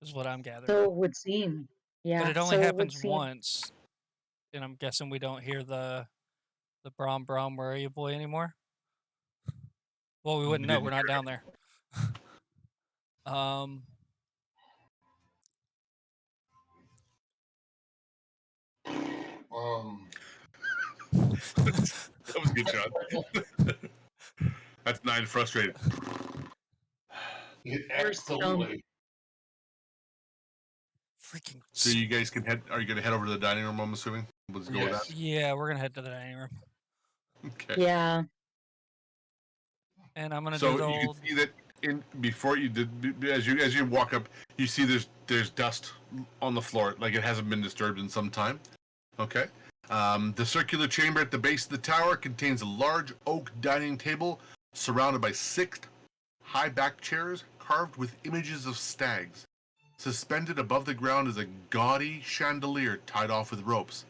Is what I'm gathering. So it would seem. Yeah. But it only so happens would seem. once, and I'm guessing we don't hear the Brom Brom, where are you, boy, anymore? Well, we wouldn't know. We're not down there. That was a good shot. That's 9 frustrated. Absolutely. Freaking. So you guys can head. Are you going to head over to the dining room? I'm assuming. Let's go with that. Yeah, we're gonna head to the dining room, Okay. Yeah. and I'm gonna So do the you old. can see that before you did, as you walk up, you see there's dust on the floor, like it hasn't been disturbed in some time. Okay. The circular chamber at the base of the tower contains a large oak dining table surrounded by 6 high-backed chairs carved with images of stags. Suspended above the ground is a gaudy chandelier tied off with ropes.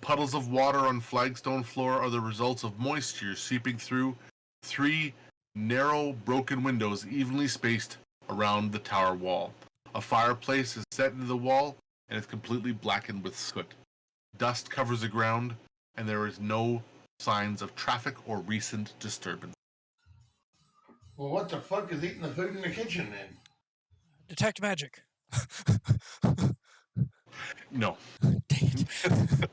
Puddles of water on flagstone floor are the results of moisture seeping through 3 narrow, broken windows evenly spaced around the tower wall. A fireplace is set into the wall and is completely blackened with soot. Dust covers the ground, and there is no signs of traffic or recent disturbance. Well, what the fuck is eating the food in the kitchen then? Detect magic. No. Dang it.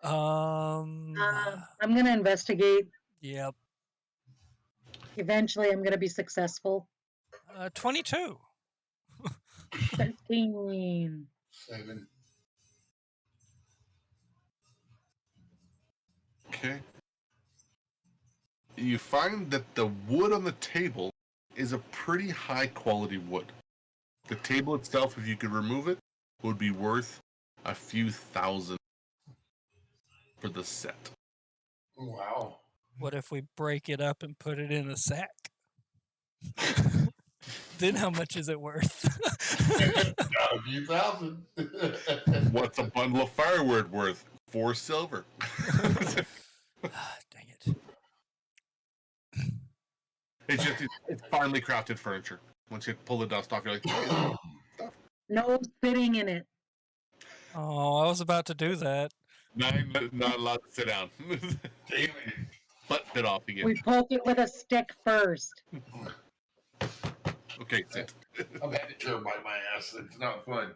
I'm gonna investigate. Yep. Eventually, I'm gonna be successful. 22. 13. 7. Okay. You find that the wood on the table is a pretty high quality wood. The table itself, if you could remove it, would be worth a few thousand for the set. Wow. What if we break it up and put it in a sack? Then how much is it worth? A few thousand. What's a bundle of firewood worth? 4 silver. Dang it. It's finely crafted furniture. Once you pull the dust off, you're like, No spitting in it. Oh, I was about to do that. not allowed to sit down. Damn Butt bit off again. We poke it with a stick first. Okay, sit. I've had a chair bite my ass. It's not fun.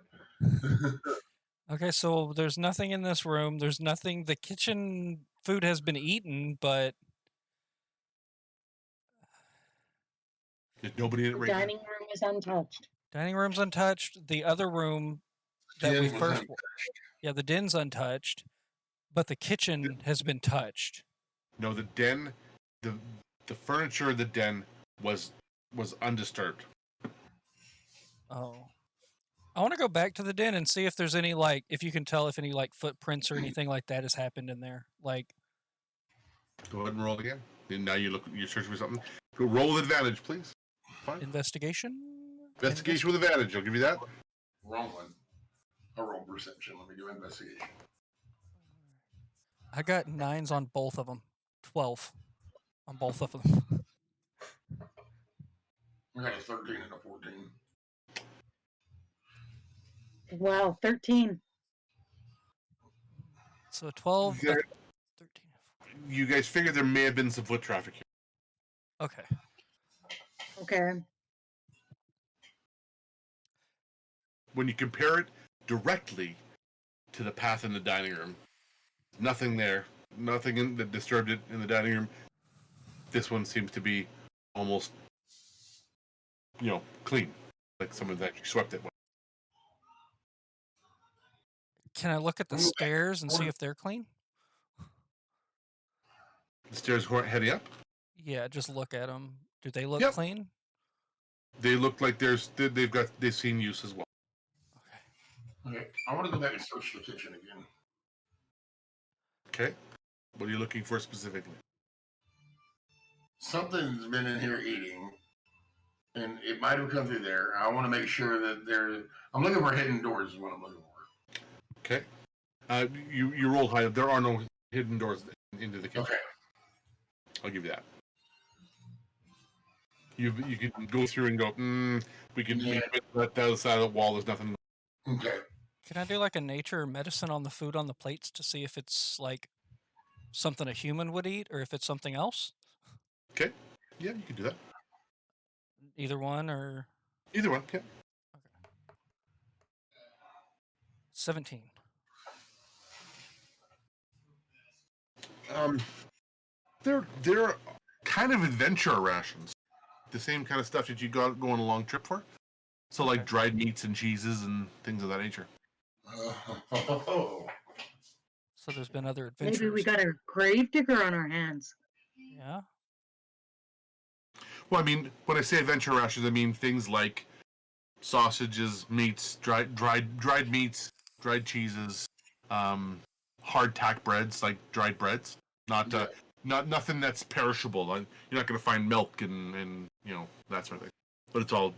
Okay, so there's nothing in this room. There's nothing. The kitchen food has been eaten, but There's nobody in it The right now. dining room is untouched. dining room's untouched. The other room that we Den was first, untouched. yeah, the den's untouched, but the kitchen has been touched. No, the den, the furniture of the den was undisturbed. Oh, I want to go back to the den and see if there's any if you can tell if any footprints or anything like that has happened in there. Go ahead and roll again. And now you're searching for something. Go roll with advantage, please. Fine. Investigation. Investigation with advantage. I'll give you that. Wrong one. I rolled perception. Let me do investigation. I got 9s on both of them. 12 on both of them. I got a 13 and a 14. Wow, 13. So 12, Yeah. 13. You guys figure there may have been some foot traffic here. Okay. Okay. When you compare it directly to the path in the dining room, nothing there. Nothing that disturbed it in the dining room. This one seems to be almost, clean. Like someone actually swept it. Can I look at the stairs and see if they're clean? The stairs heading up. Yeah, just look at them. Do they look Yep. clean? They look like they've seen use as well. Okay, I want to go back and search the kitchen again. Okay. What are you looking for specifically? Something's been in here eating, and it might have come through there. I want to make sure that there. I'm looking for hidden doors. Is what I'm looking for. Okay. You rolled high. There are no hidden doors into the kitchen. Okay. I'll give you that. You can go through and go. We can let the other side of the wall. There's nothing. Okay. Can I do like a nature or medicine on the food on the plates to see if it's like something a human would eat or if it's something else? Okay. Yeah, you can do that. Either one or Either one. Yeah. 17. They're kind of adventure rations. The same kind of stuff that you got going a long trip for. So like dried meats and cheeses and things of that nature. Oh. So there's been other adventures. Maybe we got a gravedigger on our hands. Yeah. Well, I mean, when I say adventure rations, I mean things like sausages, meats, dried meats, dried cheeses, hardtack breads, like dried breads. Not nothing that's perishable. Like, you're not going to find milk and that sort of thing. But it's all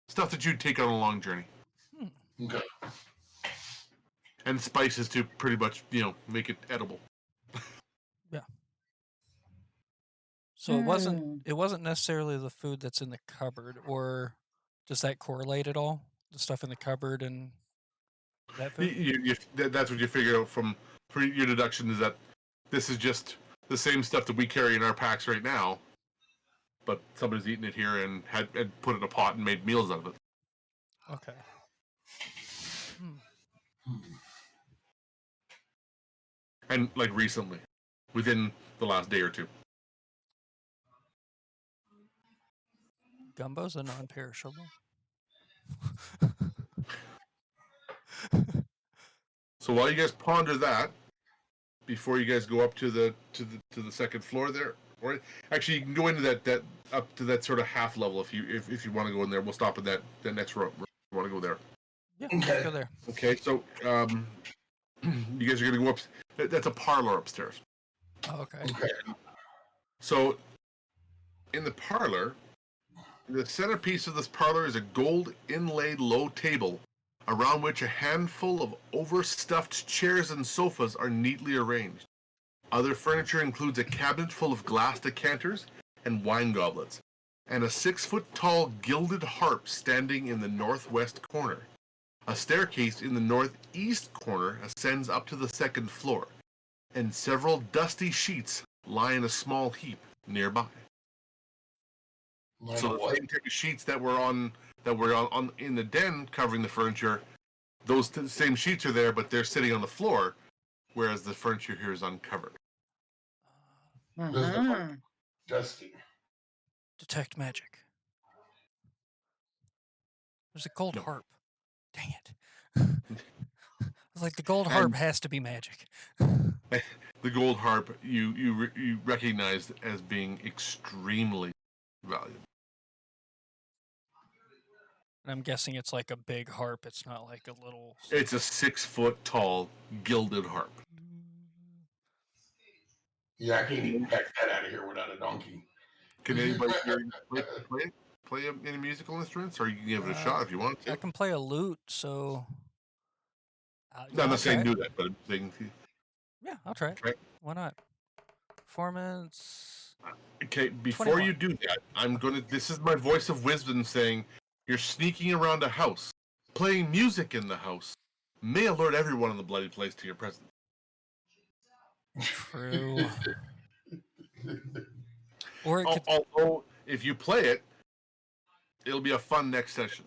stuff that you'd take on a long journey. Okay. And spices to pretty much make it edible. Yeah. So it wasn't necessarily the food that's in the cupboard, or does that correlate at all? The stuff in the cupboard and that food? That's what you figure out from your deduction, is that this is just the same stuff that we carry in our packs right now, but somebody's eaten it here and had put it in a pot and made meals out of it. Okay. And like recently, within the last day or two. Gumbo's a non-perishable. So while you guys ponder that, before you guys go up to the second floor there, or actually you can go into that up to that sort of half level if you want to go in there. We'll stop at that next room. You want to go there? Yeah, let's go there. Okay, so you guys are gonna go up. That's a parlor upstairs. Oh, okay. So in the parlor, the centerpiece of this parlor is a gold inlaid low table, around which a handful of overstuffed chairs and sofas are neatly arranged. Other furniture includes a cabinet full of glass decanters and wine goblets, and a 6-foot-tall gilded harp standing in the northwest corner. A staircase in the northeast corner ascends up to the second floor, and several dusty sheets lie in a small heap nearby. So the same type of sheets that were on in the den covering the furniture, those same sheets are there, but they're sitting on the floor, whereas the furniture here is uncovered. Dusty. Detect magic. There's a gold harp. Dang it. I was like, the gold harp has to be magic. The gold harp you recognize as being extremely valuable. And I'm guessing it's like a big harp. It's not like a little... It's a 6-foot-tall gilded harp. Yeah, I can't even pack that out of here without a donkey. Can anybody here play any musical instruments, or you can give it a shot if you want to? I can play a lute, so... No, I'm not saying do that, but I'm saying... Yeah, I'll try it. Okay. Why not? Performance... Okay, before 21. you do that, this is my voice of wisdom saying, you're sneaking around a house, playing music in the house, may alert everyone in the bloody place to your presence. True. Or it could... Although, if you play it, it'll be a fun next session.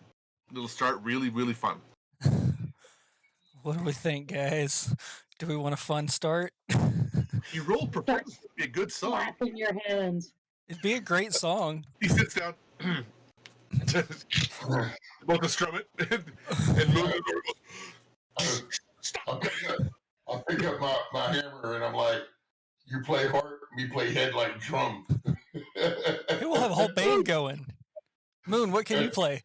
It'll start really, really fun. What do we think, guys? Do we want a fun start? You rolled performance. It'd be a good song. Clapping your hands. It'd be a great song. He sits down. About to strum it and move it over. I'll pick up my hammer and I'm like, you play heart, me play head like drum. Hey, we'll have a whole band going. Moon, what can you play?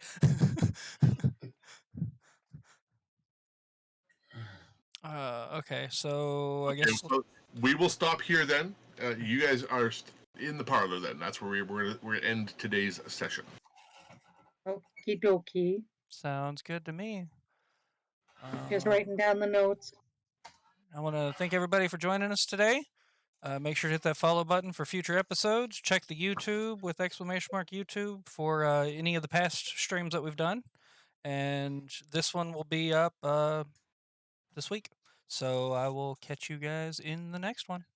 Okay, so I guess so we will stop here then. You guys are in the parlor then. That's where we're going to end today's session. Okie dokie. sounds good to me. Just writing down the notes. I want to thank everybody for joining us today. Make sure to hit that follow button for future episodes. Check the YouTube with !YouTube for any of the past streams that we've done. And this one will be up this week. So I will catch you guys in the next one.